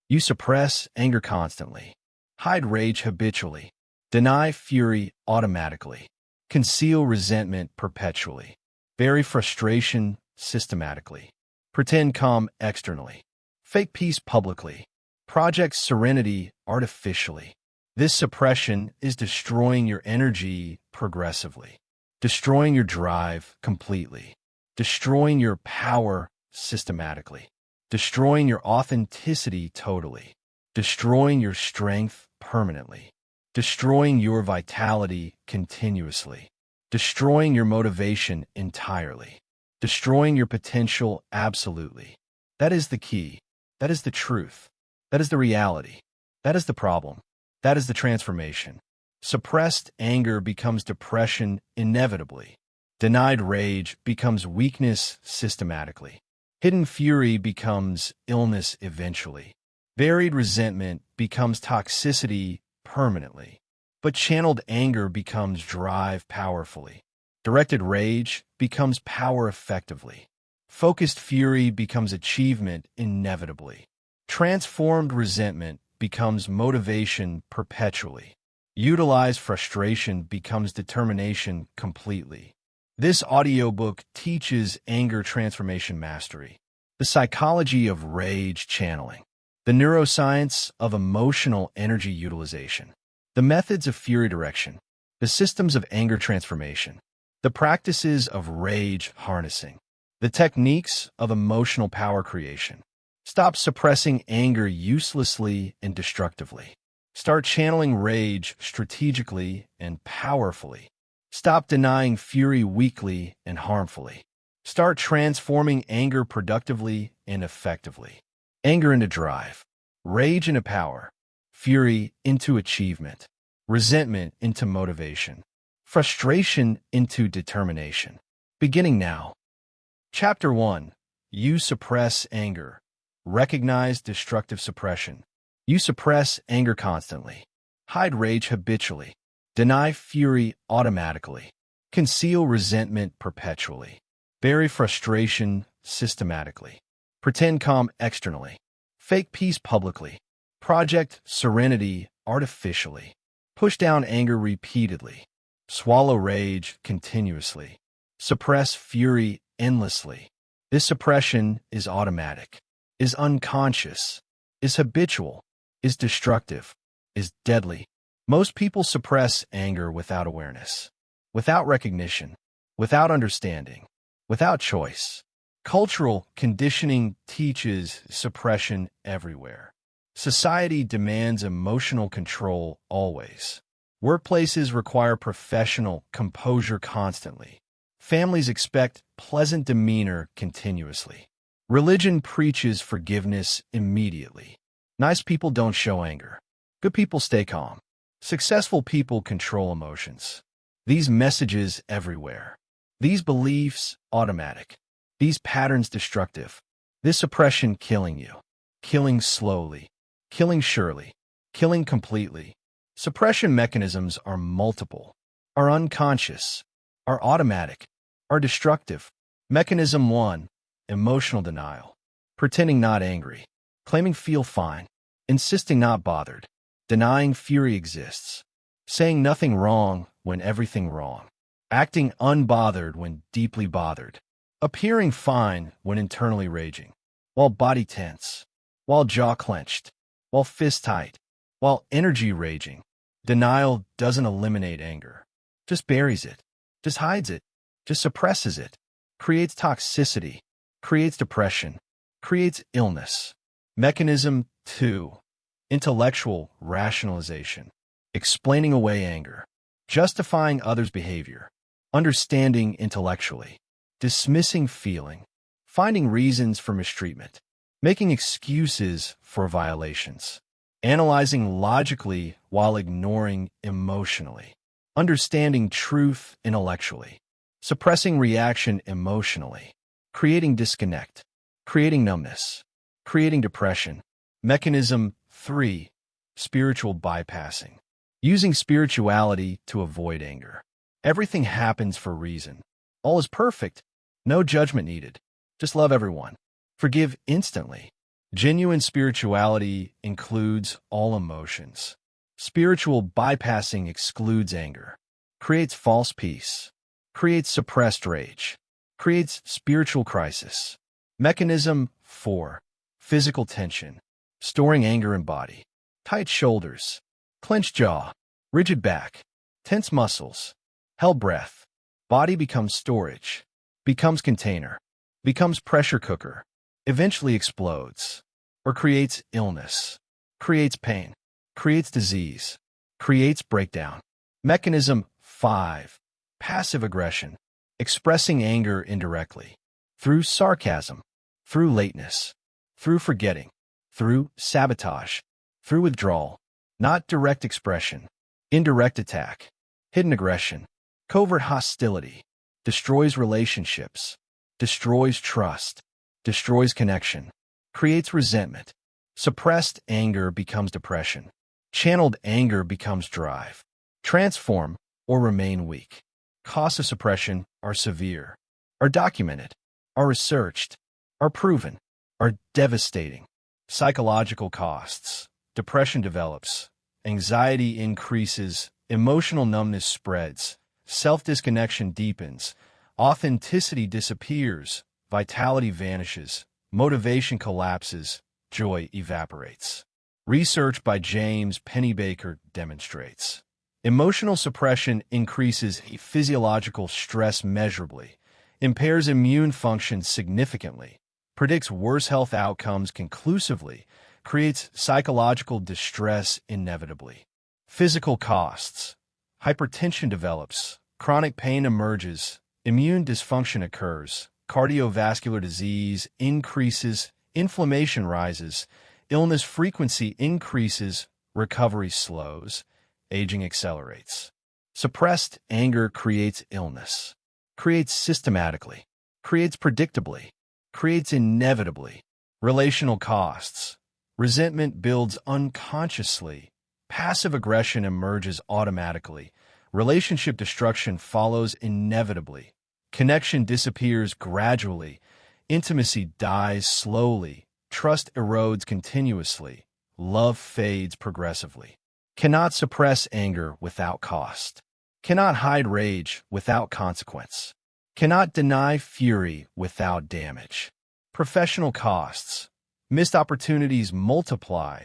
You suppress anger constantly. Hide rage habitually. Deny fury automatically. Conceal resentment perpetually. Bury frustration systematically. Pretend calm externally. Fake peace publicly. Project serenity artificially. This suppression is destroying your energy progressively, destroying your drive completely, destroying your power systematically, destroying your authenticity totally, destroying your strength permanently, destroying your vitality continuously, destroying your motivation entirely, destroying your potential absolutely. That is the key. That is the truth. That is the reality. That is the problem. That is the transformation. Suppressed anger becomes depression inevitably. Denied rage becomes weakness systematically. Hidden fury becomes illness eventually. Buried resentment becomes toxicity permanently. But channeled anger becomes drive powerfully. Directed rage becomes power effectively. Focused fury becomes achievement inevitably. Transformed resentment becomes motivation perpetually. Utilized frustration becomes determination completely. This audiobook teaches anger transformation mastery, the psychology of rage channeling, the neuroscience of emotional energy utilization, the methods of fury direction, the systems of anger transformation, the practices of rage harnessing, the techniques of emotional power creation. Stop suppressing anger uselessly and destructively. Start channeling rage strategically and powerfully. Stop denying fury weakly and harmfully. Start transforming anger productively and effectively. Anger into drive, rage into power, fury into achievement, resentment into motivation, frustration into determination. Beginning now. Chapter 1. You suppress anger. Recognize destructive suppression. You suppress anger constantly. Hide rage habitually. Deny fury automatically. Conceal resentment perpetually. Bury frustration systematically. Pretend calm externally. Fake peace publicly. Project serenity artificially. Push down anger repeatedly. Swallow rage continuously. Suppress fury endlessly. This suppression is automatic, is unconscious, is habitual, is destructive, is deadly. Most people suppress anger without awareness, without recognition, without understanding, without choice. Cultural conditioning teaches suppression everywhere. Society demands emotional control always. Workplaces require professional composure constantly. Families expect pleasant demeanor continuously. Religion preaches forgiveness immediately. Nice people don't show anger. Good people stay calm. Successful people control emotions. These messages everywhere. These beliefs automatic. These patterns destructive. This oppression killing you. Killing slowly. Killing surely. Killing completely. Suppression mechanisms are multiple, are unconscious, are automatic, are destructive. Mechanism 1. Emotional denial. Pretending not angry. Claiming feel fine. Insisting not bothered. Denying fury exists. Saying nothing wrong when everything wrong. Acting unbothered when deeply bothered. Appearing fine when internally raging. While body tense. While jaw clenched. While fist tight. While energy raging. Denial doesn't eliminate anger. Just buries it. Just hides it. Just suppresses it. Creates toxicity. Creates depression. Creates illness. Mechanism 2. Intellectual rationalization. Explaining away anger. Justifying others' behavior. Understanding intellectually. Dismissing feeling. Finding reasons for mistreatment. Making excuses for violations. Analyzing logically while ignoring emotionally. Understanding truth intellectually. Suppressing reaction emotionally. Creating disconnect. Creating numbness. Creating depression. Mechanism 3. Spiritual bypassing. Using spirituality to avoid anger. Everything happens for a reason. All is perfect. No judgment needed. Just love everyone. Forgive instantly. Genuine spirituality includes all emotions. Spiritual bypassing excludes anger, creates false peace, creates suppressed rage, creates spiritual crisis. Mechanism 4. Physical tension, storing anger in body. Tight shoulders, clenched jaw, rigid back, tense muscles, held breath. Body becomes storage, becomes container, becomes pressure cooker, eventually explodes, or creates illness, creates pain, creates disease, creates breakdown. Mechanism 5. Passive aggression, expressing anger indirectly, through sarcasm, through lateness, through forgetting, through sabotage, through withdrawal. Not direct expression, indirect attack, hidden aggression, covert hostility, destroys relationships, destroys trust, destroys connection, creates resentment. Suppressed anger becomes depression. Channeled anger becomes drive. Transform or remain weak. Costs of suppression are severe, are documented, are researched, are proven, are devastating. Psychological costs. Depression develops. Anxiety increases. Emotional numbness spreads. Self-disconnection deepens. Authenticity disappears. Vitality vanishes. Motivation collapses. Joy evaporates. Research by James Pennebaker demonstrates emotional suppression increases physiological stress measurably, impairs immune function significantly, predicts worse health outcomes conclusively, creates psychological distress inevitably. Physical costs. Hypertension develops, chronic pain emerges, immune dysfunction occurs, cardiovascular disease increases, inflammation rises, illness frequency increases, recovery slows, aging accelerates. Suppressed anger creates illness, creates systematically, creates predictably, creates inevitably. Relational costs. Resentment builds unconsciously. Passive aggression emerges automatically. Relationship destruction follows inevitably. Connection disappears gradually. Intimacy dies slowly. Trust erodes continuously. Love fades progressively. Cannot suppress anger without cost. Cannot hide rage without consequence. Cannot deny fury without damage. Professional costs. Missed opportunities multiply.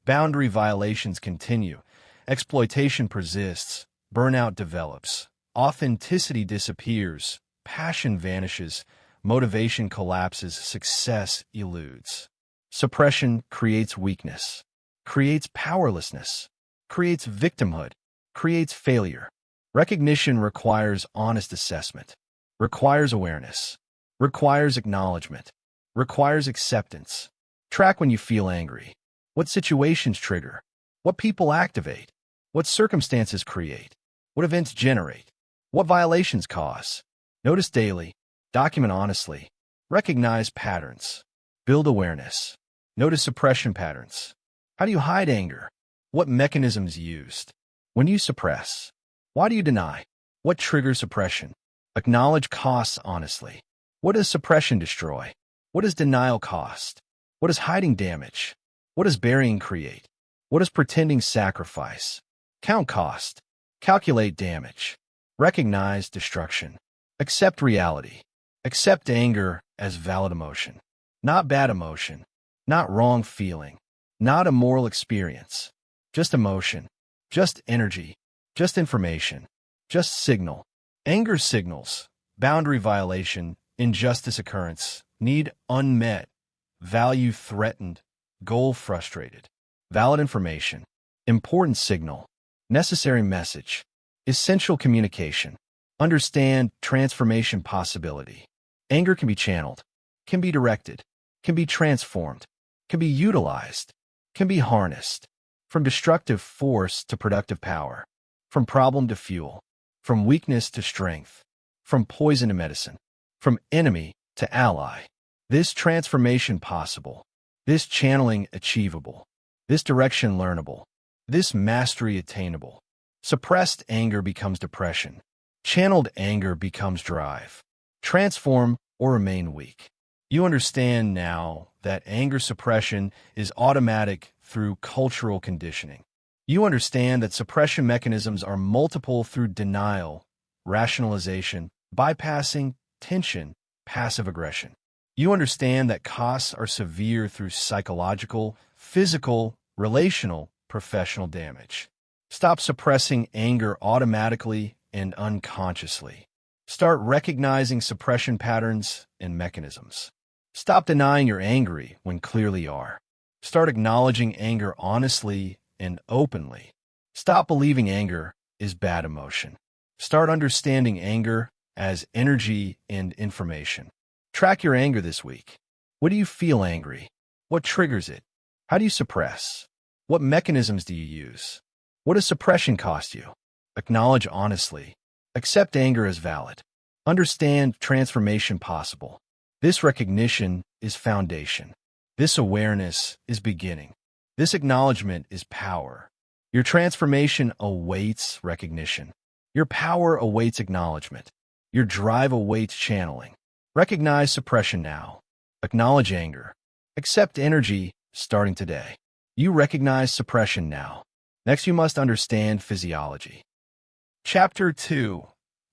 Boundary violations continue. Exploitation persists. Burnout develops. Authenticity disappears. Passion vanishes. Motivation collapses. Success eludes. Suppression creates weakness, creates powerlessness, creates victimhood, creates failure. Recognition requires honest assessment, requires awareness, requires acknowledgement, requires acceptance. Track when you feel angry. What situations trigger? What people activate? What circumstances create? What events generate? What violations cause? Notice daily. Document honestly. Recognize patterns. Build awareness. Notice suppression patterns. How do you hide anger? What mechanisms used? When do you suppress? Why do you deny? What triggers suppression? Acknowledge costs honestly. What does suppression destroy? What does denial cost? What does hiding damage? What does burying create? What does pretending sacrifice? Count cost. Calculate damage. Recognize destruction. Accept reality. Accept anger as valid emotion. Not bad emotion. Not wrong feeling. Not a moral experience. Just emotion. Just energy. Just information. Just signal. Anger signals. Boundary violation. Injustice occurrence. Need unmet. Value threatened. Goal frustrated. Valid information. Important signal. Necessary message. Essential communication. Understand transformation possibility. Anger can be channeled, can be directed, can be transformed, can be utilized, can be harnessed. From destructive force to productive power. From problem to fuel. From weakness to strength. From poison to medicine. From enemy to ally. This transformation possible. This channeling achievable. This direction learnable. This mastery attainable. Suppressed anger becomes depression. Channeled anger becomes drive. Transform or remain weak. You understand now that that anger suppression is automatic through cultural conditioning. You understand that suppression mechanisms are multiple through denial, rationalization, bypassing, tension, passive aggression. You understand that costs are severe through psychological, physical, relational, professional damage. Stop suppressing anger automatically and unconsciously. Start recognizing suppression patterns and mechanisms. Stop denying you're angry when clearly you are. Start acknowledging anger honestly and openly. Stop believing anger is bad emotion. Start understanding anger as energy and information. Track your anger this week. What do you feel angry? What triggers it? How do you suppress? What mechanisms do you use? What does suppression cost you? Acknowledge honestly. Accept anger as valid. Understand transformation possible. This recognition is foundation. This awareness is beginning. This acknowledgement is power. Your transformation awaits recognition. Your power awaits acknowledgement. Your drive awaits channeling. Recognize suppression now. Acknowledge anger. Accept energy starting today. You recognize suppression now. Next, you must understand physiology. Chapter 2.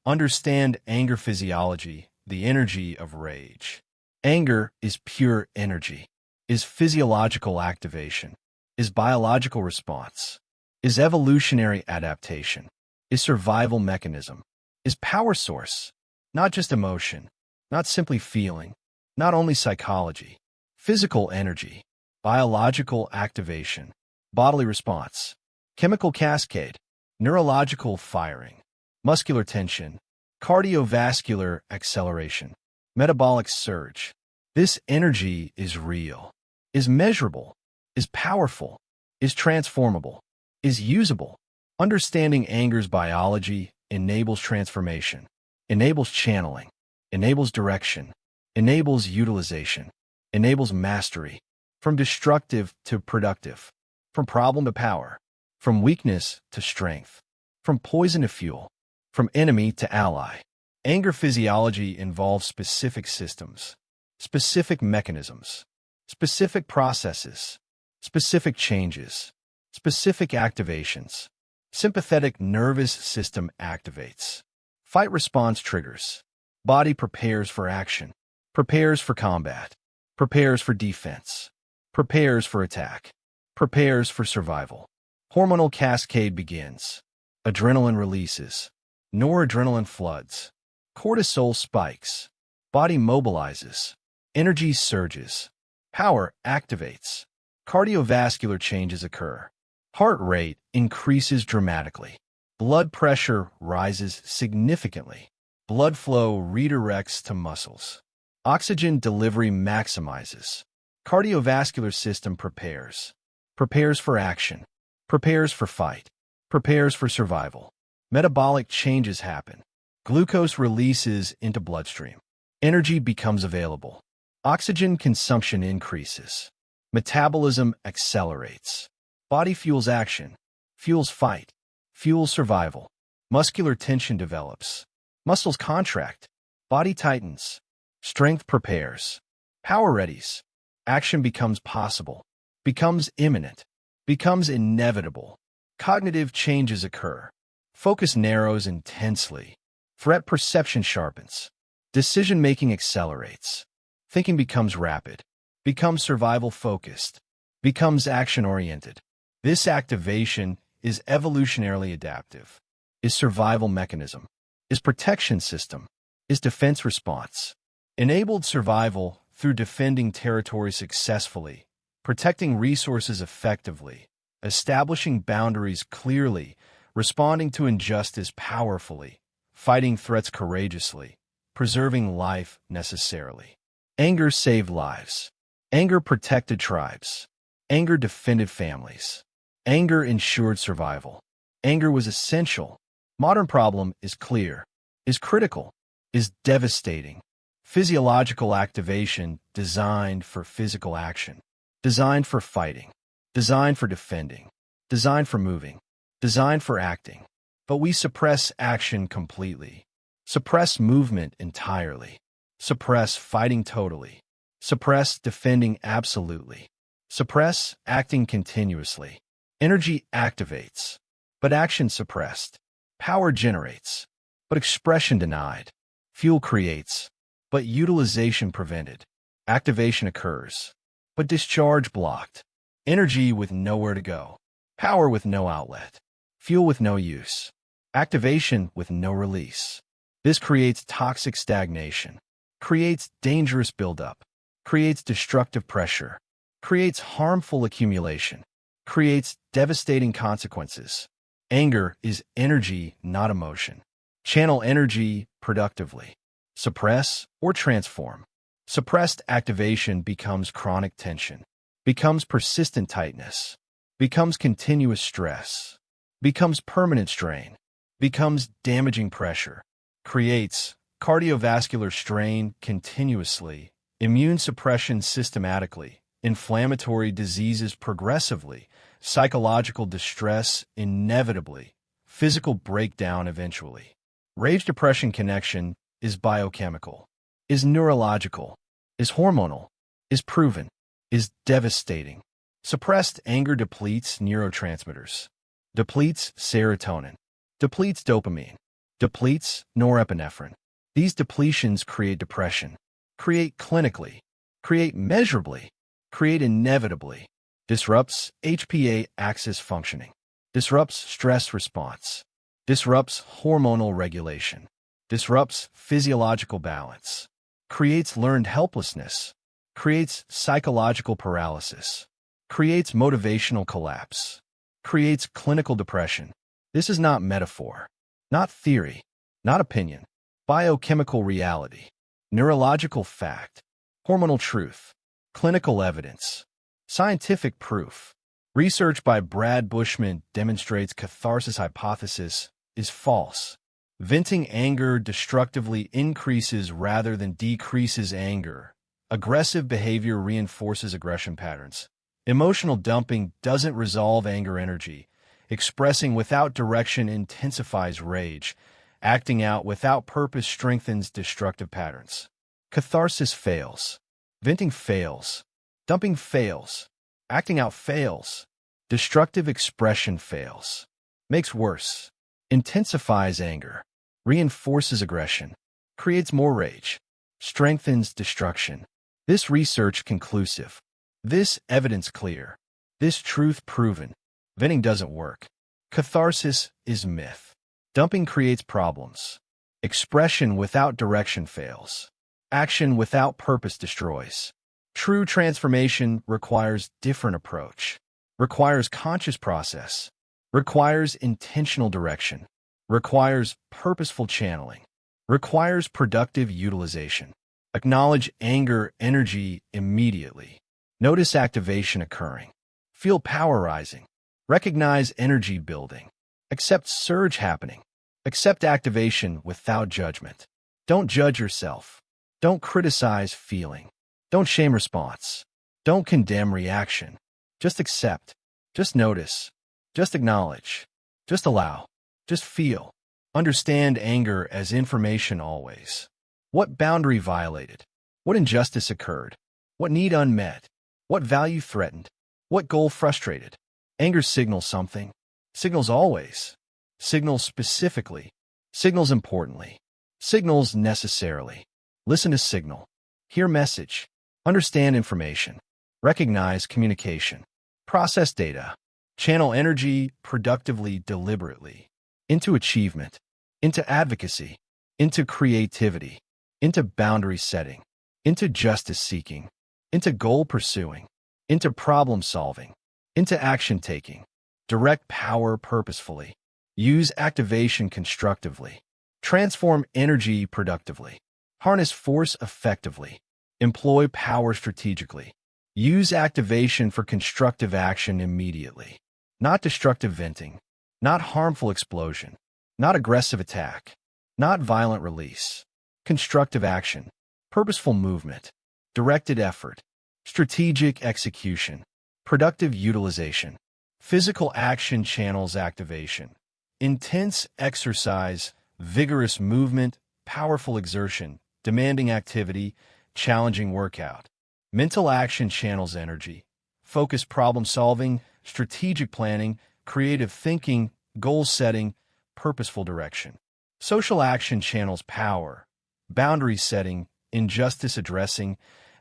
Understand anger physiology, the energy of rage. Anger is pure energy, is physiological activation, is biological response, is evolutionary adaptation, is survival mechanism, is power source, not just emotion, not simply feeling, not only psychology, physical energy, biological activation, bodily response, chemical cascade, neurological firing, muscular tension, cardiovascular acceleration, metabolic surge. This energy is real, is measurable, is powerful, is transformable, is usable. Understanding anger's biology enables transformation, enables channeling, enables direction, enables utilization, enables mastery, from destructive to productive, from problem to power, from weakness to strength, from poison to fuel, from enemy to ally. Anger physiology involves specific systems, specific mechanisms, specific processes, specific changes, specific activations. Sympathetic nervous system activates. Fight response triggers. Body prepares for action, prepares for combat, prepares for defense, prepares for attack, prepares for survival. Hormonal cascade begins. Adrenaline releases. Noradrenaline floods. Cortisol spikes. Body mobilizes. Energy surges. Power activates. Cardiovascular changes occur. Heart rate increases dramatically. Blood pressure rises significantly. Blood flow redirects to muscles. Oxygen delivery maximizes. Cardiovascular system prepares. Prepares for action. Prepares for fight. Prepares for survival. Metabolic changes happen. Glucose releases into bloodstream. Energy becomes available. Oxygen consumption increases. Metabolism accelerates. Body fuels action, fuels fight, fuels survival. Muscular tension develops. Muscles contract. Body tightens. Strength prepares. Power readies. Action becomes possible, becomes imminent, becomes inevitable. Cognitive changes occur. Focus narrows intensely. Threat perception sharpens. Decision-making accelerates. Thinking becomes rapid, becomes survival-focused, becomes action-oriented. This activation is evolutionarily adaptive, is survival mechanism, is protection system, is defense response. Enabled survival through defending territory successfully, protecting resources effectively, establishing boundaries clearly, responding to injustice powerfully, fighting threats courageously, preserving life necessarily. Anger saved lives. Anger protected tribes. Anger defended families. Anger ensured survival. Anger was essential. Modern problem is clear, is critical, is devastating. Physiological activation designed for physical action, designed for fighting, designed for defending, designed for moving, designed for acting. But we suppress action completely, suppress movement entirely, suppress fighting totally, Suppress, defending absolutely. Suppress, acting continuously. Energy activates, but action suppressed. Power generates, but expression denied. Fuel creates, but utilization prevented. Activation occurs, but discharge blocked. Energy with nowhere to go. Power with no outlet. Fuel with no use. Activation with no release. This creates toxic stagnation, creates dangerous buildup, creates destructive pressure, creates harmful accumulation, creates devastating consequences. Anger is energy, not emotion. Channel energy productively. Suppress or transform. Suppressed activation becomes chronic tension, becomes persistent tightness, becomes continuous stress, becomes permanent strain, becomes damaging pressure, creates cardiovascular strain continuously, immune suppression systematically, inflammatory diseases progressively, psychological distress inevitably, physical breakdown eventually. Rage-depression connection is biochemical, is neurological, is hormonal, is proven, is devastating. Suppressed anger depletes neurotransmitters, depletes serotonin, depletes dopamine, depletes norepinephrine. These depletions create depression, create clinically, create measurably, create inevitably, disrupts HPA axis functioning, disrupts stress response, disrupts hormonal regulation, disrupts physiological balance, creates learned helplessness, creates psychological paralysis, creates motivational collapse, creates clinical depression. This is not metaphor, not theory, not opinion, biochemical reality, neurological fact, hormonal truth, clinical evidence, scientific proof. Research by Brad Bushman demonstrates catharsis hypothesis is false. Venting anger destructively increases rather than decreases anger. Aggressive behavior reinforces aggression patterns. Emotional dumping doesn't resolve anger energy. Expressing without direction intensifies rage. Acting out without purpose strengthens destructive patterns. Catharsis fails. Venting fails. Dumping fails. Acting out fails. Destructive expression fails. Makes worse. Intensifies anger. Reinforces aggression. Creates more rage. Strengthens destruction. This research conclusive. This evidence clear. This truth proven. Venting doesn't work. Catharsis is myth. Dumping creates problems. Expression without direction fails. Action without purpose destroys. True transformation requires different approach. Requires conscious process. Requires intentional direction. Requires purposeful channeling. Requires productive utilization. Acknowledge anger energy immediately. Notice activation occurring. Feel power rising. Recognize energy building. Accept surge happening. Accept activation without judgment. Don't judge yourself. Don't criticize feeling. Don't shame response. Don't condemn reaction. Just accept. Just notice. Just acknowledge. Just allow. Just feel. Understand anger as information always. What boundary violated? What injustice occurred? What need unmet? What value threatened? What goal frustrated? Anger signals something. Signals always. Signals specifically. Signals importantly. Signals necessarily. Listen to signal. Hear message. Understand information. Recognize communication. Process data. Channel energy productively, deliberately. Into achievement. Into advocacy. Into creativity. Into boundary setting. Into justice seeking. Into goal pursuing. Into problem solving. Into action taking. Direct power purposefully. Use activation constructively. Transform energy productively. Harness force effectively. Employ power strategically. Use activation for constructive action immediately. Not destructive venting. Not harmful explosion. Not aggressive attack. Not violent release. Constructive action. Purposeful movement. Directed effort. Strategic execution. Productive utilization. Physical action channels activation. Intense exercise. Vigorous movement. Powerful exertion. Demanding activity. Challenging workout. Mental action channels energy. Focused problem solving, strategic planning, creative thinking, goal setting, purposeful direction. Social action channels power, boundary setting, injustice addressing,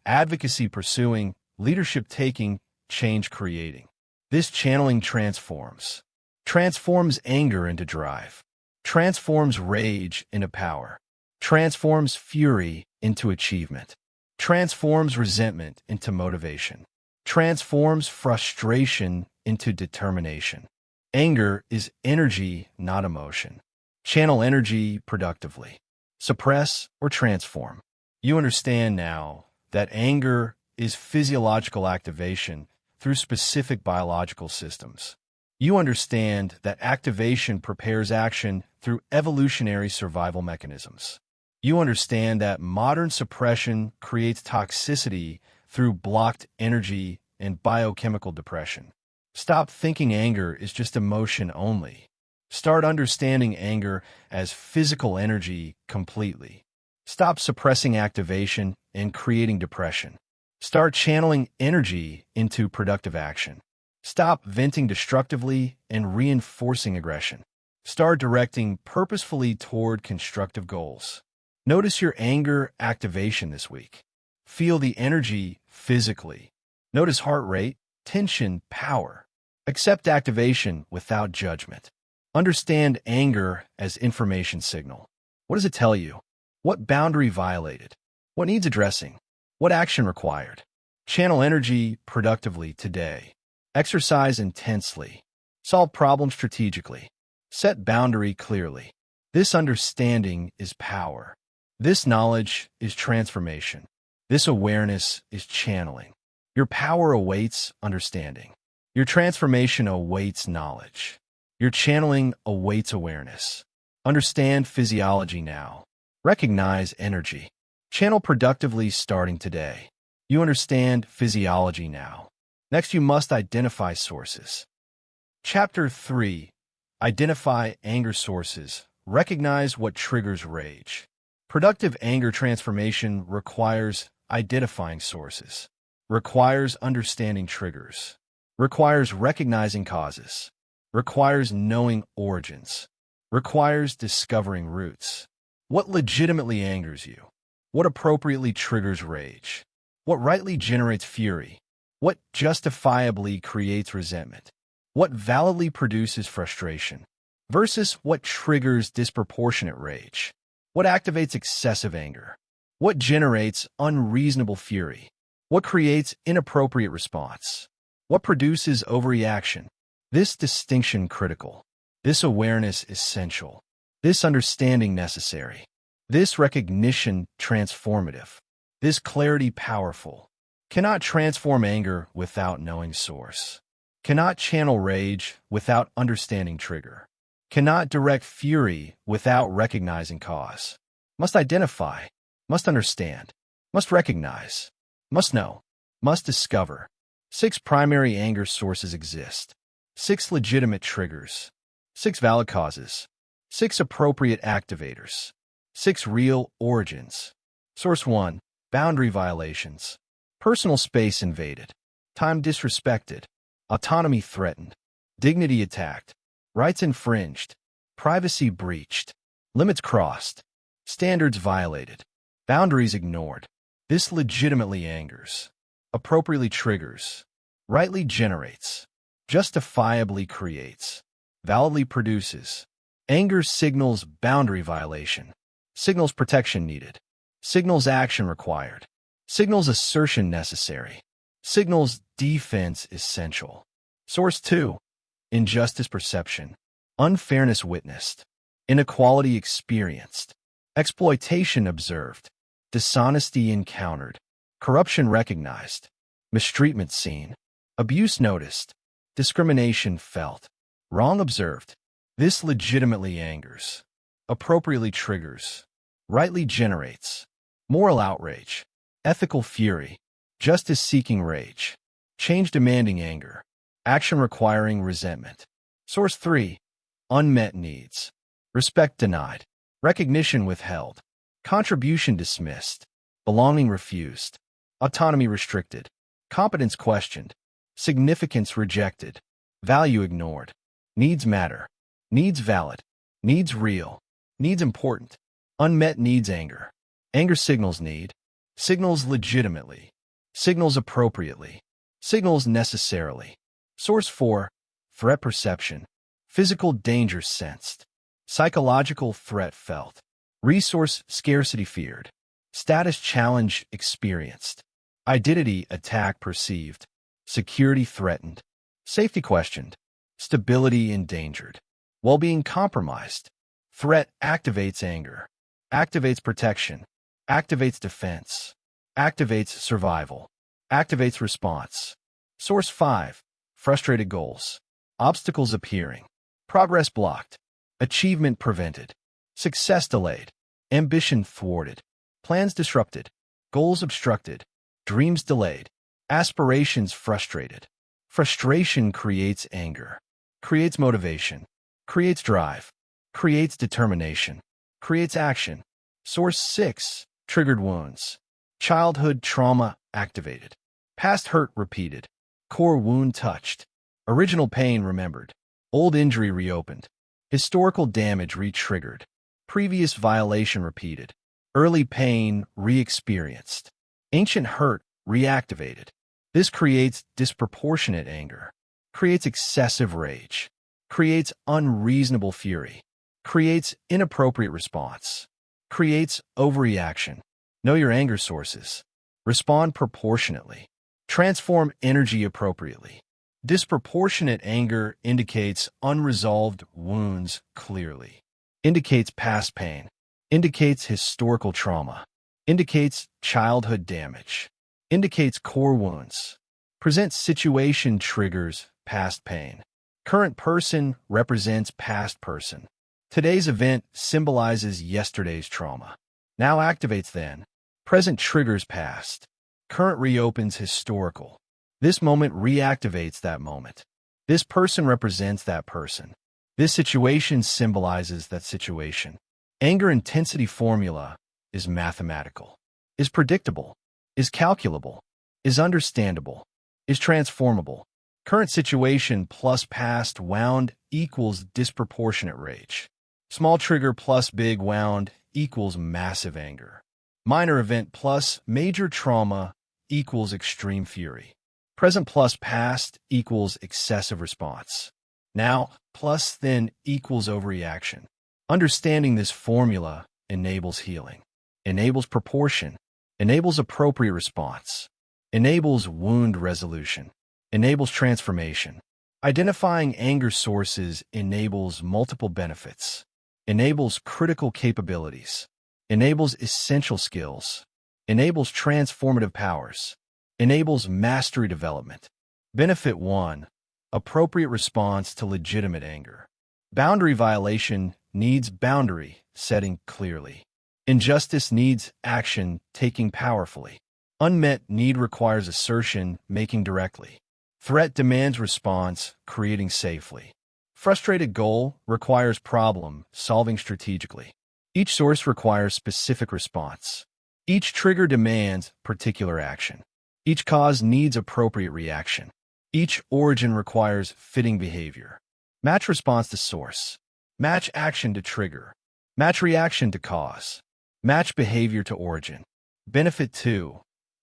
advocacy pursuing, leadership taking, change creating. This channeling transforms anger into drive, transforms rage into power, transforms fury into achievement, transforms resentment into motivation, transforms frustration into determination. Anger is energy, not emotion. Channel energy productively. Suppress or transform. You understand now that anger is physiological activation through specific biological systems. You understand that activation prepares action through evolutionary survival mechanisms. You understand that modern suppression creates toxicity through blocked energy and biochemical depression. Stop thinking anger is just emotion only. Start understanding anger as physical energy completely. Stop suppressing activation and creating depression. Start channeling energy into productive action. Stop venting destructively and reinforcing aggression. Start directing purposefully toward constructive goals. Notice your anger activation this week. Feel the energy physically. Notice heart rate, tension, power. Accept activation without judgment. Understand anger as information signal. What does it tell you? What boundary violated? What needs addressing? What action required? Channel energy productively today. Exercise intensely. Solve problems strategically. Set boundary clearly. This understanding is power. This knowledge is transformation. This awareness is channeling. Your power awaits understanding. Your transformation awaits knowledge. Your channeling awaits awareness. Understand physiology now. Recognize energy. Channel productively starting today. You understand physiology now. Next, you must identify sources. Chapter 3. Identify anger sources. Recognize what triggers rage. Productive anger transformation requires identifying sources, requires understanding triggers, requires recognizing causes, requires knowing origins, requires discovering roots. What legitimately angers you? What appropriately triggers rage? What rightly generates fury? What justifiably creates resentment? What validly produces frustration? Versus what triggers disproportionate rage? What activates excessive anger? What generates unreasonable fury? What creates inappropriate response? What produces overreaction? This distinction critical. This awareness essential. This understanding necessary. This recognition transformative. This clarity powerful. Cannot transform anger without knowing source. Cannot channel rage without understanding trigger. Cannot direct fury without recognizing cause. Must identify. Must understand. Must recognize. Must know. Must discover. 6 primary anger sources exist. 6 legitimate triggers. 6 valid causes. 6 appropriate activators. 6 real origins. Source 1. Boundary violations. Personal space invaded. Time disrespected. Autonomy threatened. Dignity attacked. Rights infringed. Privacy breached. Limits crossed. Standards violated. Boundaries ignored. This legitimately angers. Appropriately triggers. Rightly generates. Justifiably creates. Validly produces. Anger signals boundary violation. Signals protection needed. Signals action required. Signals assertion necessary. Signals defense essential. Source 2. Injustice perception. Unfairness witnessed. Inequality experienced. Exploitation observed. Dishonesty encountered. Corruption recognized. Mistreatment seen. Abuse noticed. Discrimination felt. Wrong observed. This legitimately angers. Appropriately triggers. Rightly generates. Moral outrage. Ethical fury. Justice-seeking rage. Change-demanding anger. Action requiring resentment. Source 3. Unmet needs. Respect denied. Recognition withheld. Contribution dismissed. Belonging refused. autonomy restricted, competence questioned, significance rejected, value ignored, needs matter, needs valid, needs real, needs important, unmet needs anger, anger signals need, signals legitimately, signals appropriately, signals necessarily. Source 4, threat perception, physical danger sensed, psychological threat felt, resource scarcity feared, status challenge experienced, identity attack perceived, security threatened, safety questioned, stability endangered, well-being compromised. Threat activates anger, activates protection, activates defense, activates survival, activates response. Source 5, frustrated goals, obstacles appearing, progress blocked, achievement prevented, success delayed, ambition thwarted, plans disrupted, goals obstructed, dreams delayed, aspirations frustrated. Frustration creates anger, creates motivation, creates drive, creates determination, creates action. Source 6, triggered wounds, childhood trauma activated, past hurt repeated, core wound touched, original pain remembered, old injury reopened, historical damage re-triggered, previous violation repeated, early pain re-experienced, ancient hurt reactivated. This creates disproportionate anger, creates excessive rage, creates unreasonable fury, creates inappropriate response, creates overreaction. Know your anger sources. Respond proportionately. Transform energy appropriately. Disproportionate anger indicates unresolved wounds clearly, indicates past pain, indicates historical trauma, indicates childhood damage, indicates core wounds, presents situation triggers past pain. Current person represents past person. Today's event symbolizes yesterday's trauma. Now activates then. Present triggers past. Current reopens historical. This moment reactivates that moment. This person represents that person. This situation symbolizes that situation. Anger intensity formula is mathematical, is predictable, is calculable, is understandable, is transformable. Current situation plus past wound equals disproportionate rage. Small trigger plus big wound equals massive anger. Minor event plus major trauma equals extreme fury. Present plus past equals excessive response. Now plus then equals overreaction. Understanding this formula enables healing, enables proportion, enables appropriate response, enables wound resolution, enables transformation. Identifying anger sources enables multiple benefits, enables critical capabilities, enables essential skills, enables transformative powers, enables mastery development. Benefit 1. Appropriate response to legitimate anger. Boundary violation needs boundary setting clearly. Injustice needs action taking powerfully. Unmet need requires assertion making directly. Threat demands response creating safely. Frustrated goal requires problem solving strategically. Each source requires specific response. Each trigger demands particular action. Each cause needs appropriate reaction. Each origin requires fitting behavior. Match response to source. Match action to trigger. Match reaction to cause. Match behavior to origin. Benefit 2.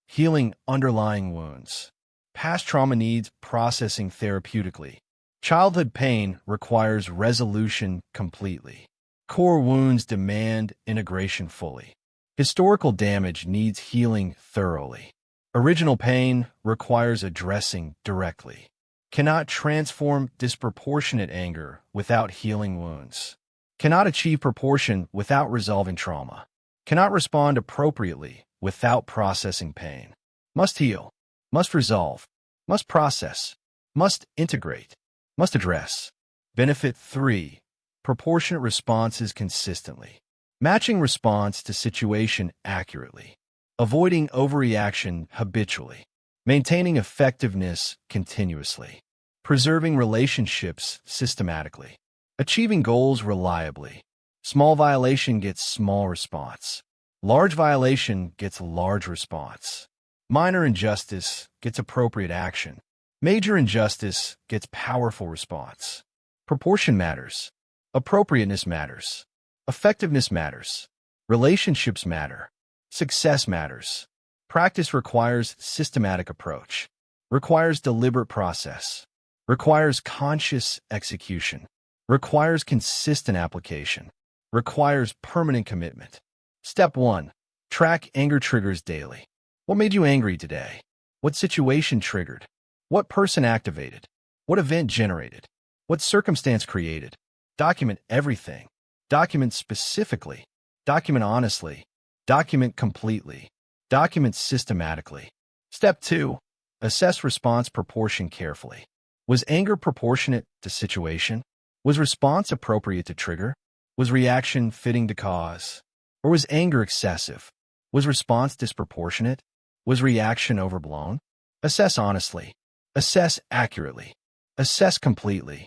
Healing underlying wounds. Past trauma needs processing therapeutically. Childhood pain requires resolution completely. Core wounds demand integration fully. Historical damage needs healing thoroughly. Original pain requires addressing directly. Cannot transform disproportionate anger without healing wounds. Cannot achieve proportion without resolving trauma. Cannot respond appropriately without processing pain. Must heal. Must resolve. Must process. Must integrate. Must address. Benefit 3. Proportionate responses consistently. Matching response to situation accurately. Avoiding overreaction habitually. Maintaining effectiveness continuously. Preserving relationships systematically. Achieving goals reliably. Small violation gets small response. Large violation gets large response. Minor injustice gets appropriate action. Major injustice gets powerful response. Proportion matters. Appropriateness matters. Effectiveness matters. Relationships matter. Success matters. Practice requires systematic approach. Requires deliberate process. Requires conscious execution. Requires consistent application. Requires permanent commitment. Step 1. Track anger triggers daily. What made you angry today? What situation triggered? What person activated? What event generated? What circumstance created? Document everything. Document specifically. Document honestly. Document completely. Document systematically. Step 2. Assess response proportion carefully. Was anger proportionate to situation? Was response appropriate to trigger? Was reaction fitting to cause? Or was anger excessive? Was response disproportionate? Was reaction overblown? Assess honestly. Assess accurately. Assess completely.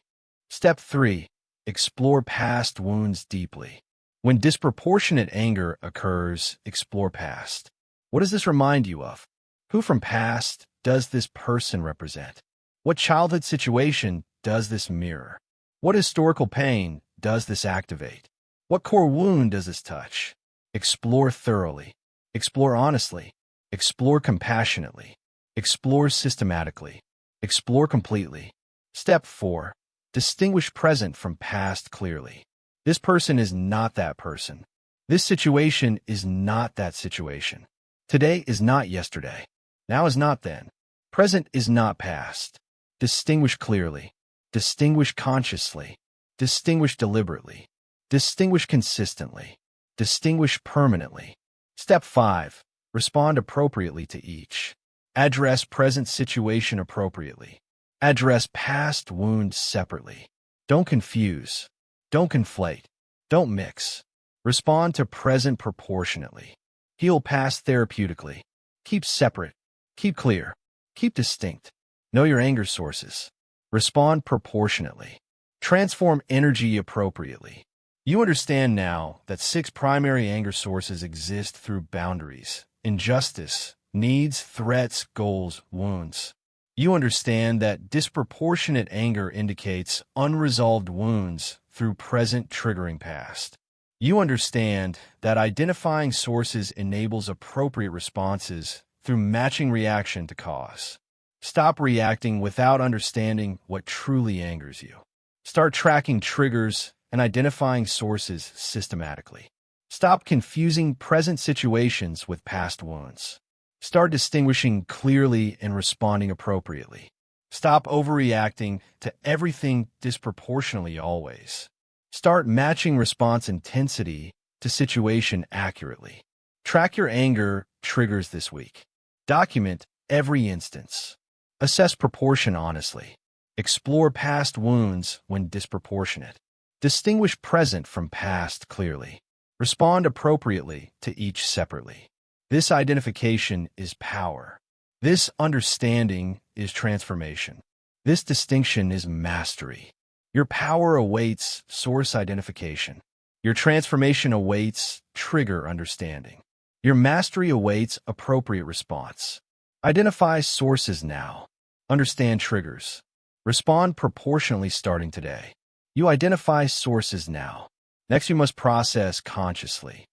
Step 3. Explore past wounds deeply. When disproportionate anger occurs, explore past. What does this remind you of? Who from past does this person represent? What childhood situation does this mirror? What historical pain does this activate? What core wound does this touch? Explore thoroughly. Explore honestly. Explore compassionately. Explore systematically. Explore completely. Step 4. Distinguish present from past clearly. This person is not that person. This situation is not that situation. Today is not yesterday. Now is not then. Present is not past. Distinguish clearly. Distinguish consciously. Distinguish deliberately. Distinguish consistently. Distinguish permanently. Step 5. Respond appropriately to each. Address present situation appropriately. Address past wounds separately. Don't confuse. Don't conflate. Don't mix. Respond to present proportionately. Heal past therapeutically. Keep separate. Keep clear. Keep distinct. Know your anger sources. Respond proportionately. Transform energy appropriately. You understand now that 6 primary anger sources exist through boundaries, injustice, needs, threats, goals, wounds. You understand that disproportionate anger indicates unresolved wounds through present triggering past. You understand that identifying sources enables appropriate responses through matching reaction to cause. Stop reacting without understanding what truly angers you. Start tracking triggers and identifying sources systematically. Stop confusing present situations with past wounds. Start distinguishing clearly and responding appropriately. Stop overreacting to everything disproportionately always. Start matching response intensity to situation accurately. Track your anger triggers this week. Document every instance. Assess proportion honestly. Explore past wounds when disproportionate. Distinguish present from past clearly. Respond appropriately to each separately. This identification is power. This understanding is transformation. This distinction is mastery. Your power awaits source identification. Your transformation awaits trigger understanding. Your mastery awaits appropriate response. Identify sources now. Understand triggers. Respond proportionally starting today. You identify sources now. Next, you must process consciously.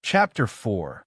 Chapter 4.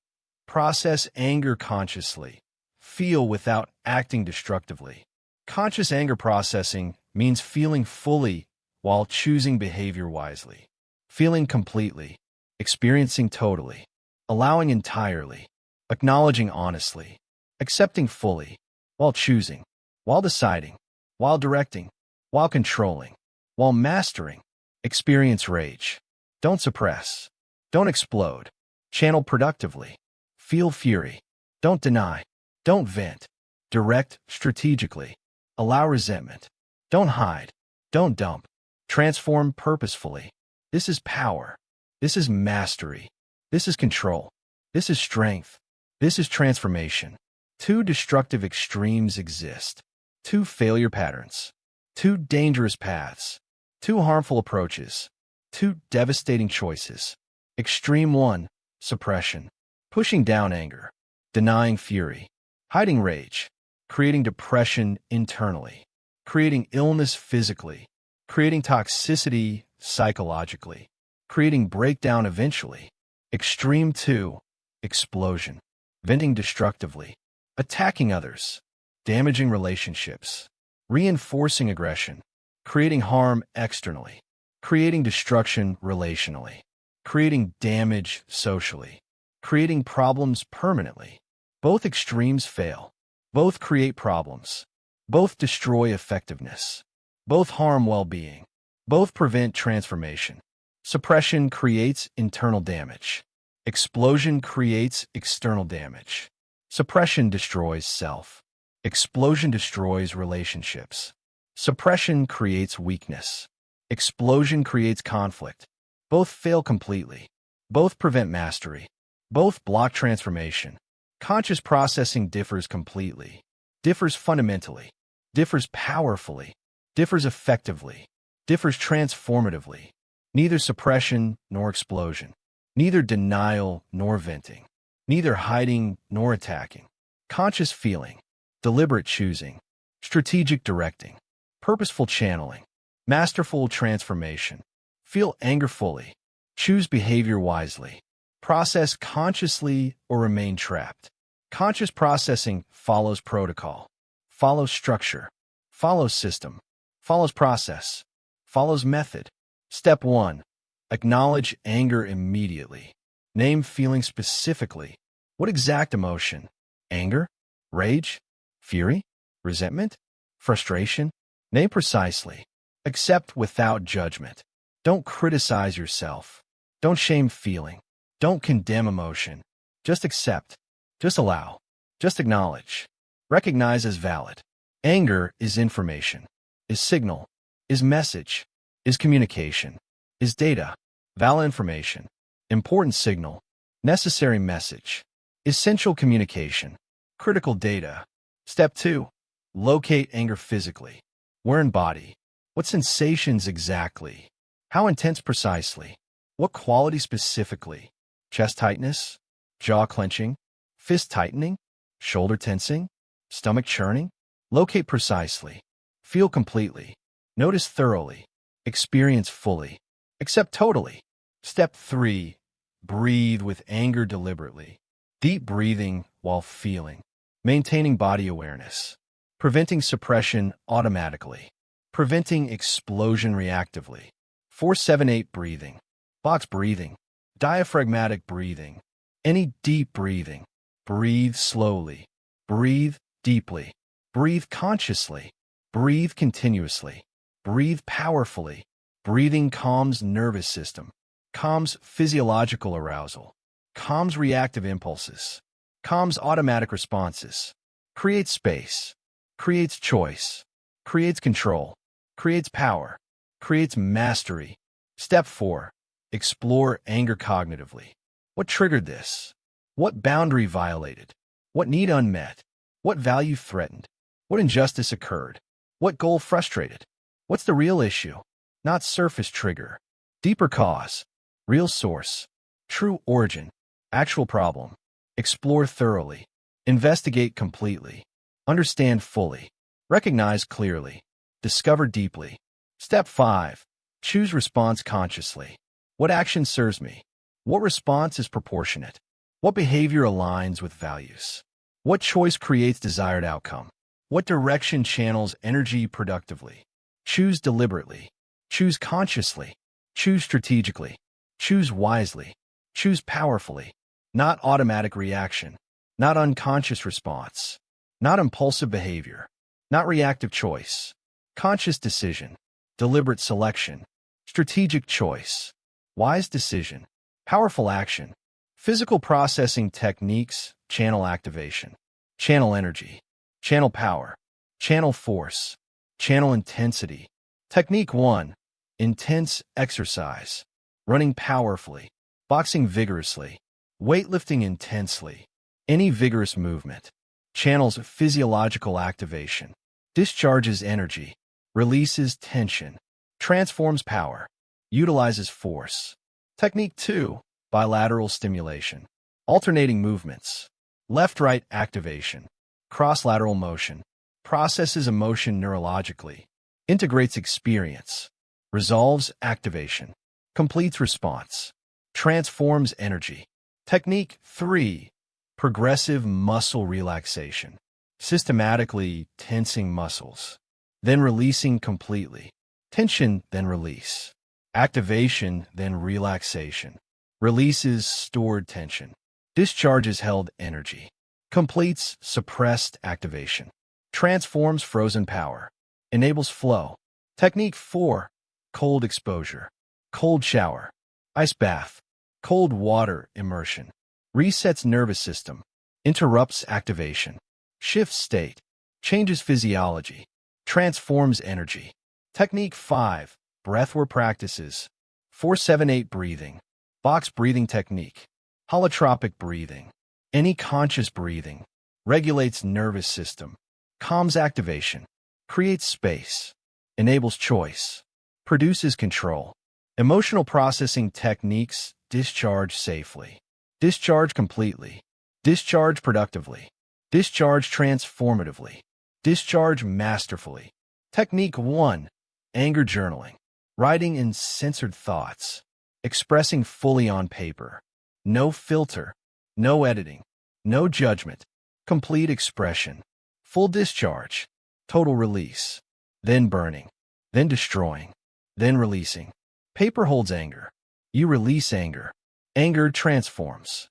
Process anger consciously. Feel without acting destructively. Conscious anger processing means feeling fully while choosing behavior wisely. Feeling completely. Experiencing totally. Allowing entirely. Acknowledging honestly. Accepting fully. While choosing. While deciding. While directing. While controlling. While mastering. Experience rage. Don't suppress. Don't explode. Channel productively. Feel fury. Don't deny. Don't vent. Direct strategically. Allow resentment. Don't hide. Don't dump. Transform purposefully. This is power. This is mastery. This is control. This is strength. This is transformation. 2 destructive extremes exist. 2 failure patterns. 2 dangerous paths. 2 harmful approaches. 2 devastating choices. Extreme 1, suppression. Pushing down anger. Denying fury. Hiding rage, creating depression internally, creating illness physically, creating toxicity psychologically, creating breakdown eventually. Extreme 2, explosion, venting destructively, attacking others, damaging relationships, reinforcing aggression, creating harm externally, creating destruction relationally, creating damage socially, creating problems permanently. Both extremes fail. Both create problems. Both destroy effectiveness. Both harm well-being. Both prevent transformation. Suppression creates internal damage. Explosion creates external damage. Suppression destroys self. Explosion destroys relationships. Suppression creates weakness. Explosion creates conflict. Both fail completely. Both prevent mastery. Both block transformation. Conscious processing differs completely, differs fundamentally, differs powerfully, differs effectively, differs transformatively. Neither suppression nor explosion, neither denial nor venting, neither hiding nor attacking. Conscious feeling, deliberate choosing, strategic directing, purposeful channeling, masterful transformation. Feel anger fully, choose behavior wisely, process consciously or remain trapped. Conscious processing follows protocol, follows structure, follows system, follows process, follows method. Step 1. Acknowledge anger immediately. Name feeling specifically. What exact emotion? Anger? Rage? Fury? Resentment? Frustration? Name precisely. Accept without judgment. Don't criticize yourself. Don't shame feeling. Don't condemn emotion. Just accept. Just allow. Just acknowledge. Recognize as valid. Anger is information, is signal, is message, is communication, is data, valid information, important signal, necessary message, essential communication, critical data. Step 2. Locate anger physically. Where in body? What sensations exactly? How intense precisely? What quality specifically? Chest tightness? Jaw clenching? Fist tightening? Shoulder tensing? Stomach churning? Locate precisely. Feel completely. Notice thoroughly. Experience fully. Accept totally. Step 3. Breathe with anger deliberately. Deep breathing while feeling. Maintaining body awareness. Preventing suppression automatically. Preventing explosion reactively. 4-7-8 breathing. Box breathing. Diaphragmatic breathing. Any deep breathing. Breathe slowly. Breathe deeply. Breathe consciously. Breathe continuously. Breathe powerfully. Breathing calms nervous system. Calms physiological arousal. Calms reactive impulses. Calms automatic responses. Creates space. Creates choice. Creates control. Creates power. Creates mastery. Step 4. Explore anger cognitively. What triggered this? What boundary violated? What need unmet? What value threatened? What injustice occurred? What goal frustrated? What's the real issue? Not surface trigger. Deeper cause. Real source. True origin. Actual problem. Explore thoroughly. Investigate completely. Understand fully. Recognize clearly. Discover deeply. Step 5. Choose response consciously. What action serves me? What response is proportionate? What behavior aligns with values? What choice creates desired outcome? What direction channels energy productively? Choose deliberately. Choose consciously. Choose strategically. Choose wisely. Choose powerfully. Not automatic reaction. Not unconscious response. Not impulsive behavior. Not reactive choice. Conscious decision. Deliberate selection. Strategic choice. Wise decision. Powerful action. Physical processing techniques. Channel activation. Channel energy. Channel power. Channel force. Channel intensity. Technique 1. Intense exercise. Running powerfully. Boxing vigorously. Weightlifting intensely. Any vigorous movement. Channels physiological activation. Discharges energy. Releases tension. Transforms power. Utilizes force. Technique 2. Bilateral stimulation. Alternating movements. Left-right activation. Cross-lateral motion. Processes emotion neurologically. Integrates experience. Resolves activation. Completes response. Transforms energy. Technique 3. Progressive muscle relaxation. Systematically tensing muscles, then releasing completely. Tension, then release. Activation, then relaxation. Releases stored tension. Discharges held energy. Completes suppressed activation. Transforms frozen power. Enables flow. Technique 4. Cold exposure. Cold shower. Ice bath. Cold water immersion. Resets nervous system. Interrupts activation. Shifts state. Changes physiology. Transforms energy. Technique 5. Breathwork practices. 4-7-8 breathing. Box breathing technique. Holotropic breathing. Any conscious breathing. Regulates nervous system. Calms activation. Creates space. Enables choice. Produces control. Emotional processing techniques. Discharge safely. Discharge completely. Discharge productively. Discharge transformatively. Discharge masterfully. Technique 1. Anger journaling. Writing in censored thoughts. Expressing fully on paper. No filter. No editing. No judgment. Complete expression. Full discharge. Total release. Then burning. Then destroying. Then releasing. Paper holds anger. You release anger. Anger transforms.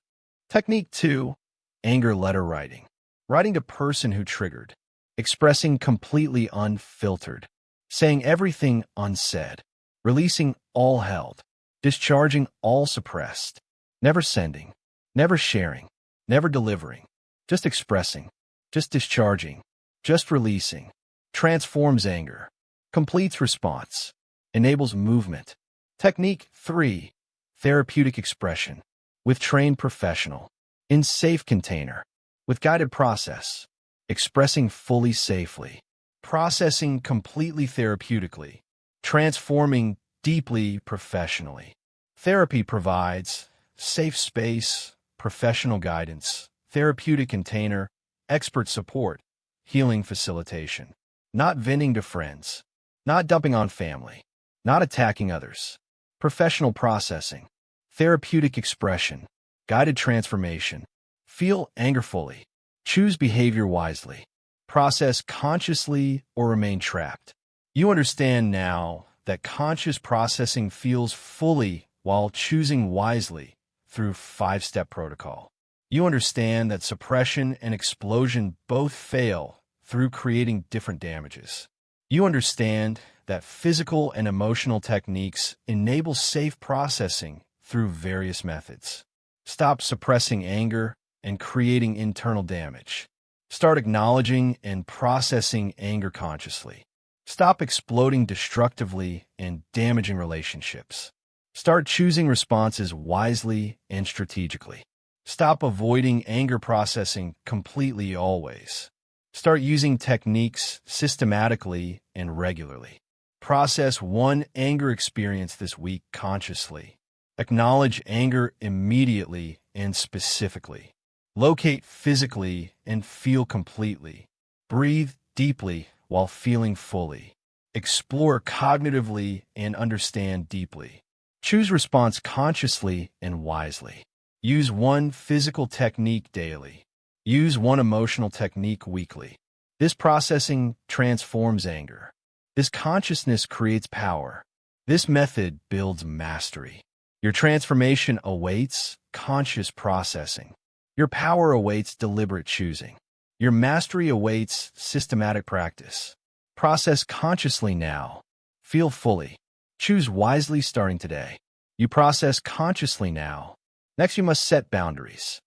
Technique 2. Anger letter writing. Writing to person who triggered. Expressing completely unfiltered. Saying everything unsaid. Releasing all held. Discharging all suppressed. Never sending. Never sharing. Never delivering. Just expressing. Just discharging. Just releasing. Transforms anger. Completes response. Enables movement. Technique 3. Therapeutic expression. With trained professional. In safe container. With guided process. Expressing fully safely. Processing completely therapeutically. Transforming deeply professionally. Therapy provides safe space, professional guidance, therapeutic container, expert support, healing facilitation. Not venting to friends. Not dumping on family. Not attacking others. Professional processing. Therapeutic expression. Guided transformation. Feel anger fully. Choose behavior wisely. Process consciously or remain trapped. You understand now that conscious processing feels fully while choosing wisely through 5-step protocol. You understand that suppression and explosion both fail through creating different damages. You understand that physical and emotional techniques enable safe processing through various methods. Stop suppressing anger and creating internal damage. Start acknowledging and processing anger consciously. Stop exploding destructively and damaging relationships. Start choosing responses wisely and strategically. Stop avoiding anger processing completely always. Start using techniques systematically and regularly. Process one anger experience this week consciously. Acknowledge anger immediately and specifically. Locate physically and feel completely. Breathe deeply while feeling fully. Explore cognitively and understand deeply. Choose response consciously and wisely. Use one physical technique daily. Use one emotional technique weekly. This processing transforms anger. This consciousness creates power. This method builds mastery. Your transformation awaits conscious processing. Your power awaits deliberate choosing. Your mastery awaits systematic practice. Process consciously now. Feel fully. Choose wisely starting today. You process consciously now. Next, you must set boundaries.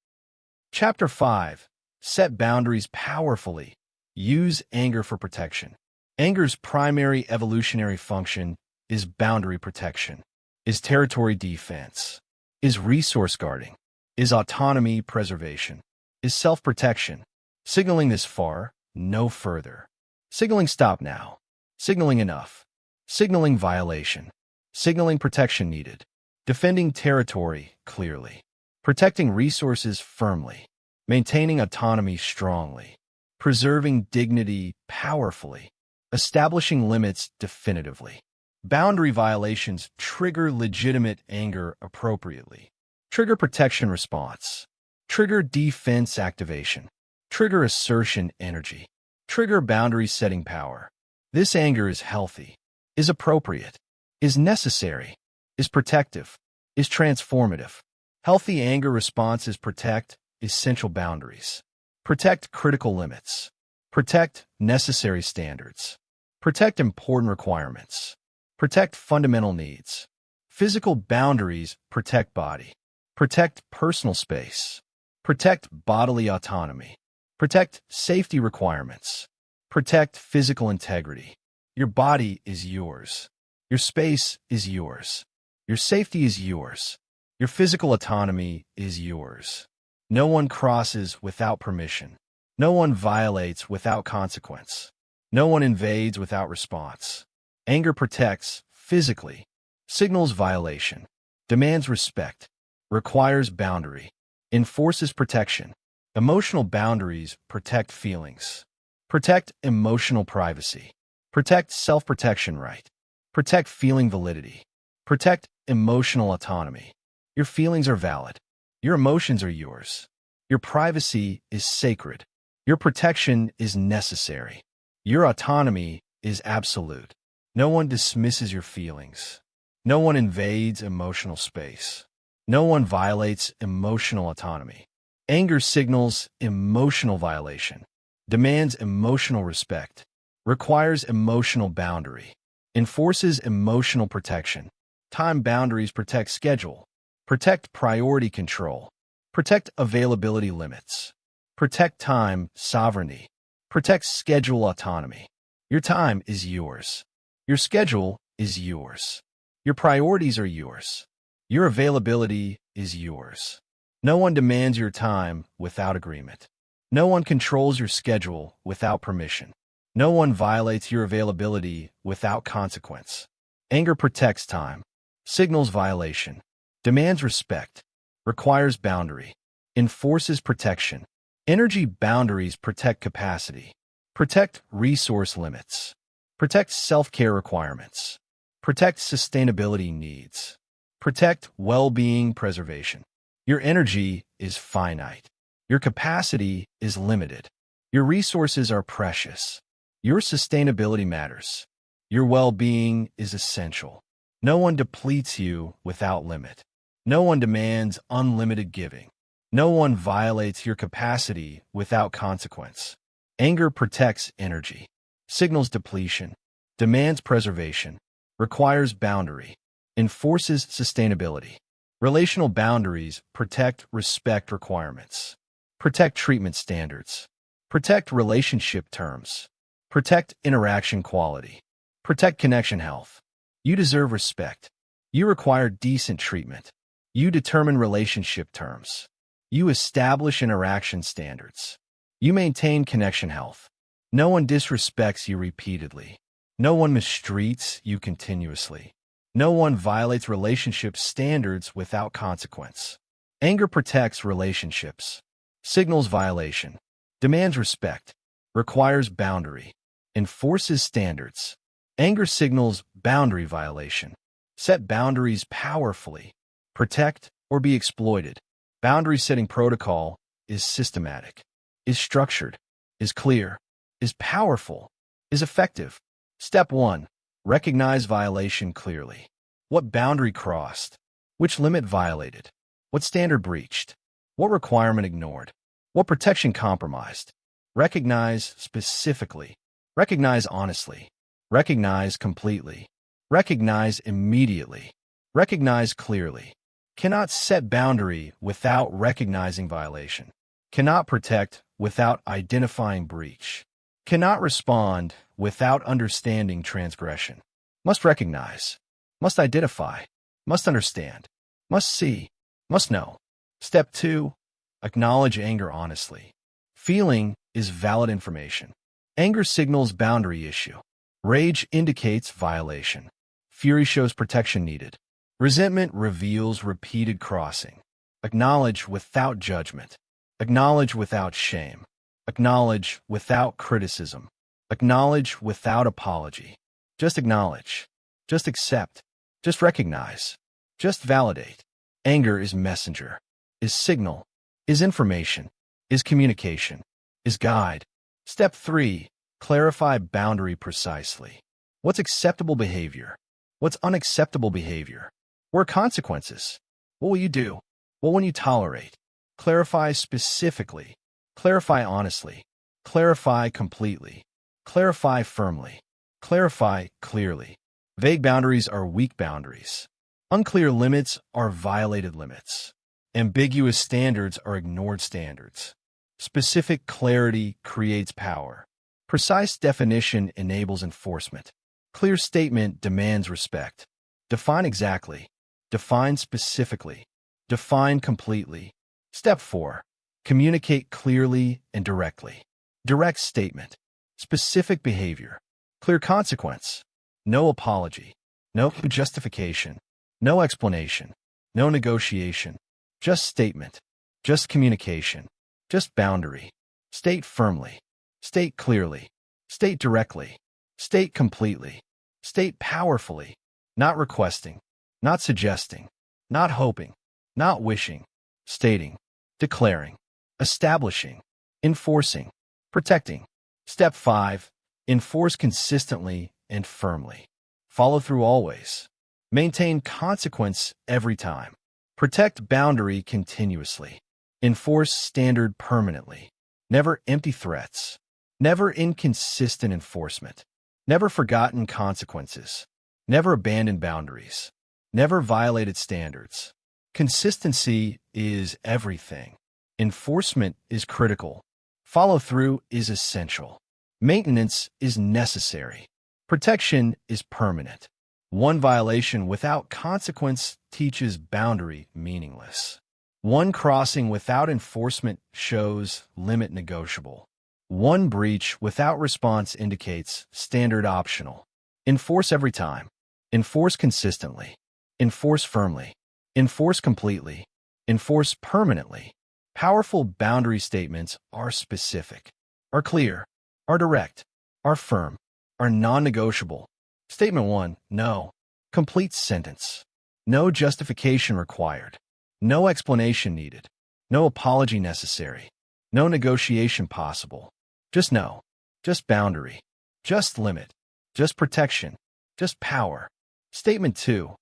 Chapter 5. Set boundaries powerfully. Use anger for protection. Anger's primary evolutionary function is boundary protection, is territory defense, is resource guarding, is autonomy preservation, is self-protection. Signaling this far, no further. Signaling stop now. Signaling enough. Signaling violation. Signaling protection needed. Defending territory clearly. Protecting resources firmly. Maintaining autonomy strongly. preserving dignity powerfully, establishing limits definitively. Boundary violations trigger legitimate anger appropriately. Trigger protection response. Trigger defense activation. Trigger assertion energy. Trigger boundary setting power. This anger is healthy, is appropriate, is necessary, is protective, is transformative. Healthy anger responses protect essential boundaries. Protect critical limits. Protect necessary standards. Protect important requirements. Protect fundamental needs. Physical boundaries protect body. Protect personal space. Protect bodily autonomy. Protect safety requirements. Protect physical integrity. Your body is yours. Your space is yours. Your safety is yours. Your physical autonomy is yours. No one crosses without permission. No one violates without consequence. No one invades without response. Anger protects physically, signals violation, demands respect, requires boundary, enforces protection. Emotional boundaries protect feelings. Protect emotional privacy. Protect self-protection right. Protect feeling validity. Protect emotional autonomy. Your feelings are valid. Your emotions are yours. Your privacy is sacred. Your protection is necessary. Your autonomy is absolute. No one dismisses your feelings. No one invades emotional space. No one violates emotional autonomy. Anger signals emotional violation, demands emotional respect, requires emotional boundary, enforces emotional protection. Time boundaries protect schedule, protect priority control, protect availability limits, protect time sovereignty, protect schedule autonomy. Your time is yours. Your schedule is yours. Your priorities are yours. Your availability is yours. No one demands your time without agreement. No one controls your schedule without permission. No one violates your availability without consequence. Anger protects time, signals violation, demands respect, requires boundary, enforces protection. Energy boundaries protect capacity, protect resource limits, protect self-care requirements, protect sustainability needs, protect well-being preservation. Your energy is finite. Your capacity is limited. Your resources are precious. Your sustainability matters. Your well-being is essential. No one depletes you without limit. No one demands unlimited giving. No one violates your capacity without consequence. Anger protects energy, signals depletion, demands preservation, requires boundary, enforces sustainability. Relational boundaries protect respect requirements, protect treatment standards, protect relationship terms, protect interaction quality, protect connection health. You deserve respect. You require decent treatment. You determine relationship terms. You establish interaction standards. You maintain connection health. No one disrespects you repeatedly. No one mistreats you continuously. No one violates relationship standards without consequence. Anger protects relationships, signals violation, demands respect, requires boundary, enforces standards. Anger signals boundary violation. Set boundaries powerfully. Protect or be exploited. Boundary setting protocol is systematic, is structured, is clear, is powerful, is effective. Step 1. Recognize violation clearly. What boundary crossed? Which limit violated? What standard breached? What requirement ignored? What protection compromised? Recognize specifically. Recognize honestly. Recognize completely. Recognize immediately. Recognize clearly. Cannot set boundary without recognizing violation. Cannot protect without identifying breach. Cannot respond without understanding transgression. Must recognize. Must identify. Must understand. Must see. Must know. Step 2. Acknowledge anger honestly. Feeling is valid information. Anger signals boundary issue. Rage indicates violation. Fury shows protection needed. Resentment reveals repeated crossing. Acknowledge without judgment. Acknowledge without shame. Acknowledge without criticism. Acknowledge without apology. Just acknowledge. Just accept. Just recognize. Just validate. Anger is messenger, is signal, is information, is communication, is guide. Step 3. Clarify boundary precisely. What's acceptable behavior? What's unacceptable behavior? What are consequences? What will you do? What will you tolerate? Clarify specifically. Clarify honestly. Clarify completely. Clarify firmly. Clarify clearly. Vague boundaries are weak boundaries. Unclear limits are violated limits. Ambiguous standards are ignored standards. Specific clarity creates power. Precise definition enables enforcement. Clear statement demands respect. Define exactly. Define specifically. Define completely. Step 4. Communicate clearly and directly. Direct statement. Specific behavior. Clear consequence. No apology. No justification. No explanation. No negotiation. Just statement. Just communication. Just boundary. State firmly. State clearly. State directly. State completely. State powerfully. Not requesting. Not suggesting. Not hoping. Not wishing. Stating. Declaring. Establishing. Enforcing. Protecting. Step 5. Enforce consistently and firmly. Follow through always. Maintain consequence every time. Protect boundary continuously. Enforce standard permanently. Never empty threats. Never inconsistent enforcement. Never forgotten consequences. Never abandoned boundaries. Never violated standards. Consistency is everything. Enforcement is critical. Follow through is essential. Maintenance is necessary. Protection is permanent. One violation without consequence teaches boundary meaningless. One crossing without enforcement shows limit negotiable. One breach without response indicates standard optional. Enforce every time. Enforce consistently. Enforce firmly. Enforce completely. Enforce permanently. Powerful boundary statements are specific, are clear, are direct, are firm, are non-negotiable. Statement 1, no. Complete sentence. No justification required. No explanation needed. No apology necessary. No negotiation possible. Just no. Just boundary. Just limit. Just protection. Just power. Statement 2,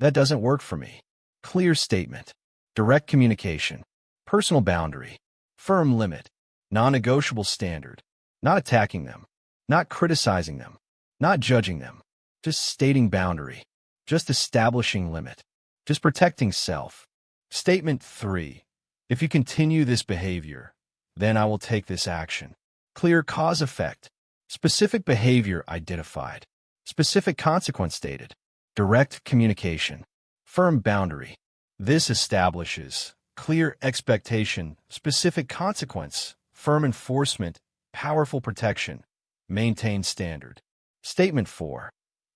that doesn't work for me. Clear statement. Direct communication. Personal boundary. Firm limit. Non-negotiable standard. Not attacking them. Not criticizing them. Not judging them. Just stating boundary. Just establishing limit. Just protecting self. Statement 3. If you continue this behavior, then I will take this action. Clear cause-effect. Specific behavior identified. Specific consequence stated. Direct communication. Firm boundary. This establishes clear expectation, specific consequence, firm enforcement, powerful protection, maintain standard. Statement 4.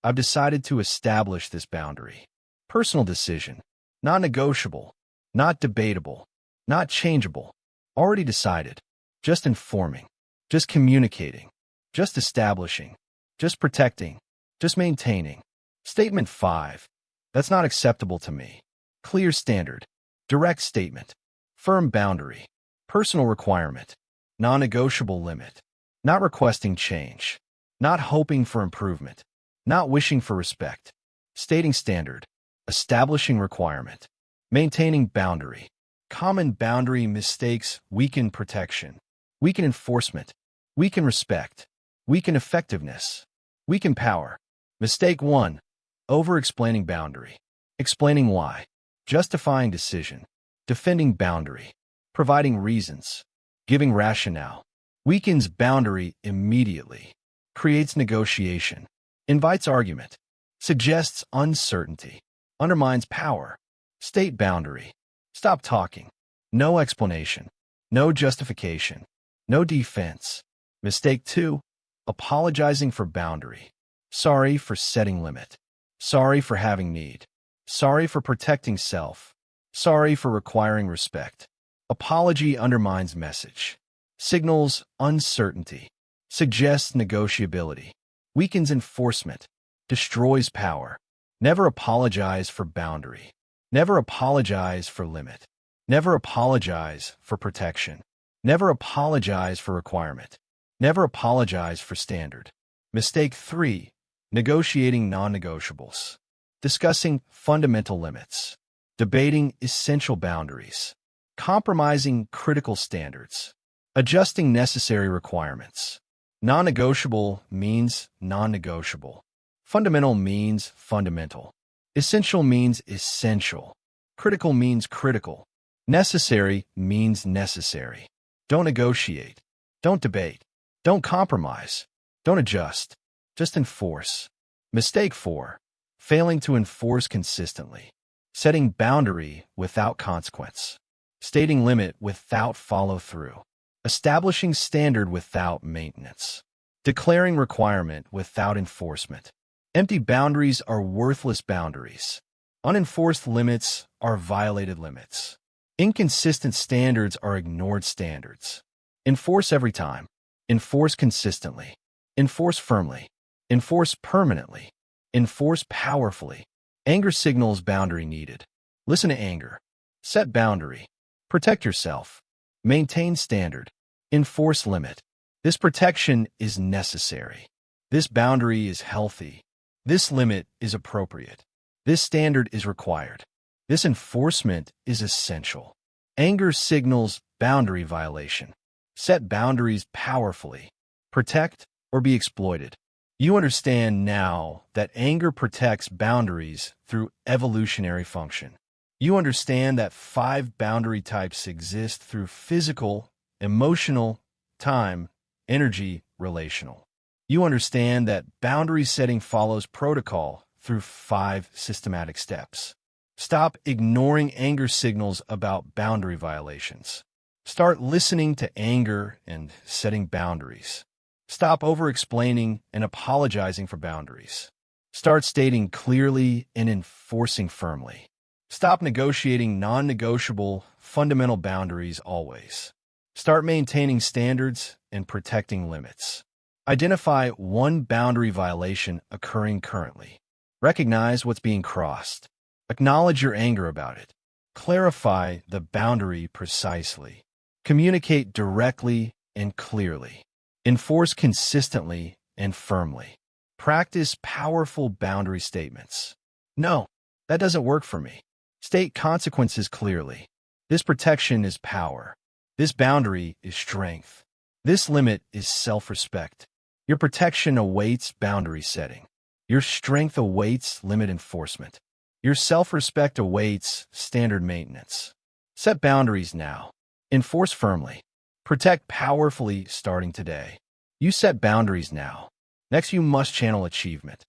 I've decided to establish this boundary. Personal decision. Not negotiable. Not debatable. Not changeable. Already decided. Just informing. Just communicating. Just establishing. Just protecting. Just maintaining. Statement 5. That's not acceptable to me. Clear standard. Direct statement. Firm boundary. Personal requirement. Non-negotiable limit. Not requesting change. Not hoping for improvement. Not wishing for respect. Stating standard. Establishing requirement. Maintaining boundary. Common boundary mistakes weaken protection. Weaken enforcement. Weaken respect. Weaken effectiveness. Weaken power. Mistake 1. Over-explaining boundary. Explaining why. Justifying decision. Defending boundary. Providing reasons. Giving rationale. Weakens boundary immediately. Creates negotiation. Invites argument. Suggests uncertainty. Undermines power. State boundary. Stop talking. No explanation. No justification. No defense. Mistake 2. Apologizing for boundary. Sorry for setting limit. Sorry for having need. Sorry for protecting self. Sorry for requiring respect. Apology undermines message. signals uncertainty, suggests negotiability, weakens enforcement, destroys power. Never apologize for boundary. Never apologize for limit. Never apologize for protection. Never apologize for requirement. Never apologize for standard. Mistake 3. Negotiating non-negotiables. Discussing fundamental limits. Debating essential boundaries. Compromising critical standards. Adjusting necessary requirements. Non-negotiable means non-negotiable. Fundamental means fundamental. Essential means essential. Critical means critical. Necessary means necessary. Don't negotiate. Don't debate. Don't compromise. Don't adjust. Just enforce. Mistake 4. Failing to enforce consistently. Setting boundary without consequence. Stating limit without follow-through. Establishing standard without maintenance. Declaring requirement without enforcement. Empty boundaries are worthless boundaries. Unenforced limits are violated limits. Inconsistent standards are ignored standards. Enforce every time. Enforce consistently. Enforce firmly. Enforce permanently. Enforce powerfully. Anger signals boundary needed. Listen to anger. Set boundary. Protect yourself. Maintain standard. Enforce limit. This protection is necessary. This boundary is healthy. This limit is appropriate. This standard is required. This enforcement is essential. Anger signals boundary violation. Set boundaries powerfully. Protect or be exploited. You understand now that anger protects boundaries through evolutionary function. You understand that 5 boundary types exist through physical, emotional, time, energy, relational. You understand that boundary setting follows protocol through 5 systematic steps. Stop ignoring anger signals about boundary violations. Start listening to anger and setting boundaries. Stop over-explaining and apologizing for boundaries. Start stating clearly and enforcing firmly. Stop negotiating non-negotiable, fundamental boundaries always. Start maintaining standards and protecting limits. Identify one boundary violation occurring currently. Recognize what's being crossed. Acknowledge your anger about it. Clarify the boundary precisely. Communicate directly and clearly. Enforce consistently and firmly. Practice powerful boundary statements. No, that doesn't work for me. State consequences clearly. This protection is power. This boundary is strength. This limit is self-respect. Your protection awaits boundary setting. Your strength awaits limit enforcement. Your self-respect awaits standard maintenance. Set boundaries now. Enforce firmly. Protect powerfully starting today. You set boundaries now. Next, you must channel achievement.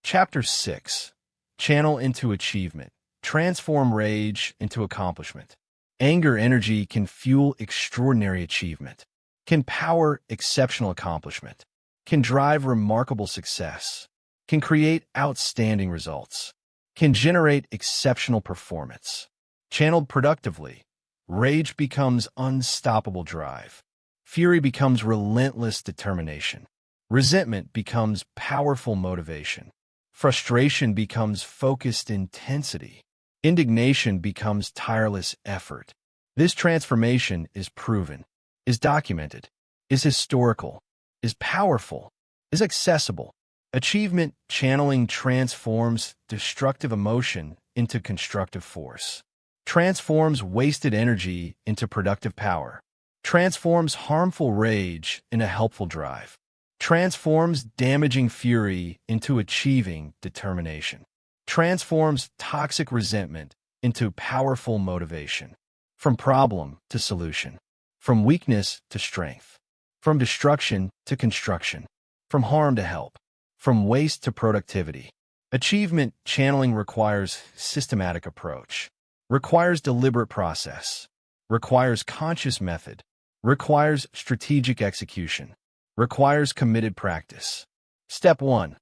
Chapter 6. Channel into achievement. Transform rage into accomplishment. Anger energy can fuel extraordinary achievement, can power exceptional accomplishment, can drive remarkable success, can create outstanding results, can generate exceptional performance. Channeled productively, rage becomes unstoppable drive. Fury becomes relentless determination. Resentment becomes powerful motivation. Frustration becomes focused intensity. Indignation becomes tireless effort. This transformation is proven, is documented, is historical, is powerful, is accessible. Achievement channeling transforms destructive emotion into constructive force, transforms wasted energy into productive power, transforms harmful rage into helpful drive, transforms damaging fury into achieving determination, transforms toxic resentment into powerful motivation. From problem to solution, from weakness to strength, from destruction to construction, from harm to help, from waste to productivity. Achievement channeling requires systematic approach, requires deliberate process, requires conscious method, requires strategic execution, requires committed practice. Step 1.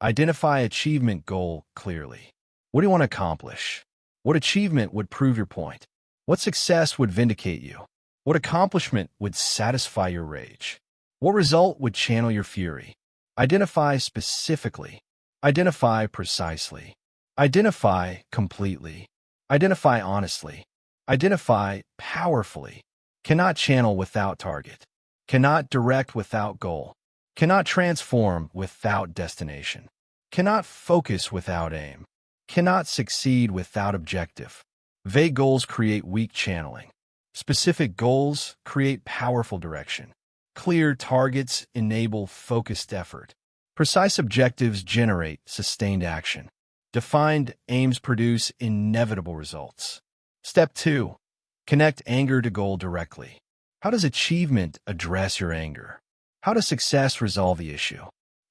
Identify achievement goal clearly. What do you want to accomplish? What achievement would prove your point? What success would vindicate you? What accomplishment would satisfy your rage? What result would channel your fury? Identify specifically. Identify precisely. Identify completely. Identify honestly. Identify powerfully. Cannot channel without target. Cannot direct without goal. Cannot transform without destination. Cannot focus without aim. Cannot succeed without objective. Vague goals create weak channeling. Specific goals create powerful direction. Clear targets enable focused effort. Precise objectives generate sustained action. Defined aims produce inevitable results. Step 2. Connect anger to goal directly. How does achievement address your anger? How does success resolve the issue?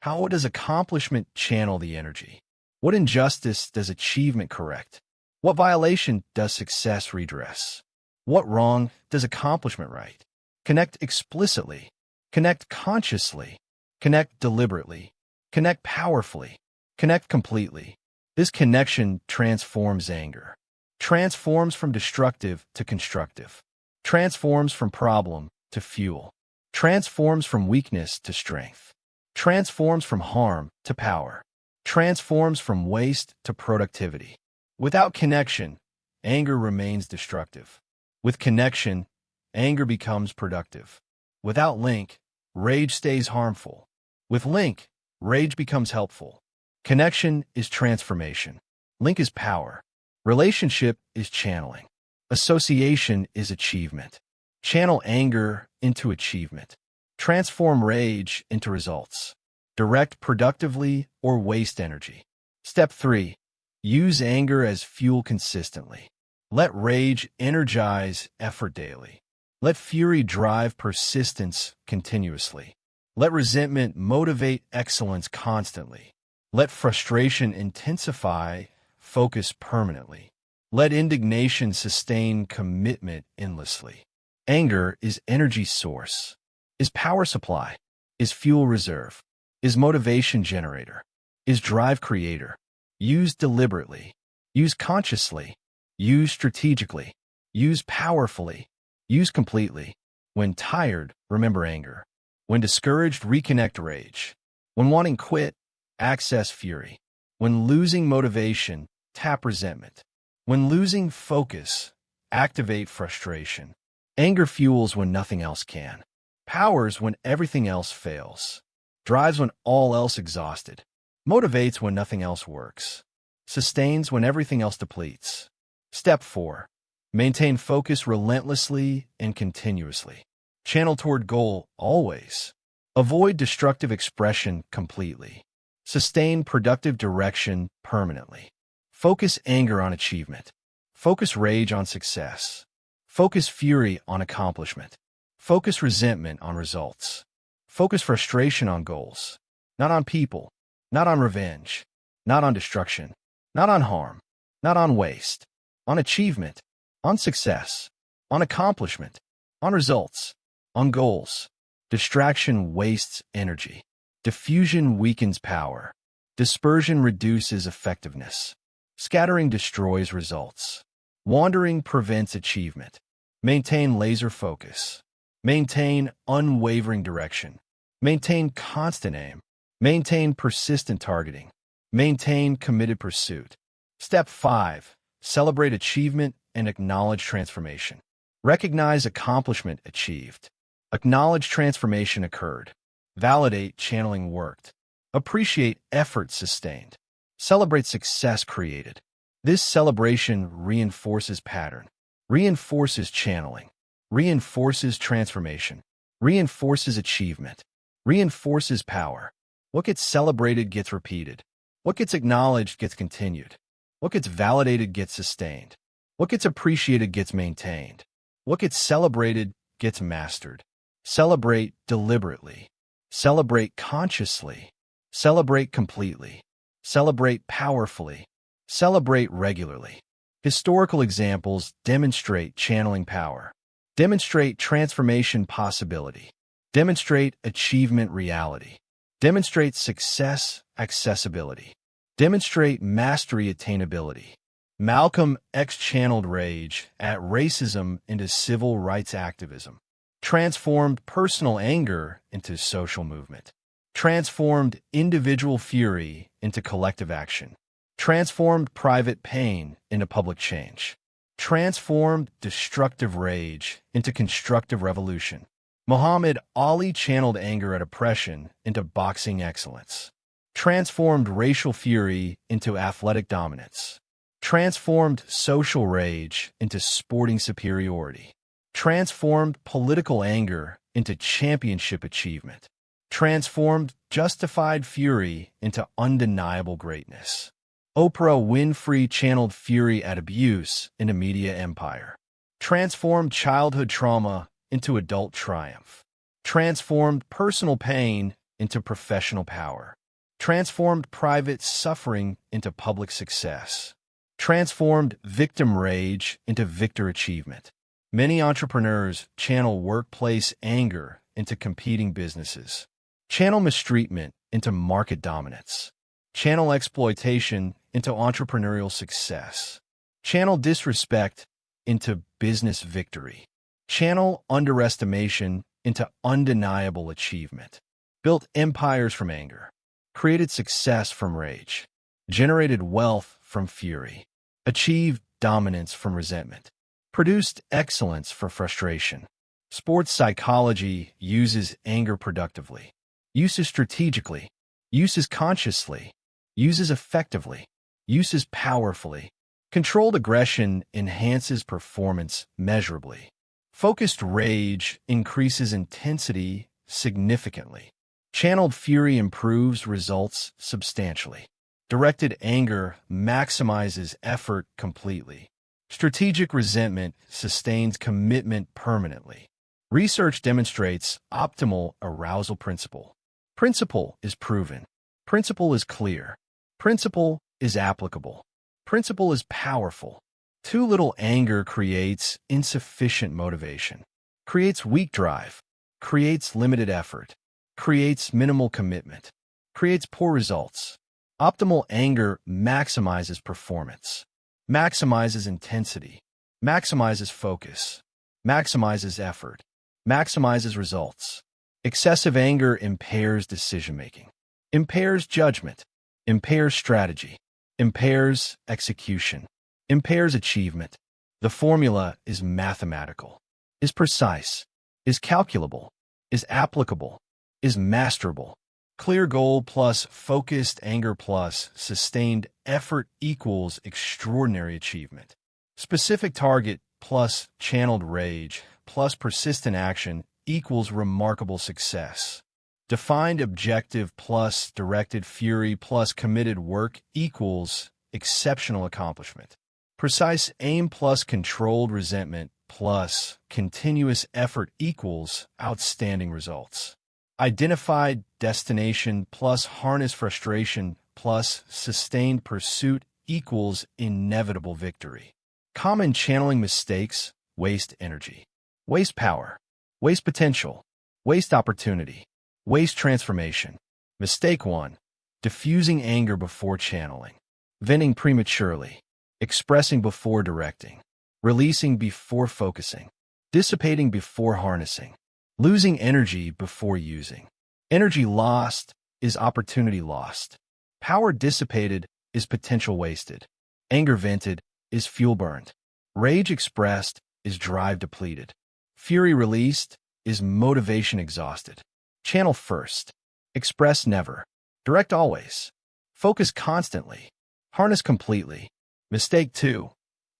How does accomplishment channel the energy? What injustice does achievement correct? What violation does success redress? What wrong does accomplishment right? Connect explicitly. Connect consciously. Connect deliberately. Connect powerfully. Connect completely. This connection transforms anger. Transforms from destructive to constructive. Transforms from problem to fuel. Transforms from weakness to strength. Transforms from harm to power. Transforms from waste to productivity. Without connection, anger remains destructive. With connection, anger becomes productive. Without link, rage stays harmful. With link, rage becomes helpful. Connection is transformation. Link is power. Relationship is channeling. Association is achievement. Channel anger into achievement. Transform rage into results. Direct productively or waste energy. Step 3. Use anger as fuel consistently. Let rage energize effort daily. Let fury drive persistence continuously. Let resentment motivate excellence constantly. Let frustration intensify focus permanently. Let indignation sustain commitment endlessly. Anger is energy source, is power supply, is fuel reserve, is motivation generator, is drive creator. Use deliberately, use consciously, use strategically, use powerfully, use completely. When tired, remember anger. When discouraged, reconnect rage. When wanting quit, access fury. When losing motivation, tap resentment. When losing focus, activate frustration. Anger fuels when nothing else can. Powers when everything else fails. Drives when all else exhausted. Motivates when nothing else works. Sustains when everything else depletes. Step 4. Maintain focus relentlessly and continuously. Channel toward goal always. Avoid destructive expression completely. Sustain productive direction permanently. Focus anger on achievement. Focus rage on success. Focus fury on accomplishment. Focus resentment on results. Focus frustration on goals. Not on people. Not on revenge. Not on destruction. Not on harm. Not on waste. On achievement. On success. On accomplishment. On results. On goals. Distraction wastes energy. Diffusion weakens power. Dispersion reduces effectiveness. Scattering destroys results. Wandering prevents achievement. Maintain laser focus. Maintain unwavering direction. Maintain constant aim. Maintain persistent targeting. Maintain committed pursuit. Step 5. Celebrate achievement and acknowledge transformation. Recognize accomplishment achieved. Acknowledge transformation occurred. Validate channeling worked. Appreciate effort sustained. Celebrate success created. This celebration reinforces pattern, reinforces channeling, reinforces transformation, reinforces achievement, reinforces power. What gets celebrated gets repeated. What gets acknowledged gets continued. What gets validated gets sustained. What gets appreciated gets maintained. What gets celebrated gets mastered. Celebrate deliberately. Celebrate consciously. Celebrate completely. Celebrate powerfully. Celebrate regularly. Historical examples demonstrate channeling power. Demonstrate transformation possibility. Demonstrate achievement reality. Demonstrate success accessibility. Demonstrate mastery attainability. Malcolm X channeled rage at racism into civil rights activism, transformed personal anger into social movement, transformed individual fury into collective action, transformed private pain into public change, transformed destructive rage into constructive revolution. Muhammad Ali channeled anger at oppression into boxing excellence, transformed racial fury into athletic dominance, transformed social rage into sporting superiority, transformed political anger into championship achievement, transformed justified fury into undeniable greatness. Oprah Winfrey channeled fury at abuse into media empire, transformed childhood trauma into adult triumph, transformed personal pain into professional power, transformed private suffering into public success, transformed victim rage into victor achievement. Many entrepreneurs channel workplace anger into competing businesses, channel mistreatment into market dominance, channel exploitation into entrepreneurial success, channel disrespect into business victory, channel underestimation into undeniable achievement, built empires from anger, created success from rage, generated wealth from fury, achieved dominance from resentment, produced excellence for frustration. Sports psychology uses anger productively, uses strategically, uses consciously, uses effectively, uses powerfully. Controlled aggression enhances performance measurably. Focused rage increases intensity significantly. Channeled fury improves results substantially. Directed anger maximizes effort completely. Strategic resentment sustains commitment permanently. Research demonstrates optimal arousal principle. Principle is proven. Principle is clear. Principle is applicable. Principle is powerful. Too little anger creates insufficient motivation, creates weak drive, creates limited effort, creates minimal commitment, creates poor results. Optimal anger maximizes performance, maximizes intensity, maximizes focus, maximizes effort, maximizes results. Excessive anger impairs decision-making, impairs judgment, impairs strategy, impairs execution, impairs achievement. The formula is mathematical, is precise, is calculable, is applicable, is masterable. Clear goal plus focused anger plus sustained effort equals extraordinary achievement. Specific target plus channeled rage plus persistent action equals remarkable success. Defined objective plus directed fury plus committed work equals exceptional accomplishment. Precise aim plus controlled resentment plus continuous effort equals outstanding results. Identified destination plus harness frustration plus sustained pursuit equals inevitable victory. Common channeling mistakes: waste energy, waste power, waste potential, waste opportunity, waste transformation. Mistake 1. Diffusing anger before channeling, venting prematurely, expressing before directing, releasing before focusing, dissipating before harnessing, losing energy before using. Energy lost is opportunity lost. Power dissipated is potential wasted. Anger vented is fuel burned. Rage expressed is drive depleted. Fury released is motivation exhausted. Channel first. Express never. Direct always. Focus constantly. Harness completely. Mistake 2.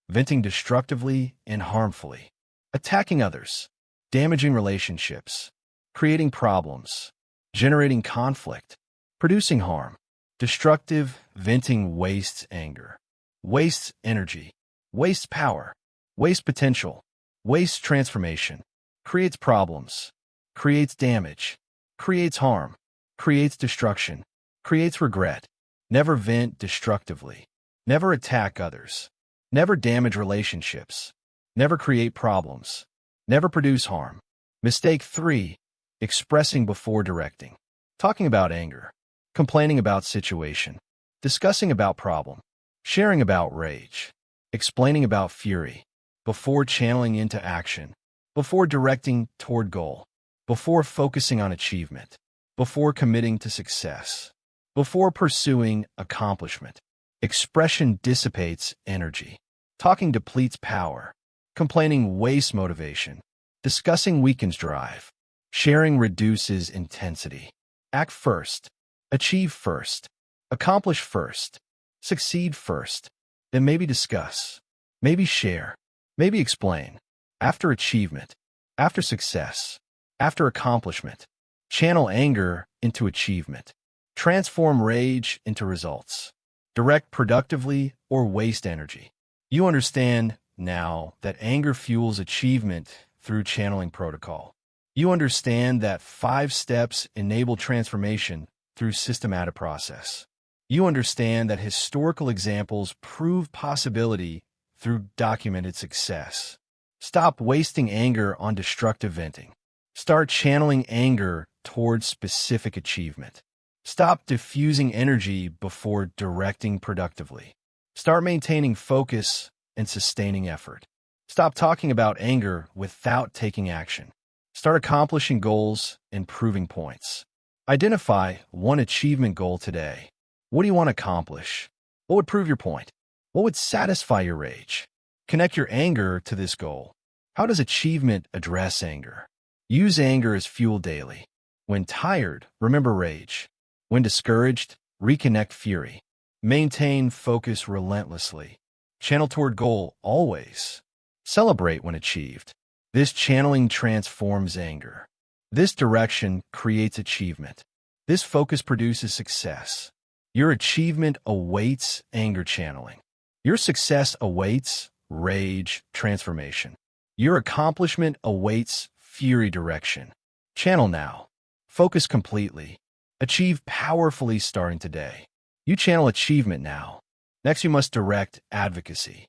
Venting destructively and harmfully. Attacking others. Damaging relationships. Creating problems. Generating conflict. Producing harm. Destructive venting wastes anger. Wastes energy. Wastes power. Wastes potential. Wastes transformation. Creates problems. Creates damage. Creates harm. Creates destruction. Creates regret. Never vent destructively. Never attack others. Never damage relationships. Never create problems. Never produce harm. Mistake 3. Expressing before directing. Talking about anger. Complaining about situation. Discussing about problem. Sharing about rage. explaining about fury, before channeling into action, before directing toward goal, before focusing on achievement, before committing to success, before pursuing accomplishment. Expression dissipates energy. Talking depletes power. Complaining wastes motivation. Discussing weakens drive. Sharing reduces intensity. Act first. Achieve first. Accomplish first. Succeed first. Then maybe discuss. Maybe share. Maybe explain. After achievement. After success. After accomplishment. Channel anger into achievement. Transform rage into results. Direct productively or waste energy. You understand now that anger fuels achievement through channeling protocol. You understand that 5 steps enable transformation through systematic process. You understand that historical examples prove possibility through documented success. Stop wasting anger on destructive venting. Start channeling anger towards specific achievement. Stop diffusing energy before directing productively. Start maintaining focus and sustaining effort. Stop talking about anger without taking action. Start accomplishing goals and proving points. Identify one achievement goal today. What do you want to accomplish? What would prove your point? What would satisfy your rage? Connect your anger to this goal. How does achievement address anger? Use anger as fuel daily. When tired, remember rage. When discouraged, reconnect fury. Maintain focus relentlessly. Channel toward goal always. Celebrate when achieved. This channeling transforms anger. This direction creates achievement. This focus produces success. Your achievement awaits anger channeling. Your success awaits rage transformation. Your accomplishment awaits fury direction. Channel now. Focus completely. Achieve powerfully starting today. You channel achievement now. Next, you must direct advocacy.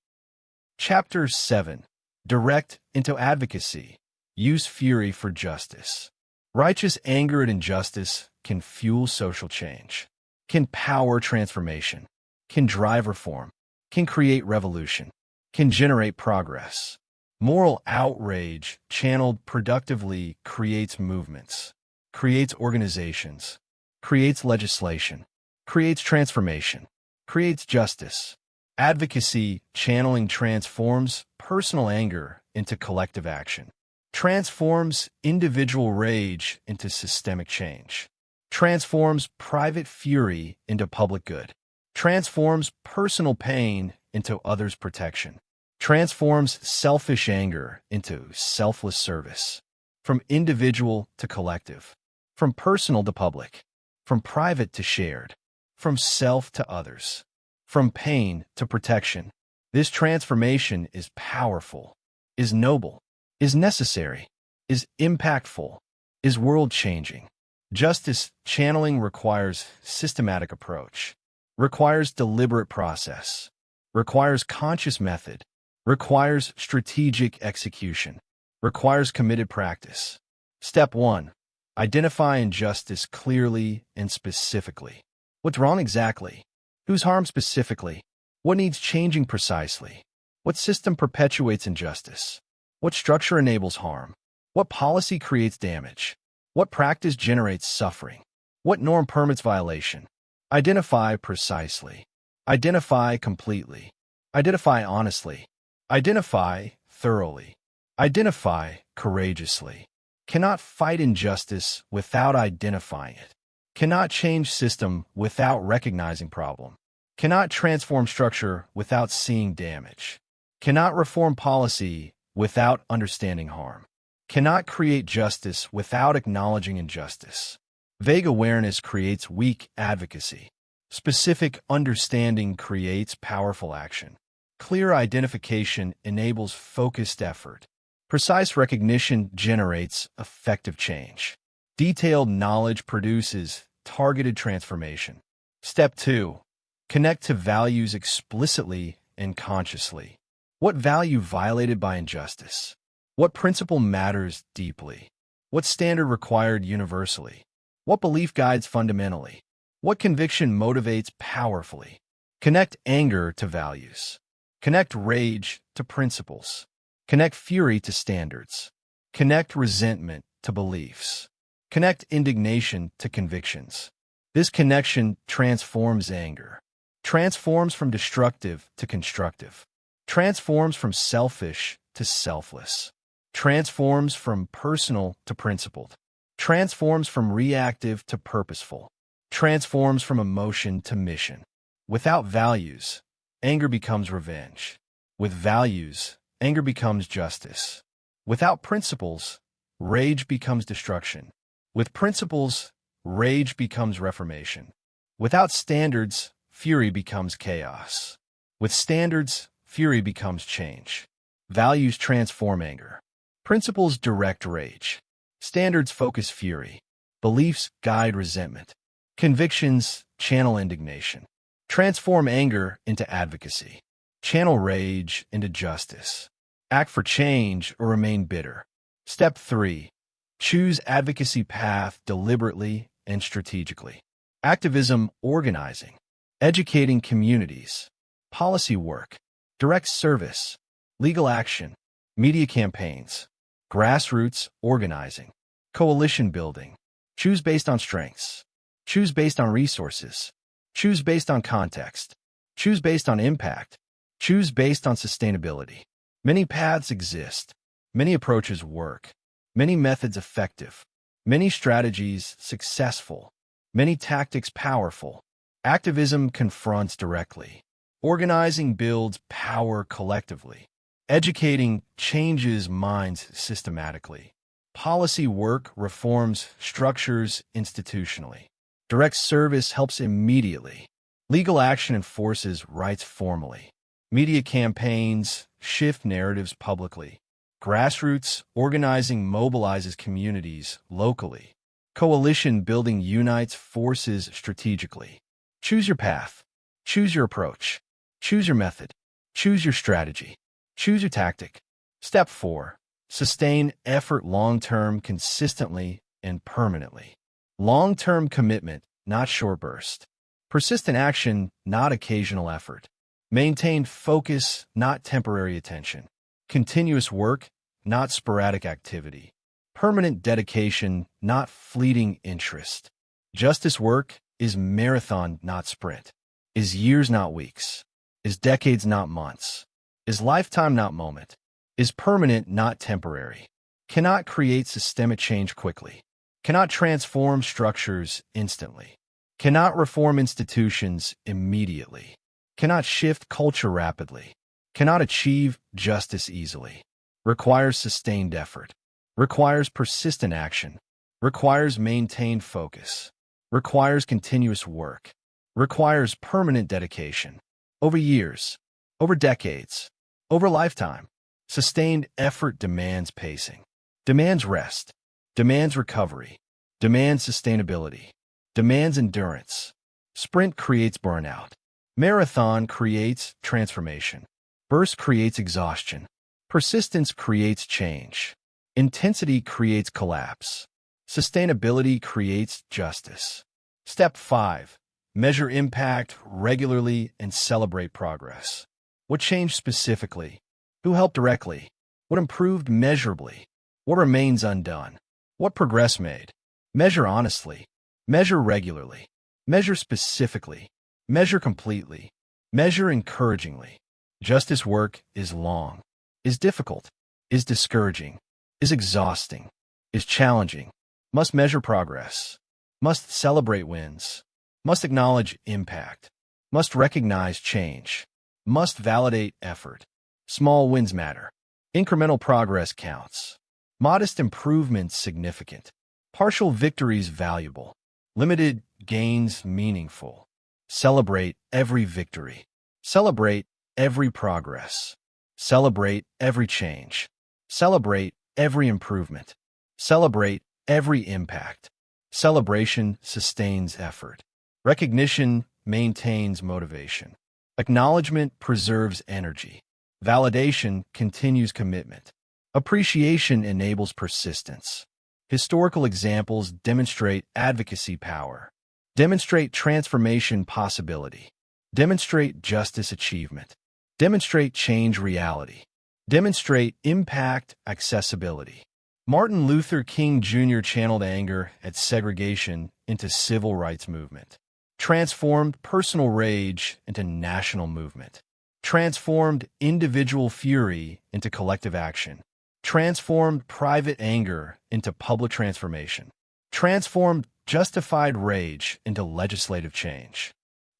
Chapter 7. Direct into advocacy. Use fury for justice. Righteous anger at injustice can fuel social change, can power transformation, can drive reform, can create revolution, can generate progress. Moral outrage channeled productively creates movements, creates organizations, creates legislation, creates transformation, creates justice. Advocacy channeling transforms personal anger into collective action, transforms individual rage into systemic change, transforms private fury into public good, transforms personal pain into others' protection, transforms selfish anger into selfless service, from individual to collective, from personal to public, from private to shared, from self to others, from pain to protection. This transformation is powerful, is noble, is necessary, is impactful, is world-changing. Justice channeling requires systematic approach, requires deliberate process, requires conscious method, requires strategic execution, requires committed practice. Step 1. Identify injustice clearly and specifically. What's wrong exactly? Who's harmed specifically? What needs changing precisely? What system perpetuates injustice? What structure enables harm? What policy creates damage? What practice generates suffering? What norm permits violation? Identify precisely. Identify completely. Identify honestly. Identify thoroughly. Identify courageously. Cannot fight injustice without identifying it. Cannot change system without recognizing problem. Cannot transform structure without seeing damage. Cannot reform policy without understanding harm. Cannot create justice without acknowledging injustice. Vague awareness creates weak advocacy. Specific understanding creates powerful action. Clear identification enables focused effort. Precise recognition generates effective change. Detailed knowledge produces targeted transformation. Step 2. Connect to values explicitly and consciously. What value violated by injustice? What principle matters deeply? What standard required universally? What belief guides fundamentally? What conviction motivates powerfully? Connect anger to values. Connect rage to principles. Connect fury to standards. Connect resentment to beliefs. Connect indignation to convictions. This connection transforms anger. Transforms from destructive to constructive. Transforms from selfish to selfless. Transforms from personal to principled. Transforms from reactive to purposeful. Transforms from emotion to mission. Without values, anger becomes revenge. With values, anger becomes justice. Without principles, rage becomes destruction. With principles, rage becomes reformation. Without standards, fury becomes chaos. With standards, fury becomes change. Values transform anger. Principles direct rage. Standards focus fury. Beliefs guide resentment. Convictions channel indignation. Transform anger into advocacy. Channel rage into justice. Act for change or remain bitter. Step 3. Choose advocacy path deliberately and strategically. Activism organizing. Educating communities. Policy work. Direct service. Legal action. Media campaigns. Grassroots organizing. Coalition building. Choose based on strengths. Choose based on resources. Choose based on context. Choose based on impact. Choose based on sustainability. Many paths exist. Many approaches work. Many methods effective. Many strategies successful. Many tactics powerful. Activism confronts directly. Organizing builds power collectively. Educating changes minds systematically. Policy work reforms structures institutionally. Direct service helps immediately. Legal action enforces rights formally. Media campaigns shift narratives publicly. Grassroots organizing mobilizes communities locally. Coalition building unites forces strategically. Choose your path. Choose your approach. Choose your method. Choose your strategy. Choose your tactic. Step 4. Sustain effort long-term, consistently, and permanently. Long-term commitment, not short burst. Persistent action, not occasional effort. Maintained focus, not temporary attention. Continuous work, not sporadic activity. Permanent dedication, not fleeting interest. Justice work is marathon, not sprint. Is years, not weeks. Is decades, not months. Is lifetime, not moment. Is permanent, not temporary. Cannot create systemic change quickly. Cannot transform structures instantly. Cannot reform institutions immediately. Cannot shift culture rapidly. Cannot achieve justice easily. Requires sustained effort. Requires persistent action. Requires maintained focus. Requires continuous work. Requires permanent dedication. Over years. Over decades. Over lifetime. Sustained effort demands pacing. Demands rest. Demands recovery. Demands sustainability. Demands endurance. Sprint creates burnout. Marathon creates transformation. Burst creates exhaustion. Persistence creates change. Intensity creates collapse. Sustainability creates justice. Step 5. Measure impact regularly and celebrate progress. What changed specifically? Who helped directly? What improved measurably? What remains undone? What progress made? Measure honestly. Measure regularly. Measure specifically. Measure completely. Measure encouragingly. Justice work is long, is difficult, is discouraging, is exhausting, is challenging. Must measure progress. Must celebrate wins. Must acknowledge impact. Must recognize change. Must validate effort. Small wins matter. Incremental progress counts. Modest improvements significant. Partial victories valuable. Limited gains meaningful. Celebrate every victory. Celebrate every progress. Celebrate every change. Celebrate every improvement. Celebrate every impact. Celebration sustains effort. Recognition maintains motivation. Acknowledgement preserves energy. Validation continues commitment. Appreciation enables persistence. Historical examples demonstrate advocacy power. Demonstrate transformation possibility. Demonstrate justice achievement. Demonstrate change reality. Demonstrate impact accessibility. Martin Luther King Jr. channeled anger at segregation into civil rights movement. Transformed personal rage into national movement. Transformed individual fury into collective action. Transformed private anger into public transformation. Transformed justified rage into legislative change.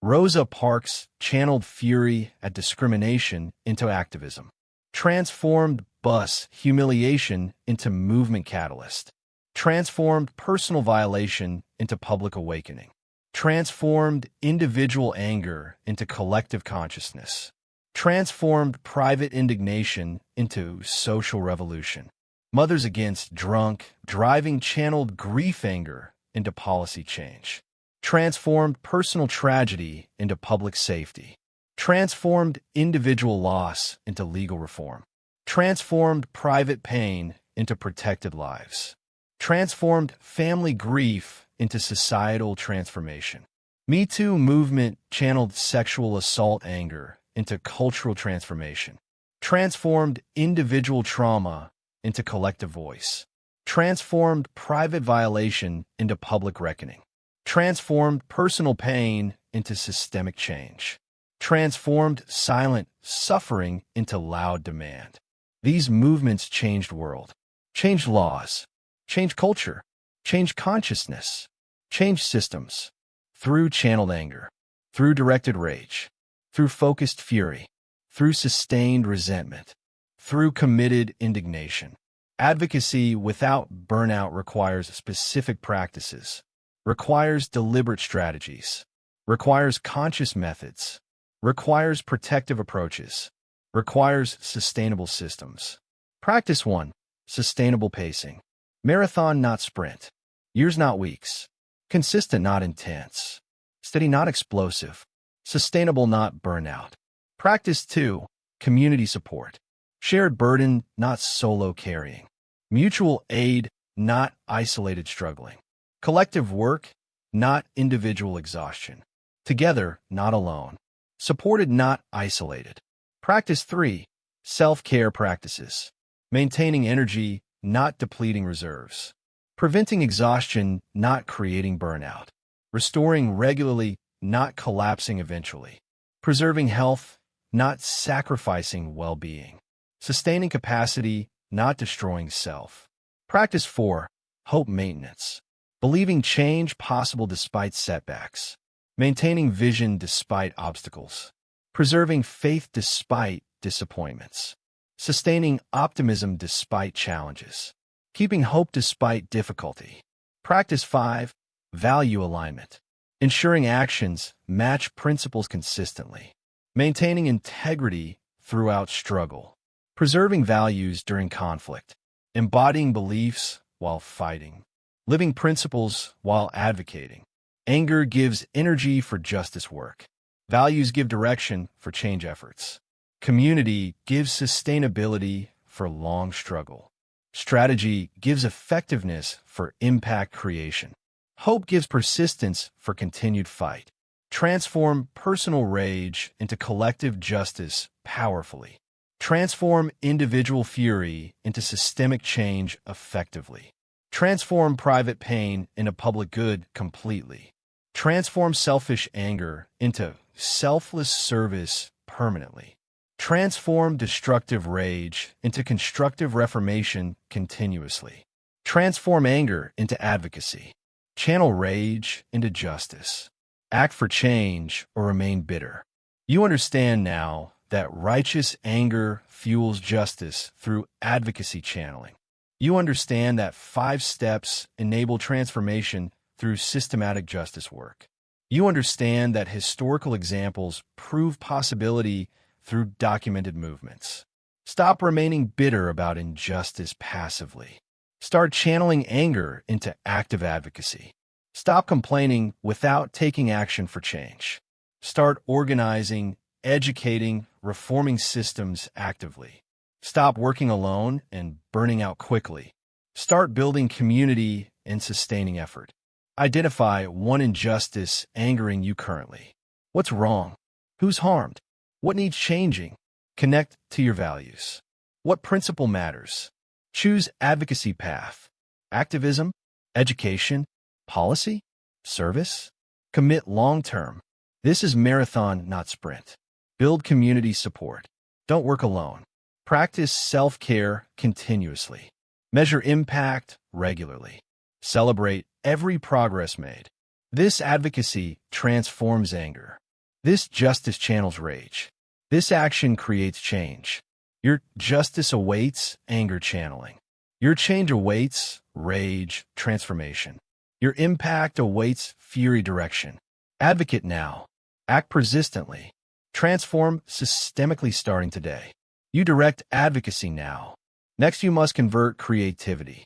Rosa Parks channeled fury at discrimination into activism. Transformed bus humiliation into movement catalyst. Transformed personal violation into public awakening. Transformed individual anger into collective consciousness. Transformed private indignation into social revolution. Mothers Against Drunk Driving channeled grief anger into policy change. Transformed personal tragedy into public safety. Transformed individual loss into legal reform. Transformed private pain into protected lives. Transformed family grief into societal transformation. Me Too movement channeled sexual assault anger into cultural transformation. Transformed individual trauma into collective voice. Transformed private violation into public reckoning. Transformed personal pain into systemic change. Transformed silent suffering into loud demand. These movements changed world, changed laws, changed culture, changed consciousness, changed systems, through channeled anger, through directed rage, through focused fury, through sustained resentment, through committed indignation. Advocacy without burnout requires specific practices, requires deliberate strategies, requires conscious methods, requires protective approaches, requires sustainable systems. Practice 1. Sustainable pacing. Marathon, not sprint. Years, not weeks. Consistent, not intense. Steady, not explosive. Sustainable, not burnout. Practice 2. Community support. Shared burden, not solo carrying. Mutual aid, not isolated struggling. Collective work, not individual exhaustion. Together, not alone. Supported, not isolated. Practice 3. Self-care practices. Maintaining energy, not depleting reserves. Preventing exhaustion, not creating burnout. Restoring regularly, not collapsing eventually. Preserving health, not sacrificing well-being. Sustaining capacity, not destroying self. Practice 4. Hope maintenance. Believing change possible despite setbacks. Maintaining vision despite obstacles. Preserving faith despite disappointments. Sustaining optimism despite challenges. Keeping hope despite difficulty. Practice 5. Value alignment. Ensuring actions match principles consistently. Maintaining integrity throughout struggle. Preserving values during conflict. Embodying beliefs while fighting. Living principles while advocating. Anger gives energy for justice work. Values give direction for change efforts. Community gives sustainability for long struggle. Strategy gives effectiveness for impact creation. Hope gives persistence for continued fight. Transform personal rage into collective justice powerfully. Transform individual fury into systemic change effectively. Transform private pain into public good completely. Transform selfish anger into selfless service permanently. Transform destructive rage into constructive reformation continuously. Transform anger into advocacy. Channel rage into justice. Act for change or remain bitter. You understand now that righteous anger fuels justice through advocacy channeling. You understand that 5 steps enable transformation through systematic justice work. You understand that historical examples prove possibility through documented movements. Stop remaining bitter about injustice passively. Start channeling anger into active advocacy. Stop complaining without taking action for change. Start organizing, educating, reforming systems actively. Stop working alone and burning out quickly. Start building community and sustaining effort. Identify one injustice angering you currently. What's wrong? Who's harmed? What needs changing? Connect to your values. What principle matters? Choose advocacy path. Activism, education, policy, service. Commit long-term. This is marathon, not sprint. Build community support. Don't work alone. Practice self-care continuously. Measure impact regularly. Celebrate every progress made. This advocacy transforms anger. This justice channels rage. This action creates change. Your justice awaits anger channeling. Your change awaits rage transformation. Your impact awaits fury direction. Advocate now. Act persistently. Transform systemically starting today. You direct advocacy now. Next, you must convert creativity.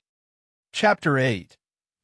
Chapter 8.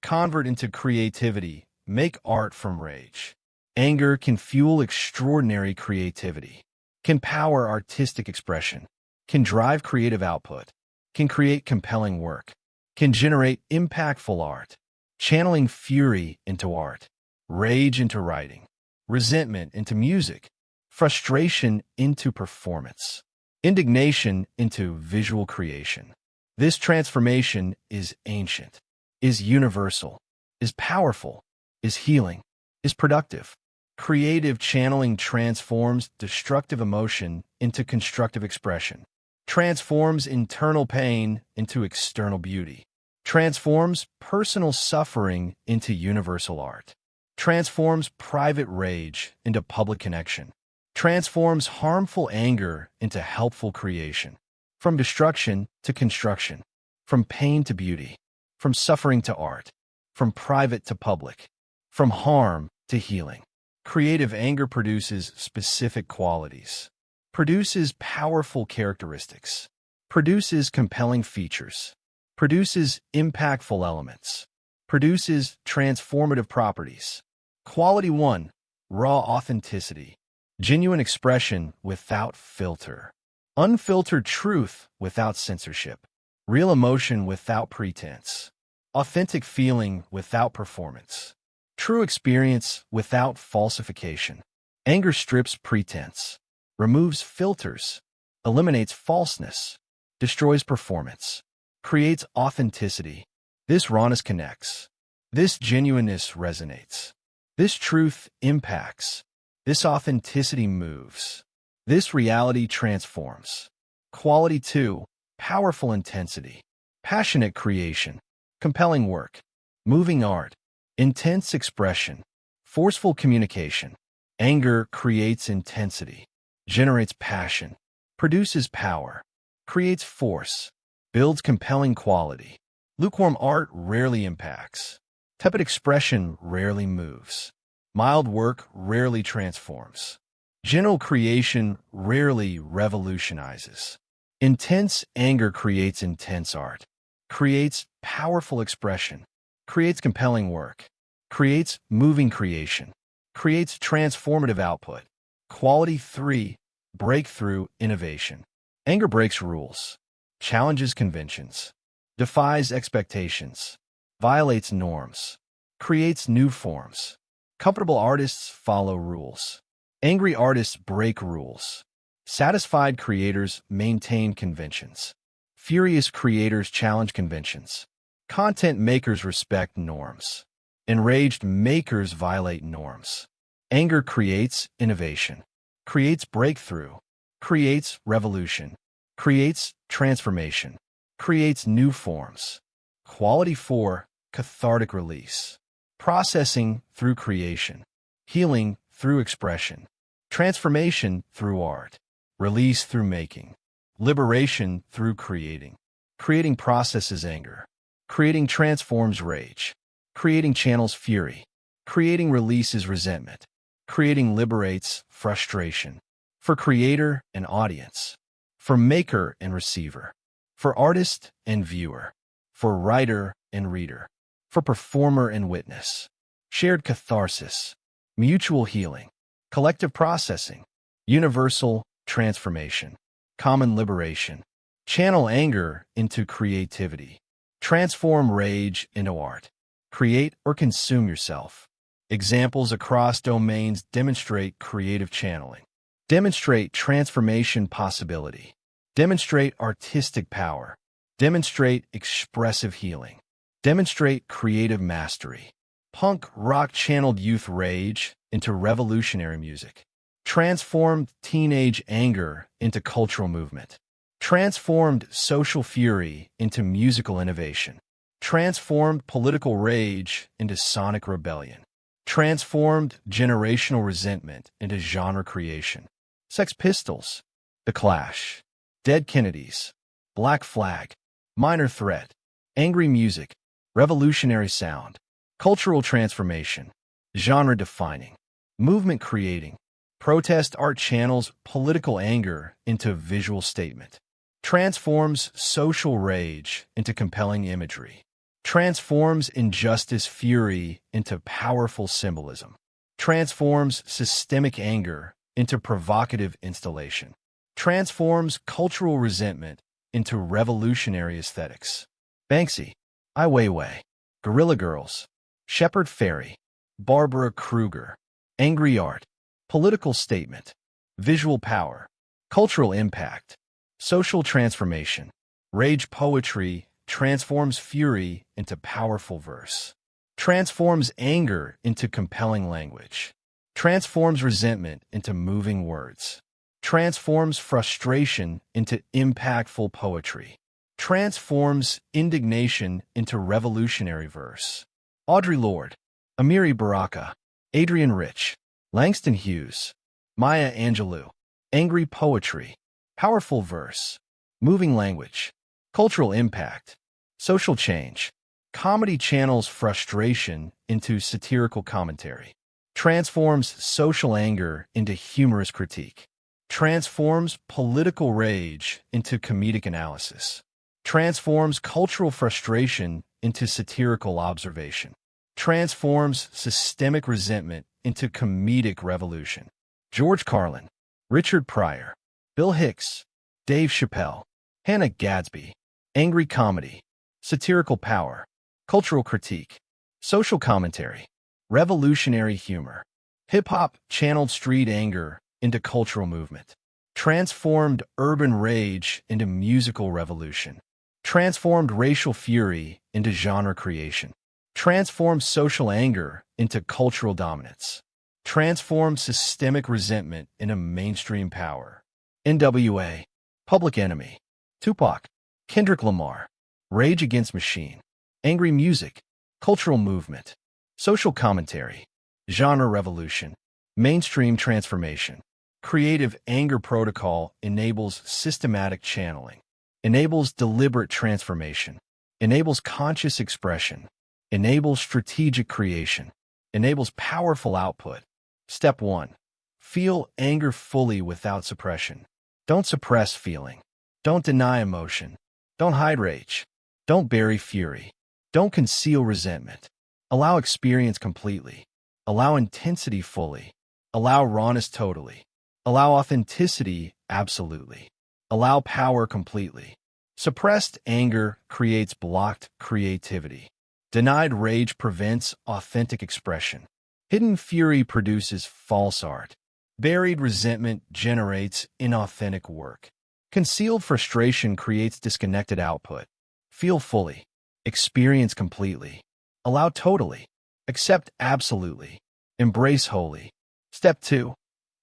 Convert into creativity. Make art from rage. Anger can fuel extraordinary creativity, can power artistic expression, can drive creative output, can create compelling work, can generate impactful art. Channeling fury into art, rage into writing, resentment into music, frustration into performance, indignation into visual creation. This transformation is ancient, is universal, is powerful, is healing, is productive. Creative channeling transforms destructive emotion into constructive expression, transforms internal pain into external beauty, transforms personal suffering into universal art, transforms private rage into public connection, transforms harmful anger into helpful creation, from destruction to construction, from pain to beauty, from suffering to art, from private to public, from harm to healing. Creative anger produces specific qualities, produces powerful characteristics, produces compelling features, produces impactful elements, produces transformative properties. Quality 1. Raw authenticity. Genuine expression without filter. Unfiltered truth without censorship. Real emotion without pretense. Authentic feeling without performance. True experience without falsification. Anger strips pretense, removes filters, eliminates falseness, destroys performance, creates authenticity. This rawness connects. This genuineness resonates. This truth impacts. This authenticity moves. This reality transforms. Quality 2. Powerful intensity. Passionate creation. Compelling work. Moving art. Intense expression. Forceful communication. Anger creates intensity, generates passion, produces power, creates force, builds compelling quality. Lukewarm art rarely impacts. Tepid expression rarely moves. Mild work rarely transforms. Gentle creation rarely revolutionizes. Intense anger creates intense art, creates powerful expression, creates compelling work, creates moving creation, creates transformative output. Quality 3. Breakthrough innovation. Anger breaks rules, challenges conventions, defies expectations, violates norms, creates new forms. Comfortable artists follow rules. Angry artists break rules. Satisfied creators maintain conventions. Furious creators challenge conventions. Content makers respect norms. Enraged makers violate norms. Anger creates innovation, creates breakthrough, creates revolution, creates transformation, creates new forms. Quality 4. Cathartic release. Processing through creation. Healing through expression. Transformation through art. Release through making. Liberation through creating. Creating processes anger. Creating transforms rage. Creating channels fury. Creating releases resentment. Creating liberates frustration. For creator and audience. For maker and receiver. For artist and viewer. For writer and reader. For performer and witness. Shared catharsis. Mutual healing. Collective processing. Universal transformation. Common liberation. Channel anger into creativity. Transform rage into art. Create or consume yourself. Examples across domains demonstrate creative channeling. Demonstrate transformation possibility. Demonstrate artistic power. Demonstrate expressive healing. Demonstrate creative mastery. Punk rock channeled youth rage into revolutionary music. Transformed teenage anger into cultural movement. Transformed social fury into musical innovation. Transformed political rage into sonic rebellion. Transformed generational resentment into genre creation. Sex Pistols, The Clash, Dead Kennedys, Black Flag, Minor Threat, Angry Music, Revolutionary Sound, Cultural Transformation, Genre Defining, Movement Creating, Protest art channels political anger into visual statement. Transforms social rage into compelling imagery. Transforms injustice fury into powerful symbolism. Transforms systemic anger into provocative installation. Transforms cultural resentment into revolutionary aesthetics. Banksy, Ai Weiwei, Guerrilla Girls, Shepard Fairey, Barbara Kruger. Angry art, political statement, visual power, cultural impact, social transformation. Rage poetry transforms fury into powerful verse. Transforms anger into compelling language. Transforms resentment into moving words. Transforms frustration into impactful poetry. Transforms indignation into revolutionary verse. Audre Lorde, Amiri Baraka, Adrian Rich, Langston Hughes, Maya Angelou. Angry poetry, powerful verse, moving language, cultural impact, social change. Comedy channels frustration into satirical commentary. Transforms social anger into humorous critique. Transforms political rage into comedic analysis. Transforms cultural frustration into satirical observation. Transforms systemic resentment into comedic revolution. George Carlin, Richard Pryor, Bill Hicks, Dave Chappelle, Hannah Gadsby. Angry comedy, satirical power, cultural critique, social commentary, revolutionary humor. Hip-hop channeled street anger into cultural movement. Transformed urban rage into musical revolution. Transformed racial fury into genre creation. Transformed social anger into cultural dominance. Transformed systemic resentment into mainstream power. NWA, Public Enemy, Tupac, Kendrick Lamar. Rage Against Machine. Angry music, cultural movement, social commentary, genre revolution, mainstream transformation. Creative anger protocol enables systematic channeling, enables deliberate transformation, enables conscious expression, enables strategic creation, enables powerful output. Step 1. Feel anger fully without suppression. Don't suppress feeling. Don't deny emotion. Don't hide rage. Don't bury fury. Don't conceal resentment. Allow experience completely. Allow intensity fully. Allow rawness totally. Allow authenticity absolutely. Allow power completely. Suppressed anger creates blocked creativity. Denied rage prevents authentic expression. Hidden fury produces false art. Buried resentment generates inauthentic work. Concealed frustration creates disconnected output. Feel fully. Experience completely. Allow totally. Accept absolutely. Embrace wholly. Step 2.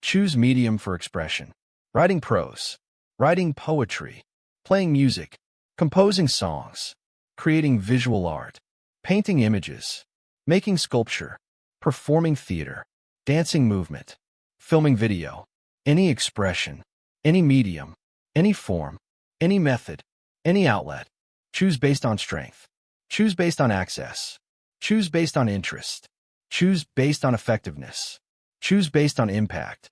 Choose medium for expression. Writing prose. Writing poetry. Playing music. Composing songs. Creating visual art. Painting images. Making sculpture. Performing theater. Dancing movement. Filming video. Any expression. Any medium. Any form. Any method. Any outlet. Choose based on strength. Choose based on access. Choose based on interest. Choose based on effectiveness. Choose based on impact.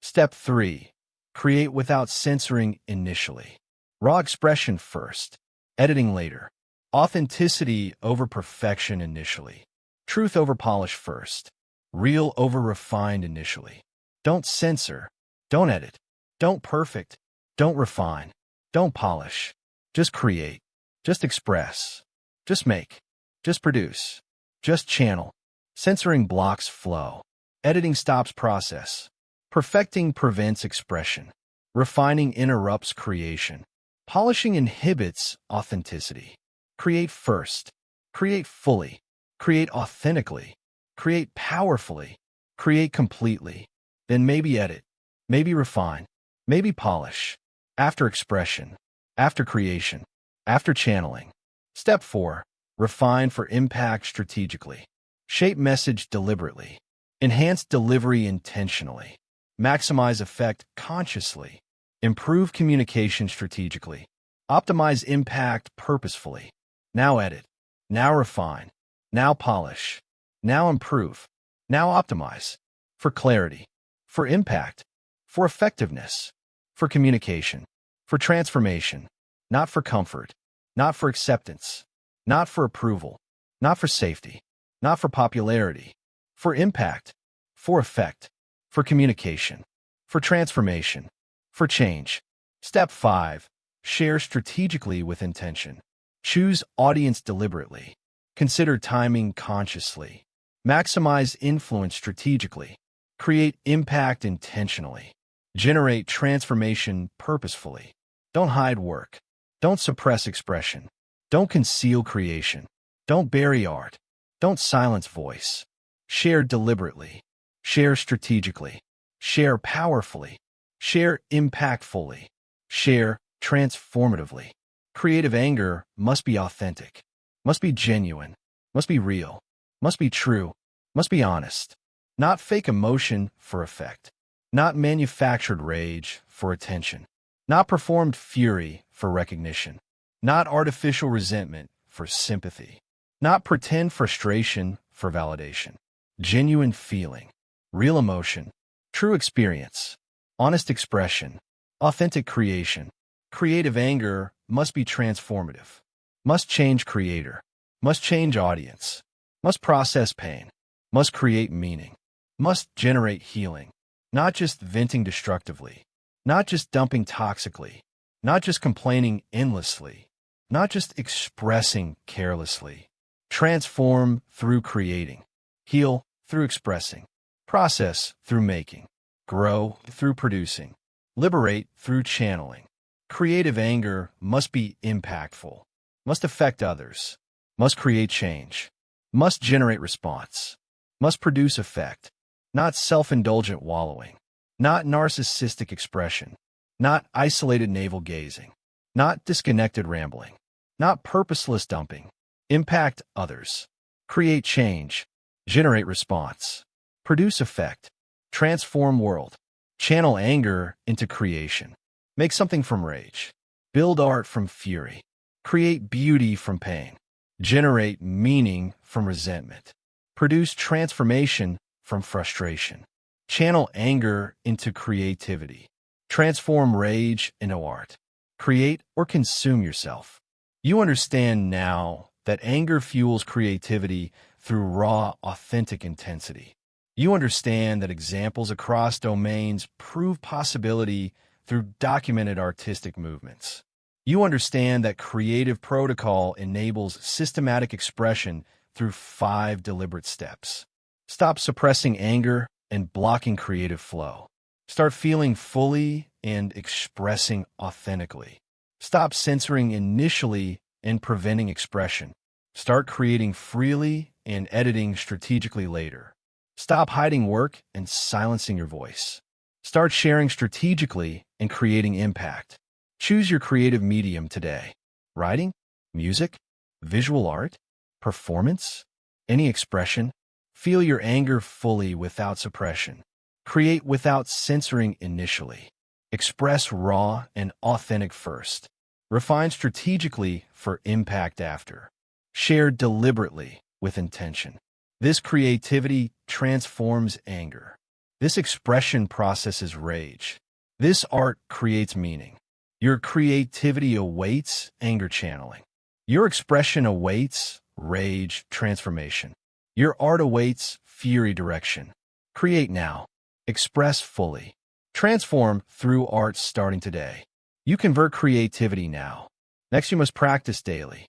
Step 3. Create without censoring initially. Raw expression first. Editing later. Authenticity over perfection initially. Truth over polish first. Real over refined initially. Don't censor. Don't edit. Don't perfect. Don't refine. Don't polish. Just create. Just express. Just make. Just produce. Just channel. Censoring blocks flow. Editing stops process. Perfecting prevents expression. Refining interrupts creation. Polishing inhibits authenticity. Create first. Create fully. Create authentically. Create powerfully. Create completely. Then maybe edit. Maybe refine. Maybe polish. After expression. After creation. After channeling. Step 4. Refine for impact strategically. Shape message deliberately. Enhance delivery intentionally. Maximize effect consciously. Improve communication strategically. Optimize impact purposefully. Now edit. Now refine. Now polish. Now improve. Now optimize. For clarity. For impact. For effectiveness. For communication. For transformation. Not for comfort. Not for acceptance. Not for approval. Not for safety. Not for popularity. For impact. For effect. For communication. For transformation. For change. Step 5. Share strategically with intention. Choose audience deliberately. Consider timing consciously. Maximize influence strategically. Create impact intentionally. Generate transformation purposefully. Don't hide work. Don't suppress expression. Don't conceal creation. Don't bury art. Don't silence voice. Share deliberately. Share strategically. Share powerfully. Share impactfully. Share transformatively. Creative anger must be authentic, must be genuine, must be real, must be true, must be honest. Not fake emotion for effect. Not manufactured rage for attention. Not performed fury for recognition. Not artificial resentment for sympathy. Not pretend frustration for validation. Genuine feeling. Real emotion. True experience. Honest expression. Authentic creation. Creative anger must be transformative. Must change creator. Must change audience. Must process pain. Must create meaning. Must generate healing. Not just venting destructively. Not just dumping toxically. Not just complaining endlessly. Not just expressing carelessly. Transform through creating. Heal through expressing. Process through making. Grow through producing. Liberate through channeling. Creative anger must be impactful. Must affect others. Must create change. Must generate response. Must produce effect. Not self-indulgent wallowing. Not narcissistic expression. Not isolated navel-gazing. Not disconnected rambling. Not purposeless dumping. Impact others. Create change. Generate response. Produce effect. Transform world. Channel anger into creation. Make something from rage. Build art from fury. Create beauty from pain. Generate meaning from resentment. Produce transformation from frustration. Channel anger into creativity. Transform rage into art. Create or consume yourself. You understand now that anger fuels creativity through raw, authentic intensity. You understand that examples across domains prove possibility through documented artistic movements. You understand that creative protocol enables systematic expression through 5 deliberate steps. Stop suppressing anger and blocking creative flow. Start feeling fully and expressing authentically. Stop censoring initially and preventing expression. Start creating freely and editing strategically later. Stop hiding work and silencing your voice. Start sharing strategically and creating impact. Choose your creative medium today. Writing, music, visual art, performance, any expression. Feel your anger fully without suppression. Create without censoring initially. Express raw and authentic first. Refine strategically for impact after. Share deliberately with intention. This creativity transforms anger. This expression processes rage. This art creates meaning. Your creativity awaits anger channeling. Your expression awaits rage transformation. Your art awaits fury direction. Create now. Express fully. Transform through art starting today. You convert creativity now. Next, you must practice daily.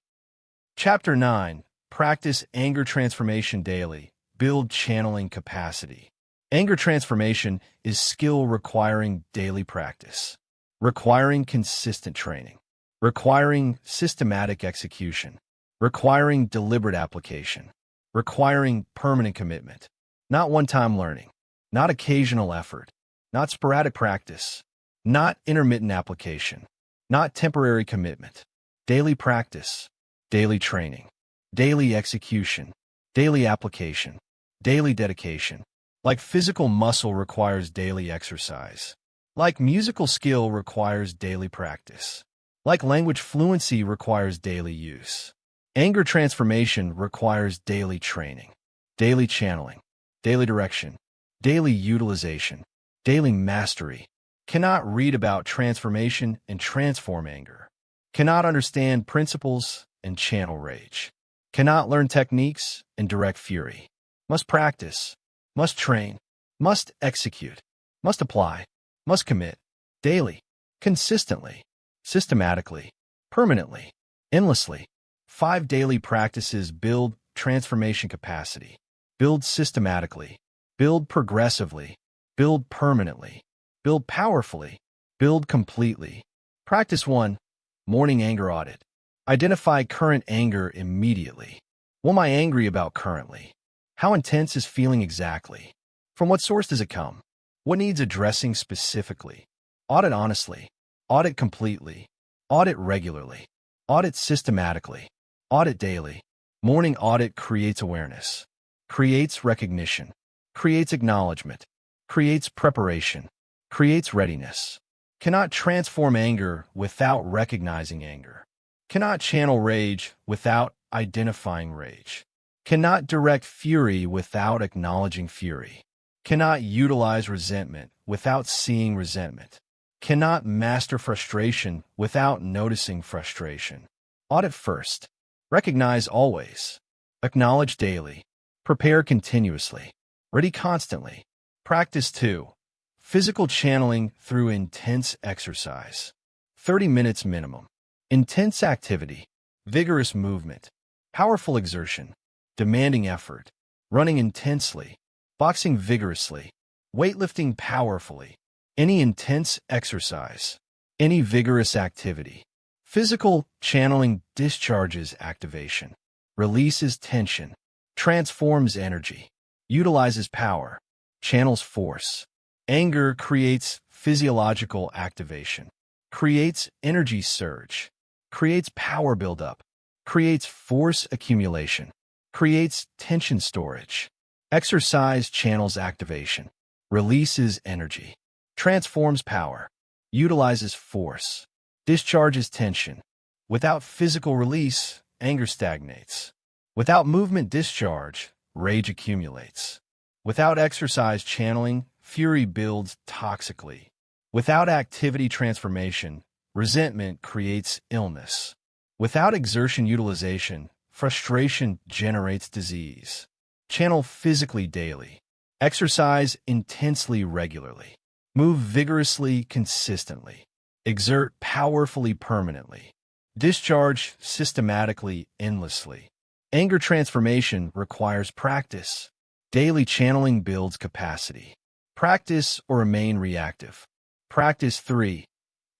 Chapter 9. Practice anger transformation daily. Build channeling capacity. Anger transformation is skill requiring daily practice, requiring consistent training, requiring systematic execution, requiring deliberate application, requiring permanent commitment, not one-time learning, not occasional effort, not sporadic practice, not intermittent application, not temporary commitment, daily practice, daily training, daily execution, daily application, daily dedication. Like physical muscle requires daily exercise. Like musical skill requires daily practice. Like language fluency requires daily use. Anger transformation requires daily training, daily channeling, daily direction, daily utilization, daily mastery. Cannot read about transformation and transform anger. Cannot understand principles and channel rage. Cannot learn techniques and direct fury. Must practice. Must train, must execute, must apply, must commit, daily, consistently, systematically, permanently, endlessly. 5 daily practices build transformation capacity, build systematically, build progressively, build permanently, build powerfully, build completely. Practice 1, morning anger audit. Identify current anger immediately. What am I angry about currently? How intense is feeling exactly? From what source does it come? What needs addressing specifically? Audit honestly. Audit completely. Audit regularly. Audit systematically. Audit daily. Morning audit creates awareness, creates recognition, creates acknowledgement, creates preparation, creates readiness. Cannot transform anger without recognizing anger. Cannot channel rage without identifying rage. Cannot direct fury without acknowledging fury. Cannot utilize resentment without seeing resentment. Cannot master frustration without noticing frustration. Audit first. Recognize always. Acknowledge daily. Prepare continuously. Ready constantly. Practice 2. Physical channeling through intense exercise. 30 minutes minimum. Intense activity. Vigorous movement. Powerful exertion. Demanding effort, running intensely, boxing vigorously, weightlifting powerfully, any intense exercise, any vigorous activity. Physical channeling discharges activation, releases tension, transforms energy, utilizes power, channels force. Anger creates physiological activation, creates energy surge, creates power buildup, creates force accumulation, creates tension storage. Exercise channels activation, releases energy, transforms power, utilizes force, discharges tension. Without physical release, anger stagnates. Without movement discharge, rage accumulates. Without exercise channeling, fury builds toxically. Without activity transformation, resentment creates illness. Without exertion utilization, frustration generates disease. Channel physically daily. Exercise intensely regularly. Move vigorously consistently. Exert powerfully permanently. Discharge systematically endlessly. Anger transformation requires practice. Daily channeling builds capacity. Practice or remain reactive. Practice 3.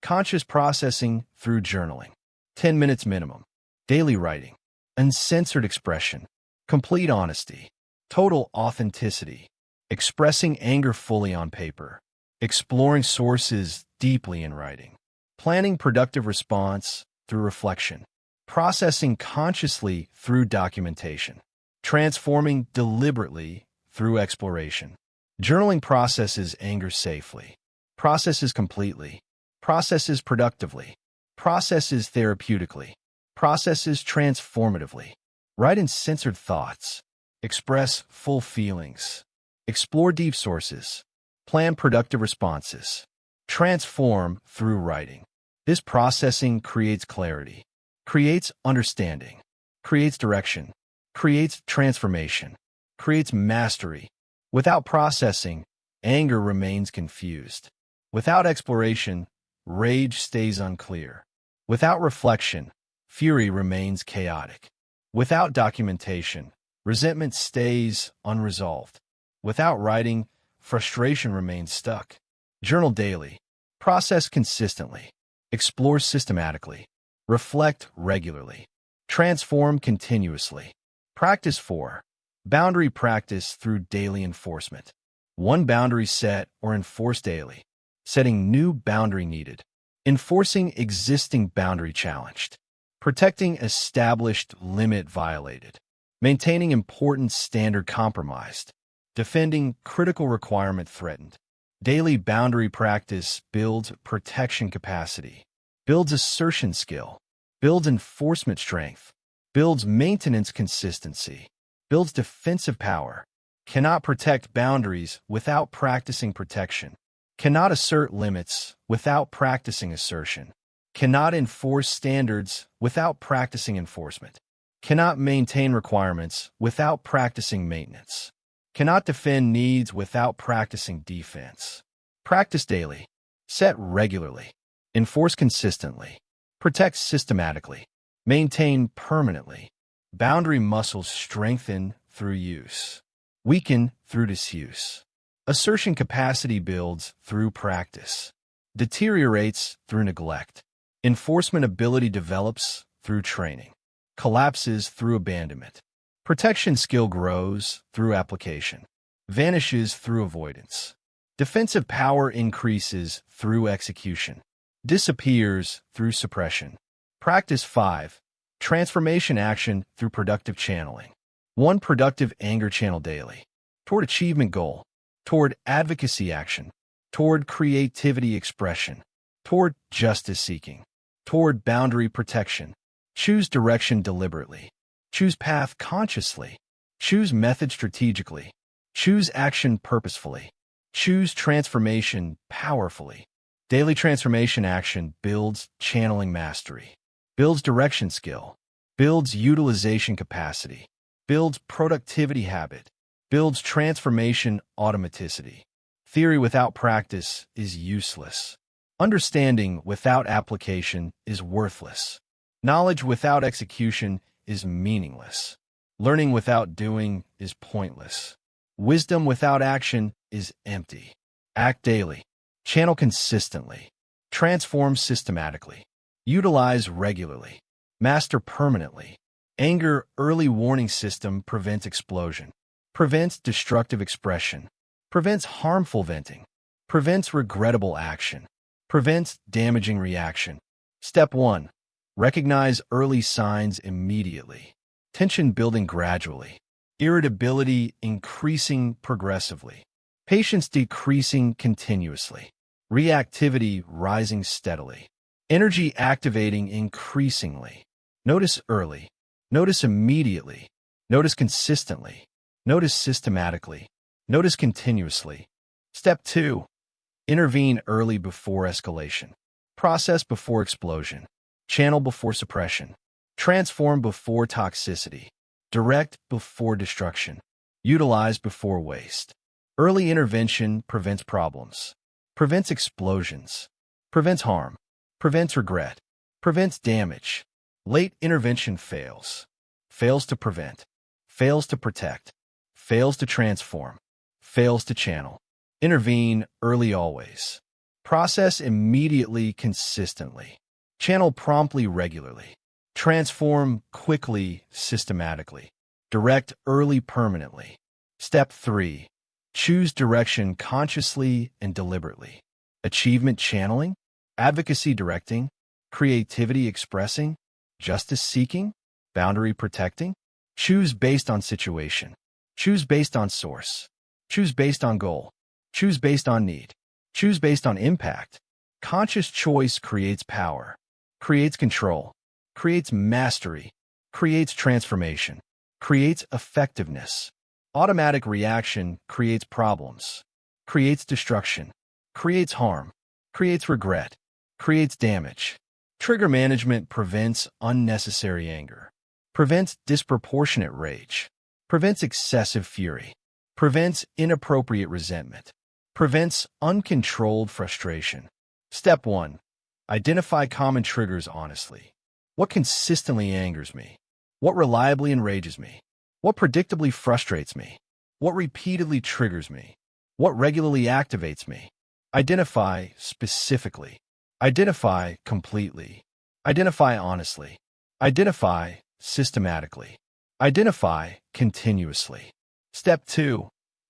Conscious processing through journaling. 10 minutes minimum. Daily writing. Uncensored expression, complete honesty, total authenticity, expressing anger fully on paper, exploring sources deeply in writing, planning productive response through reflection, processing consciously through documentation, transforming deliberately through exploration. Journaling processes anger safely, processes completely, processes productively, processes therapeutically, processes transformatively. Write uncensored thoughts. Express full feelings. Explore deep sources. Plan productive responses. Transform through writing. This processing creates clarity, creates understanding, creates direction, creates transformation, creates mastery. Without processing, anger remains confused. Without exploration, rage stays unclear. Without reflection, fury remains chaotic. Without documentation, resentment stays unresolved. Without writing, frustration remains stuck. Journal daily. Process consistently. Explore systematically. Reflect regularly. Transform continuously. Practice 4. Boundary practice through daily enforcement. 1 boundary set or enforce daily. Setting new boundary needed. Enforcing existing boundary challenged. Protecting established limit violated. Maintaining important standard compromised. Defending critical requirement threatened. Daily boundary practice builds protection capacity. Builds assertion skill. Builds enforcement strength. Builds maintenance consistency. Builds defensive power. Cannot protect boundaries without practicing protection. Cannot assert limits without practicing assertion. Cannot enforce standards without practicing enforcement. Cannot maintain requirements without practicing maintenance. Cannot defend needs without practicing defense. Practice daily. Set regularly. Enforce consistently. Protect systematically. Maintain permanently. Boundary muscles strengthen through use. Weaken through disuse. Assertion capacity builds through practice. Deteriorates through neglect. Enforcement ability develops through training. Collapses through abandonment. Protection skill grows through application. Vanishes through avoidance. Defensive power increases through execution. Disappears through suppression. Practice 5. Transformation action through productive channeling. 1 productive anger channel daily. Toward achievement goal. Toward advocacy action. Toward creativity expression. Toward justice seeking. Toward boundary protection. Choose direction deliberately. Choose path consciously. Choose method strategically. Choose action purposefully. Choose transformation powerfully. Daily transformation action builds channeling mastery. Builds direction skill. Builds utilization capacity. Builds productivity habit. Builds transformation automaticity. Theory without practice is useless. Understanding without application is worthless. Knowledge without execution is meaningless. Learning without doing is pointless. Wisdom without action is empty. Act daily. Channel consistently. Transform systematically. Utilize regularly. Master permanently. Anger early warning system prevents explosion. Prevents destructive expression. Prevents harmful venting. Prevents regrettable action. Prevents damaging reaction. Step 1. Recognize early signs immediately. Tension building gradually. Irritability increasing progressively. Patience decreasing continuously. Reactivity rising steadily. Energy activating increasingly. Notice early. Notice immediately. Notice consistently. Notice systematically. Notice continuously. Step 2. Intervene early before escalation. Process before explosion. Channel before suppression. Transform before toxicity. Direct before destruction. Utilize before waste. Early intervention prevents problems. Prevents explosions. Prevents harm. Prevents regret. Prevents damage. Late intervention fails. Fails to prevent. Fails to protect. Fails to transform. Fails to channel. Intervene early always. Process immediately consistently. Channel promptly regularly. Transform quickly systematically. Direct early permanently. Step 3. Choose direction consciously and deliberately. Achievement channeling. Advocacy directing. Creativity expressing. Justice seeking. Boundary protecting. Choose based on situation. Choose based on source. Choose based on goal. Choose based on need. Choose based on impact. Conscious choice creates power, creates control, creates mastery, creates transformation, creates effectiveness. Automatic reaction creates problems, creates destruction, creates harm, creates regret, creates damage. Trigger management prevents unnecessary anger, prevents disproportionate rage, prevents excessive fury, prevents inappropriate resentment, prevents uncontrolled frustration. Step 1. Identify common triggers honestly. What consistently angers me? What reliably enrages me? What predictably frustrates me? What repeatedly triggers me? What regularly activates me? Identify specifically. Identify completely. Identify honestly. Identify systematically. Identify continuously. Step 2.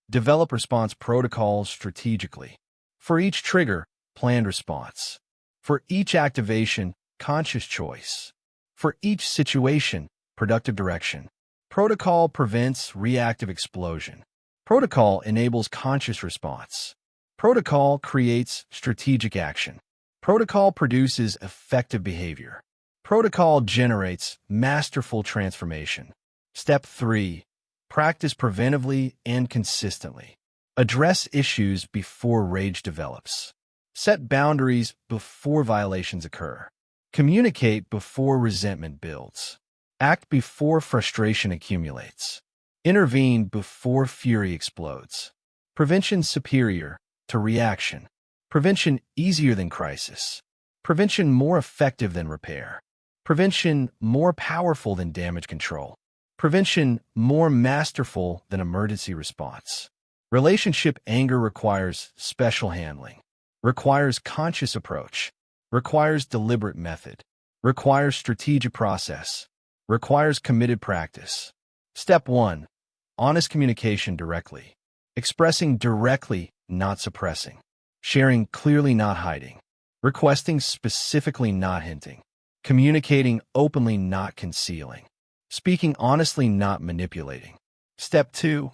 Develop response protocols strategically. For each trigger, planned response. For each activation, conscious choice. For each situation, productive direction. Protocol prevents reactive explosion. Protocol enables conscious response. Protocol creates strategic action. Protocol produces effective behavior. Protocol generates masterful transformation. Step 3. Practice preventively and consistently. Address issues before rage develops. Set boundaries before violations occur. Communicate before resentment builds. Act before frustration accumulates. Intervene before fury explodes. Prevention superior to reaction. Prevention easier than crisis. Prevention more effective than repair. Prevention more powerful than damage control. Prevention more masterful than emergency response. Relationship anger requires special handling, requires conscious approach, requires deliberate method, requires strategic process, requires committed practice. Step 1. Honest communication directly. Expressing directly, not suppressing. Sharing clearly, not hiding. Requesting specifically, not hinting. Communicating openly, not concealing. Speaking honestly, not manipulating. Step 2.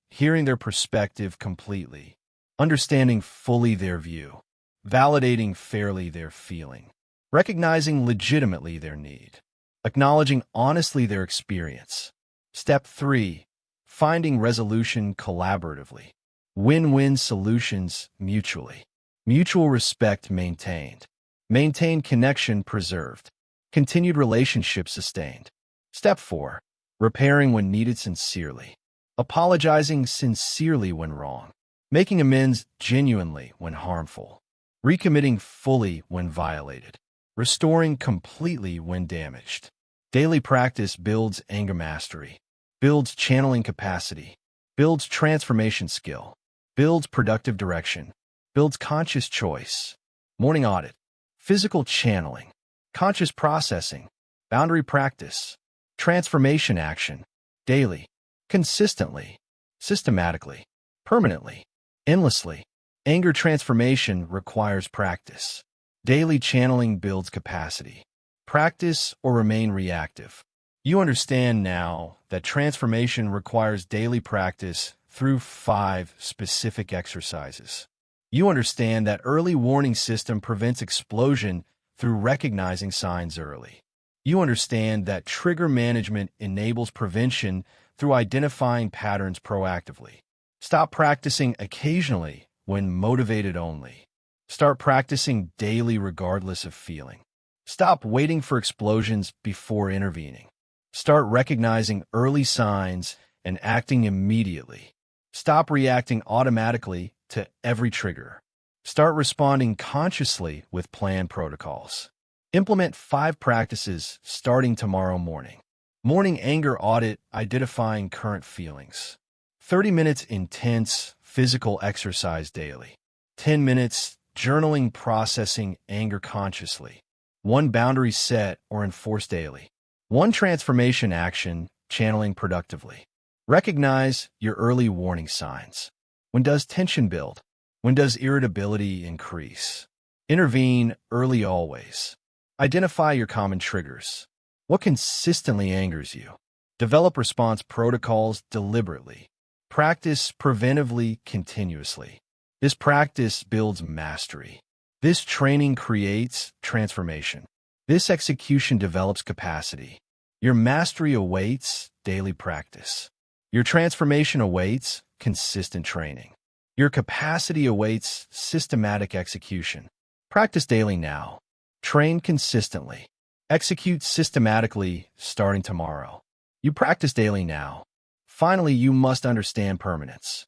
Hearing their perspective completely. Understanding fully their view. Validating fairly their feeling. Recognizing legitimately their need. Acknowledging honestly their experience. Step 3. Finding resolution collaboratively. Win-win solutions mutually. Mutual respect maintained. Maintained connection preserved. Continued relationship sustained. Step 4. Repairing when needed sincerely. Apologizing sincerely when wrong. Making amends genuinely when harmful. Recommitting fully when violated. Restoring completely when damaged. Daily practice builds anger mastery. Builds channeling capacity. Builds transformation skill. Builds productive direction. Builds conscious choice. Morning audit. Physical channeling. Conscious processing. Boundary practice. Transformation action. Daily. Consistently. Systematically. Permanently. Endlessly. Anger transformation requires practice. Daily channeling builds capacity. Practice or remain reactive. You understand now that transformation requires daily practice through 5 specific exercises. You understand that early warning system prevents explosion through recognizing signs early. You understand that trigger management enables prevention through identifying patterns proactively. Stop practicing occasionally when motivated only. Start practicing daily regardless of feeling. Stop waiting for explosions before intervening. Start recognizing early signs and acting immediately. Stop reacting automatically to every trigger. Start responding consciously with planned protocols. Implement 5 practices starting tomorrow morning. Morning anger audit, identifying current feelings. 30 minutes intense physical exercise daily. 10 minutes journaling, processing anger consciously. 1 boundary set or enforce daily. 1 transformation action, channeling productively. Recognize your early warning signs. When does tension build? When does irritability increase? Intervene early always. Identify your common triggers. What consistently angers you? Develop response protocols deliberately. Practice preventively continuously. This practice builds mastery. This training creates transformation. This execution develops capacity. Your mastery awaits daily practice. Your transformation awaits consistent training. Your capacity awaits systematic execution. Practice daily now. Train consistently. Execute systematically starting tomorrow. You practice daily now. Finally, you must understand permanence.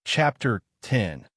Chapter 10.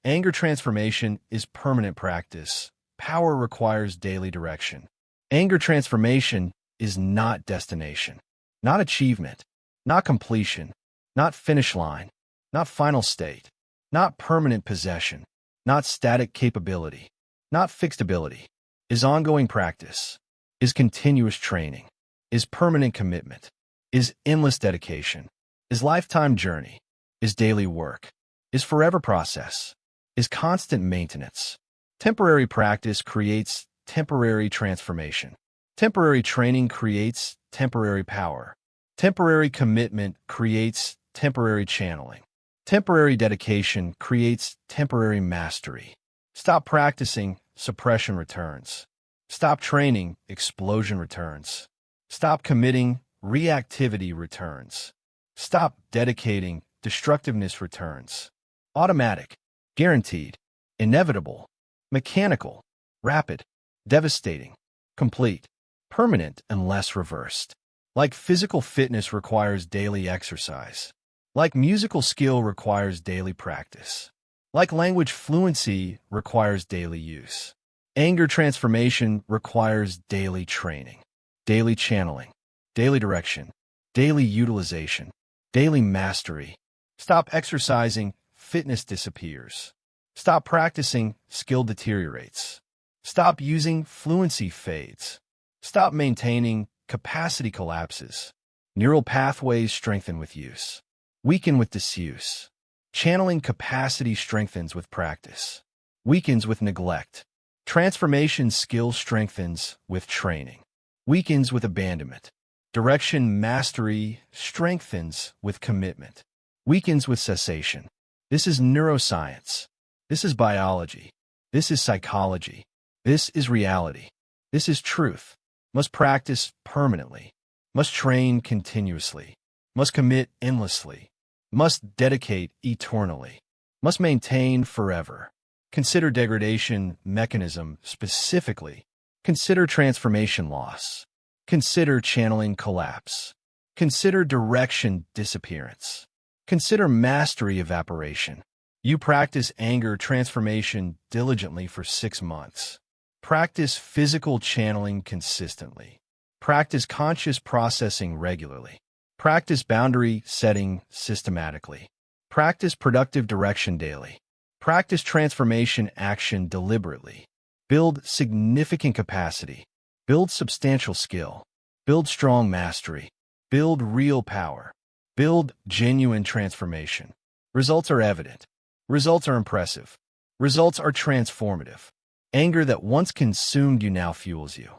Anger transformation is permanent practice. Power requires daily direction. Anger transformation is not destination, not achievement, not completion, not finish line. not final state, not permanent possession, not static capability, not fixed ability, is ongoing practice, is continuous training, is permanent commitment, is endless dedication, is lifetime journey, is daily work, is forever process, is constant maintenance. Temporary practice creates temporary transformation. Temporary training creates temporary power. Temporary commitment creates temporary channeling. Temporary dedication creates temporary mastery. Stop practicing, suppression returns. Stop training, explosion returns. Stop committing, reactivity returns. Stop dedicating, destructiveness returns. Automatic, guaranteed, inevitable, mechanical, rapid, devastating, complete, permanent unless reversed. Like physical fitness requires daily exercise. Like musical skill requires daily practice. Like language fluency requires daily use. Anger transformation requires daily training, daily channeling, daily direction, daily utilization, daily mastery. Stop exercising, fitness disappears. Stop practicing, skill deteriorates. Stop using, fluency fades. Stop maintaining, capacity collapses. Neural pathways strengthen with use, weaken with disuse. Channeling capacity strengthens with practice, weakens with neglect. Transformation skill strengthens with training, weakens with abandonment. Direction mastery strengthens with commitment, weakens with cessation. This is neuroscience. This is biology. This is psychology. This is reality. This is truth. Must practice permanently. Must train continuously. Must commit endlessly. Must dedicate eternally. Must maintain forever. Consider degradation mechanism specifically. Consider transformation loss. Consider channeling collapse. Consider direction disappearance. Consider mastery evaporation. You practice anger transformation diligently for 6 months. Practice physical channeling consistently. Practice conscious processing regularly. Practice boundary setting systematically. Practice productive direction daily. Practice transformation action deliberately. Build significant capacity. Build substantial skill. Build strong mastery. Build real power. Build genuine transformation. Results are evident. Results are impressive. Results are transformative. Anger that once consumed you now fuels you.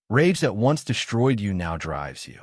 Rage that once destroyed you now drives you.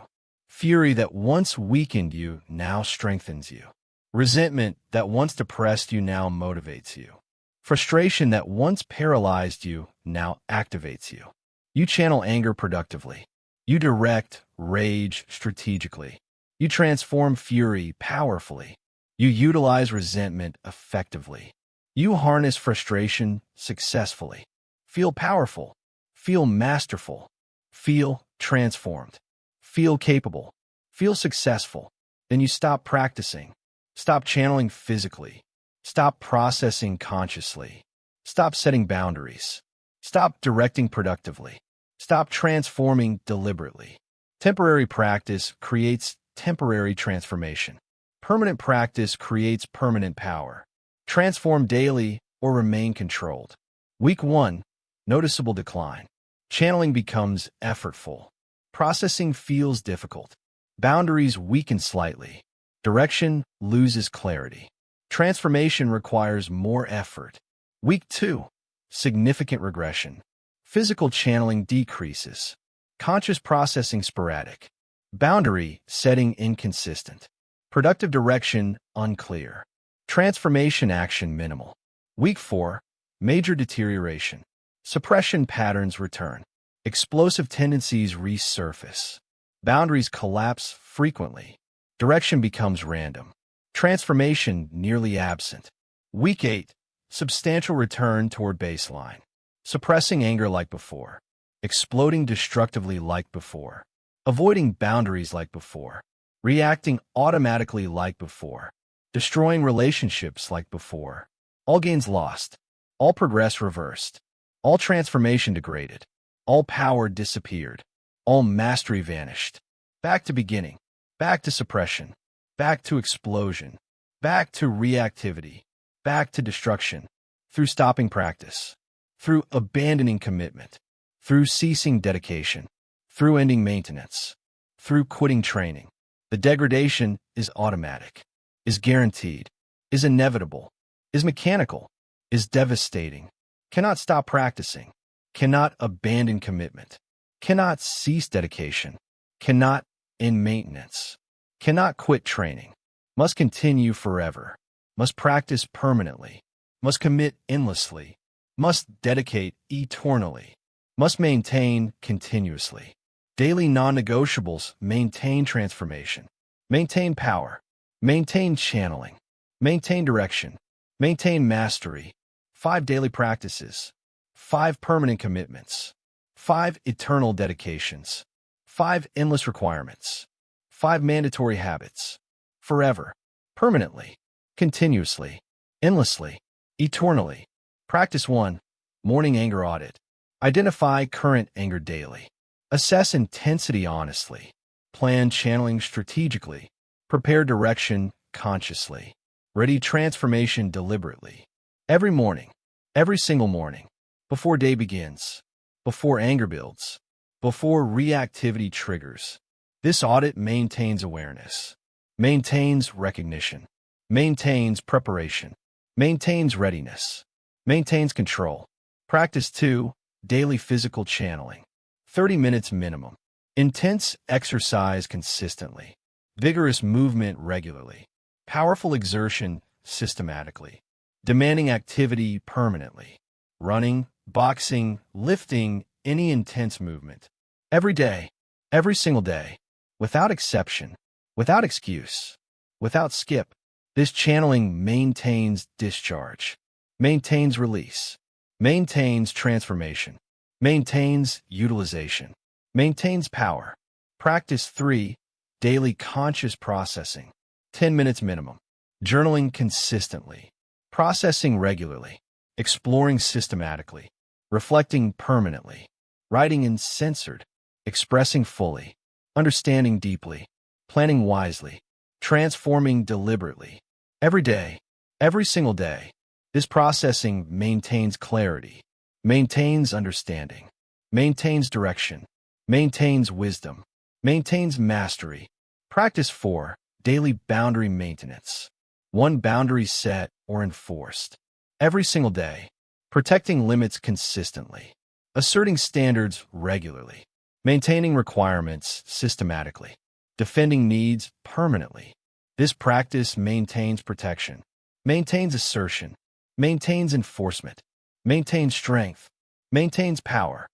Fury that once weakened you now strengthens you. Resentment that once depressed you now motivates you. Frustration that once paralyzed you now activates you. You channel anger productively. You direct rage strategically. You transform fury powerfully. You utilize resentment effectively. You harness frustration successfully. Feel powerful. Feel masterful. Feel transformed. Feel capable. Feel successful. Then you stop practicing. Stop channeling physically. Stop processing consciously. Stop setting boundaries. Stop directing productively. Stop transforming deliberately. Temporary practice creates temporary transformation. Permanent practice creates permanent power. Transform daily or remain controlled. Week 1, noticeable decline. Channeling becomes effortful. Processing feels difficult. Boundaries weaken slightly. Direction loses clarity. Transformation requires more effort. Week 2, significant regression. Physical channeling decreases. Conscious processing sporadic. Boundary setting inconsistent. Productive direction unclear. Transformation action minimal. Week 4, major deterioration. Suppression patterns return. Explosive tendencies resurface. Boundaries collapse frequently. Direction becomes random. Transformation nearly absent. Week 8, substantial return toward baseline. Suppressing anger like before. Exploding destructively like before. Avoiding boundaries like before. Reacting automatically like before. Destroying relationships like before. All gains lost. All progress reversed. All transformation degraded. All power disappeared. All mastery vanished. Back to beginning. Back to suppression. Back to explosion. back to reactivity, back to destruction, through stopping practice, through abandoning commitment, through ceasing dedication, through ending maintenance, through quitting training. The degradation is automatic, is guaranteed, is inevitable, is mechanical, is devastating, cannot stop practicing, cannot abandon commitment, cannot cease dedication, cannot end maintenance, cannot quit training, must continue forever, must practice permanently, must commit endlessly, must dedicate eternally, must maintain continuously. Daily non-negotiables: maintain transformation, maintain power, maintain channeling, maintain direction, maintain mastery. 5 daily practices, 5 permanent commitments, 5 eternal dedications, 5 endless requirements, 5 mandatory habits. Forever, permanently, continuously, endlessly, eternally. Practice 1. Morning anger audit. Identify current anger daily. Assess intensity honestly. Plan channeling strategically. Prepare direction consciously. Ready transformation deliberately. Every morning, every single morning, before day begins, before anger builds, before reactivity triggers. This audit maintains awareness, maintains recognition, maintains preparation, maintains readiness, maintains control. Practice 2. Daily physical channeling. 30 minutes minimum. Intense exercise consistently. Vigorous movement regularly. Powerful exertion systematically. Demanding activity permanently. Running, boxing, lifting, any intense movement. Every day, every single day, without exception, without excuse, without skip. This channeling maintains discharge, maintains release, maintains transformation, maintains utilization, maintains power. Practice 3. Daily conscious processing. 10 minutes minimum. Journaling consistently. Processing regularly. Exploring systematically. Reflecting permanently. Writing uncensored. Expressing fully. Understanding deeply. Planning wisely. Transforming deliberately. Every day, every single day. This processing maintains clarity, maintains understanding, maintains direction, maintains wisdom, maintains mastery. Practice 4. Daily boundary maintenance. 1 boundary set or enforced. Every single day. Protecting limits consistently. Asserting standards regularly. Maintaining requirements systematically. Defending needs permanently. This practice maintains protection, maintains assertion, maintains enforcement, maintains strength, maintains power.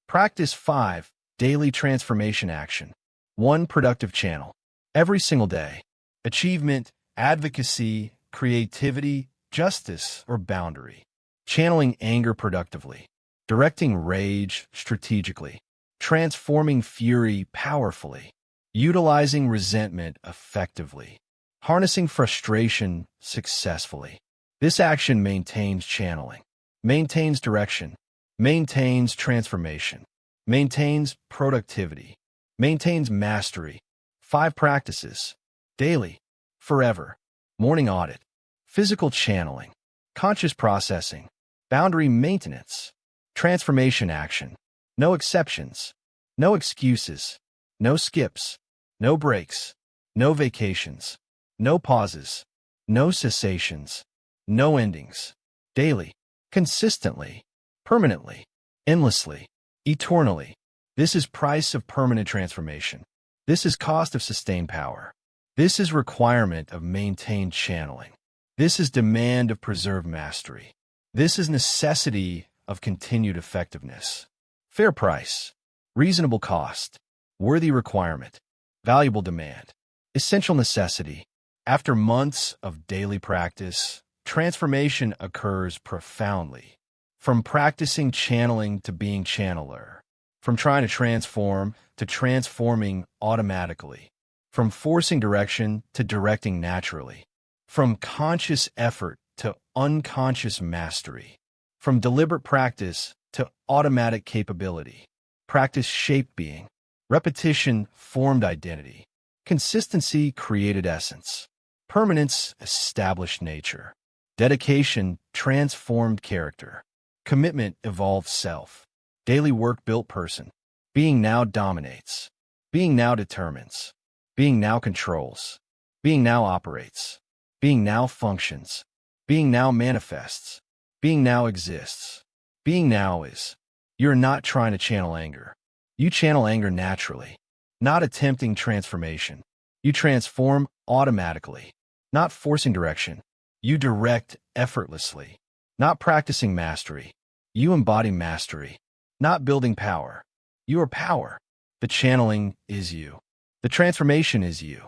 Practice 5. Daily transformation action. 1 productive channel. Every single day. Achievement, advocacy, creativity, justice, or boundary. Channeling anger productively. Directing rage strategically. Transforming fury powerfully. Utilizing resentment effectively. Harnessing frustration successfully. This action maintains channeling, maintains direction, maintains transformation, maintains productivity, maintains mastery. 5 practices. Daily, forever. Morning audit. Physical channeling, conscious processing, boundary maintenance, transformation action. No exceptions, no excuses, no skips, no breaks, no vacations, no pauses, no cessations, no endings. Daily, consistently, permanently, endlessly, eternally. This is price of permanent transformation. This is cost of sustained power. This is requirement of maintained channeling. This is demand of preserved mastery. This is necessity of continued effectiveness. Fair price, reasonable cost, worthy requirement, valuable demand, essential necessity. After months of daily practice, transformation occurs profoundly. From practicing channeling to being channeler. From trying to transform to transforming automatically. From forcing direction to directing naturally. From conscious effort to unconscious mastery. From deliberate practice to automatic capability. Practice shaped being. Repetition formed identity. Consistency created essence. Permanence, established nature. Dedication, transformed character. Commitment, evolved self. Daily work, built person. Being now dominates. Being now determines. Being now controls. Being now operates. Being now functions. Being now manifests. Being now exists. Being now is. You're not trying to channel anger. You channel anger naturally, not attempting transformation. You transform automatically, not forcing direction. You direct effortlessly, not practicing mastery. You embody mastery, not building power. You are power. The channeling is you. The transformation is you.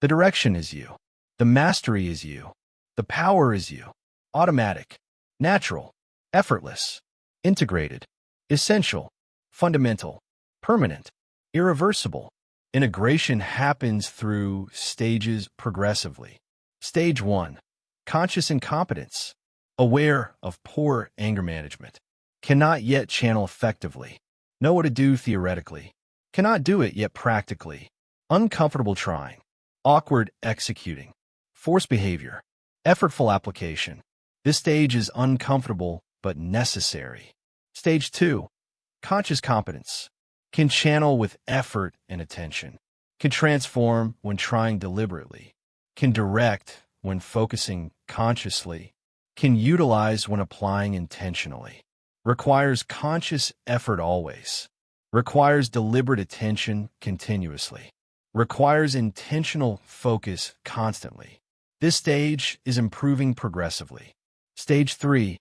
The direction is you. The mastery is you. The power is you. Automatic, natural, effortless, integrated, essential, fundamental, permanent, irreversible. Integration happens through stages progressively. Stage 1. Conscious incompetence. Aware of poor anger management. Cannot yet channel effectively. Know what to do theoretically. Cannot do it yet practically. Uncomfortable trying. Awkward executing. Forced behavior. Effortful application. This stage is uncomfortable but necessary. Stage 2. Conscious competence. Can channel with effort and attention. Can transform when trying deliberately. Can direct when focusing consciously. Can utilize when applying intentionally. Requires conscious effort always. Requires deliberate attention continuously. Requires intentional focus constantly. This stage is improving progressively. Stage 3.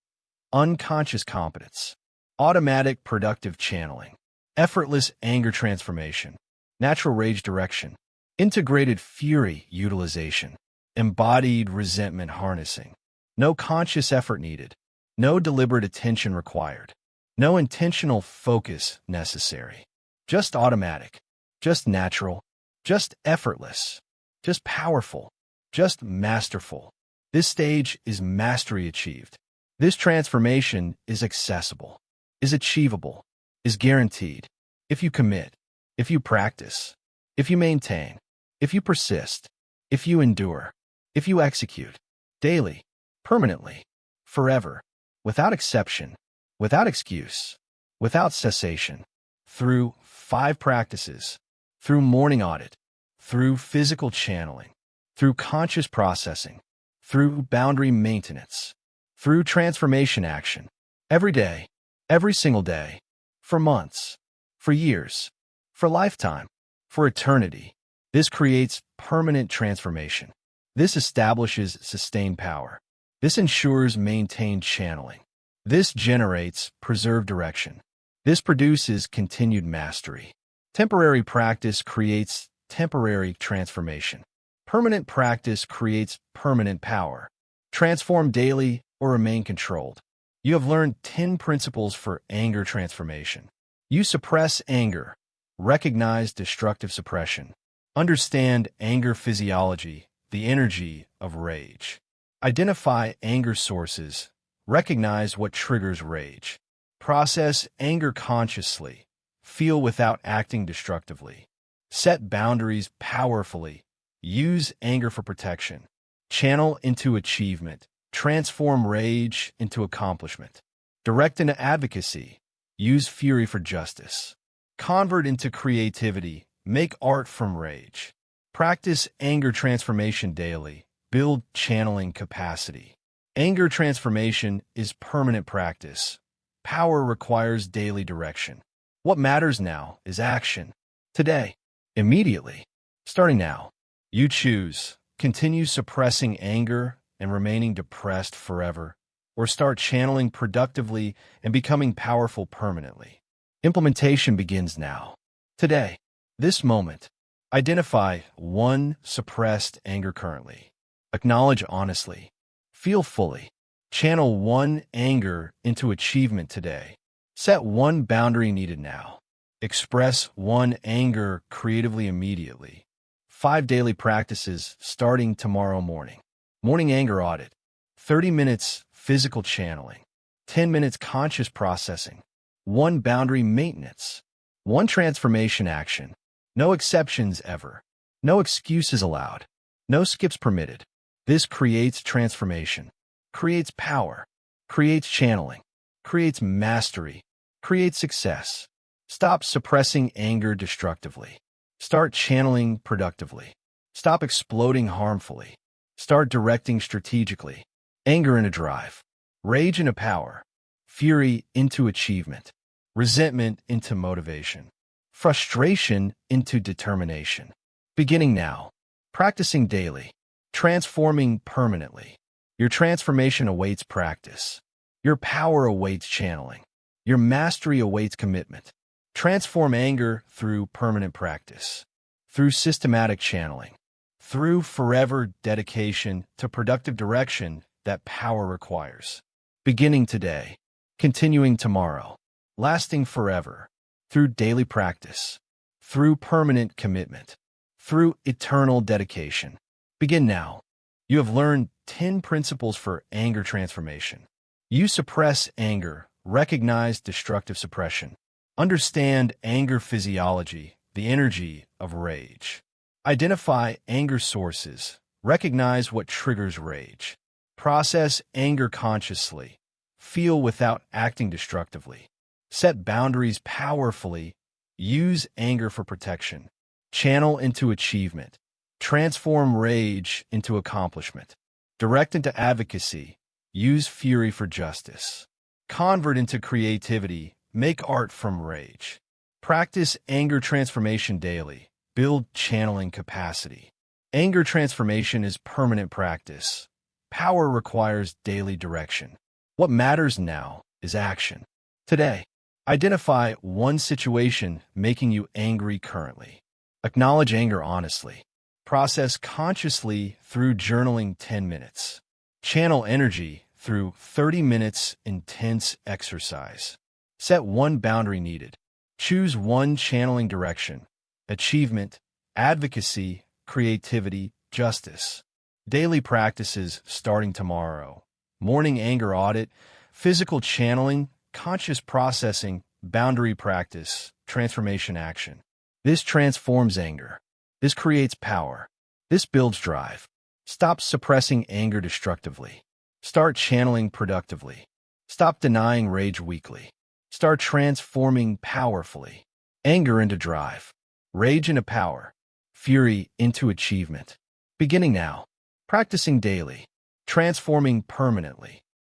Unconscious competence. Automatic productive channeling. Effortless anger transformation. Natural rage direction. Integrated fury utilization. Embodied resentment harnessing. No conscious effort needed. No deliberate attention required. No intentional focus necessary. Just automatic. Just natural. Just effortless. Just powerful. Just masterful. This stage is mastery achieved. This transformation is accessible, is achievable, is guaranteed. If you commit, if you practice, if you maintain, if you persist, if you endure, if you execute, daily, permanently, forever, without exception, without excuse, without cessation, through 5 practices, through morning audit, through physical channeling, through conscious processing, through boundary maintenance, through transformation action, every day, every single day, for months, for years, for lifetime, for eternity. This creates permanent transformation. This establishes sustained power. This ensures maintained channeling. This generates preserved direction. This produces continued mastery. Temporary practice creates temporary transformation. Permanent practice creates permanent power. Transform daily or remain controlled. You have learned 10 principles for anger transformation. You suppress anger. Recognize destructive suppression. Understand anger physiology, the energy of rage. Identify anger sources. Recognize what triggers rage. Process anger consciously. Feel without acting destructively. Set boundaries powerfully. Use anger for protection. Channel into achievement. Transform rage into accomplishment. Direct into advocacy. Use fury for justice. Convert into creativity. Make art from rage. Practice anger transformation daily. Build channeling capacity. Anger transformation is permanent practice. Power requires daily direction. What matters now is action. Today. Immediately. Starting now. You choose. Continue suppressing anger and remaining depressed forever, or start channeling productively and becoming powerful permanently. Implementation begins now. Today. This moment. Identify 1 suppressed anger currently. Acknowledge honestly. Feel fully. Channel 1 anger into achievement today. Set 1 boundary needed now. Express 1 anger creatively immediately. 5 daily practices starting tomorrow morning. Morning anger audit. 30 minutes physical channeling. 10 minutes conscious processing. 1 boundary maintenance. 1 transformation action. No exceptions ever. No excuses allowed. No skips permitted. This creates transformation, creates power, creates channeling, creates mastery, creates success. Stop suppressing anger destructively. Start channeling productively. Stop exploding harmfully. Start directing strategically. Anger into drive, rage into power, fury into achievement, resentment into motivation, frustration into determination. Beginning now, practicing daily, transforming permanently. Your transformation awaits practice. Your power awaits channeling. Your mastery awaits commitment. Transform anger through permanent practice, through systematic channeling, through forever dedication to productive direction that power requires. Beginning today, continuing tomorrow, lasting forever, through daily practice, through permanent commitment, through eternal dedication. Begin now. You have learned 10 principles for anger transformation. You suppress anger, recognize destructive suppression. Understand anger physiology, the energy of rage. Identify anger sources. Recognize what triggers rage. Process anger consciously. Feel without acting destructively. Set boundaries powerfully. Use anger for protection. Channel into achievement. Transform rage into accomplishment. Direct into advocacy. Use fury for justice. Convert into creativity. Make art from rage. Practice anger transformation daily. Build channeling capacity. Anger transformation is permanent practice. Power requires daily direction. What matters now is action. Today, identify one situation making you angry currently. Acknowledge anger honestly. Process consciously through journaling 10 minutes. Channel energy through 30 minutes intense exercise. Set one boundary needed. Choose one channeling direction. Achievement, advocacy, creativity, justice. Daily practices starting tomorrow. Morning anger audit, physical channeling, conscious processing, boundary practice, transformation action. This transforms anger. This creates power. This builds drive. Stop suppressing anger destructively. Start channeling productively. Stop denying rage weakly. Start transforming powerfully. Anger into drive. Rage into power. Fury into achievement. Beginning now. Practicing daily. Transforming permanently.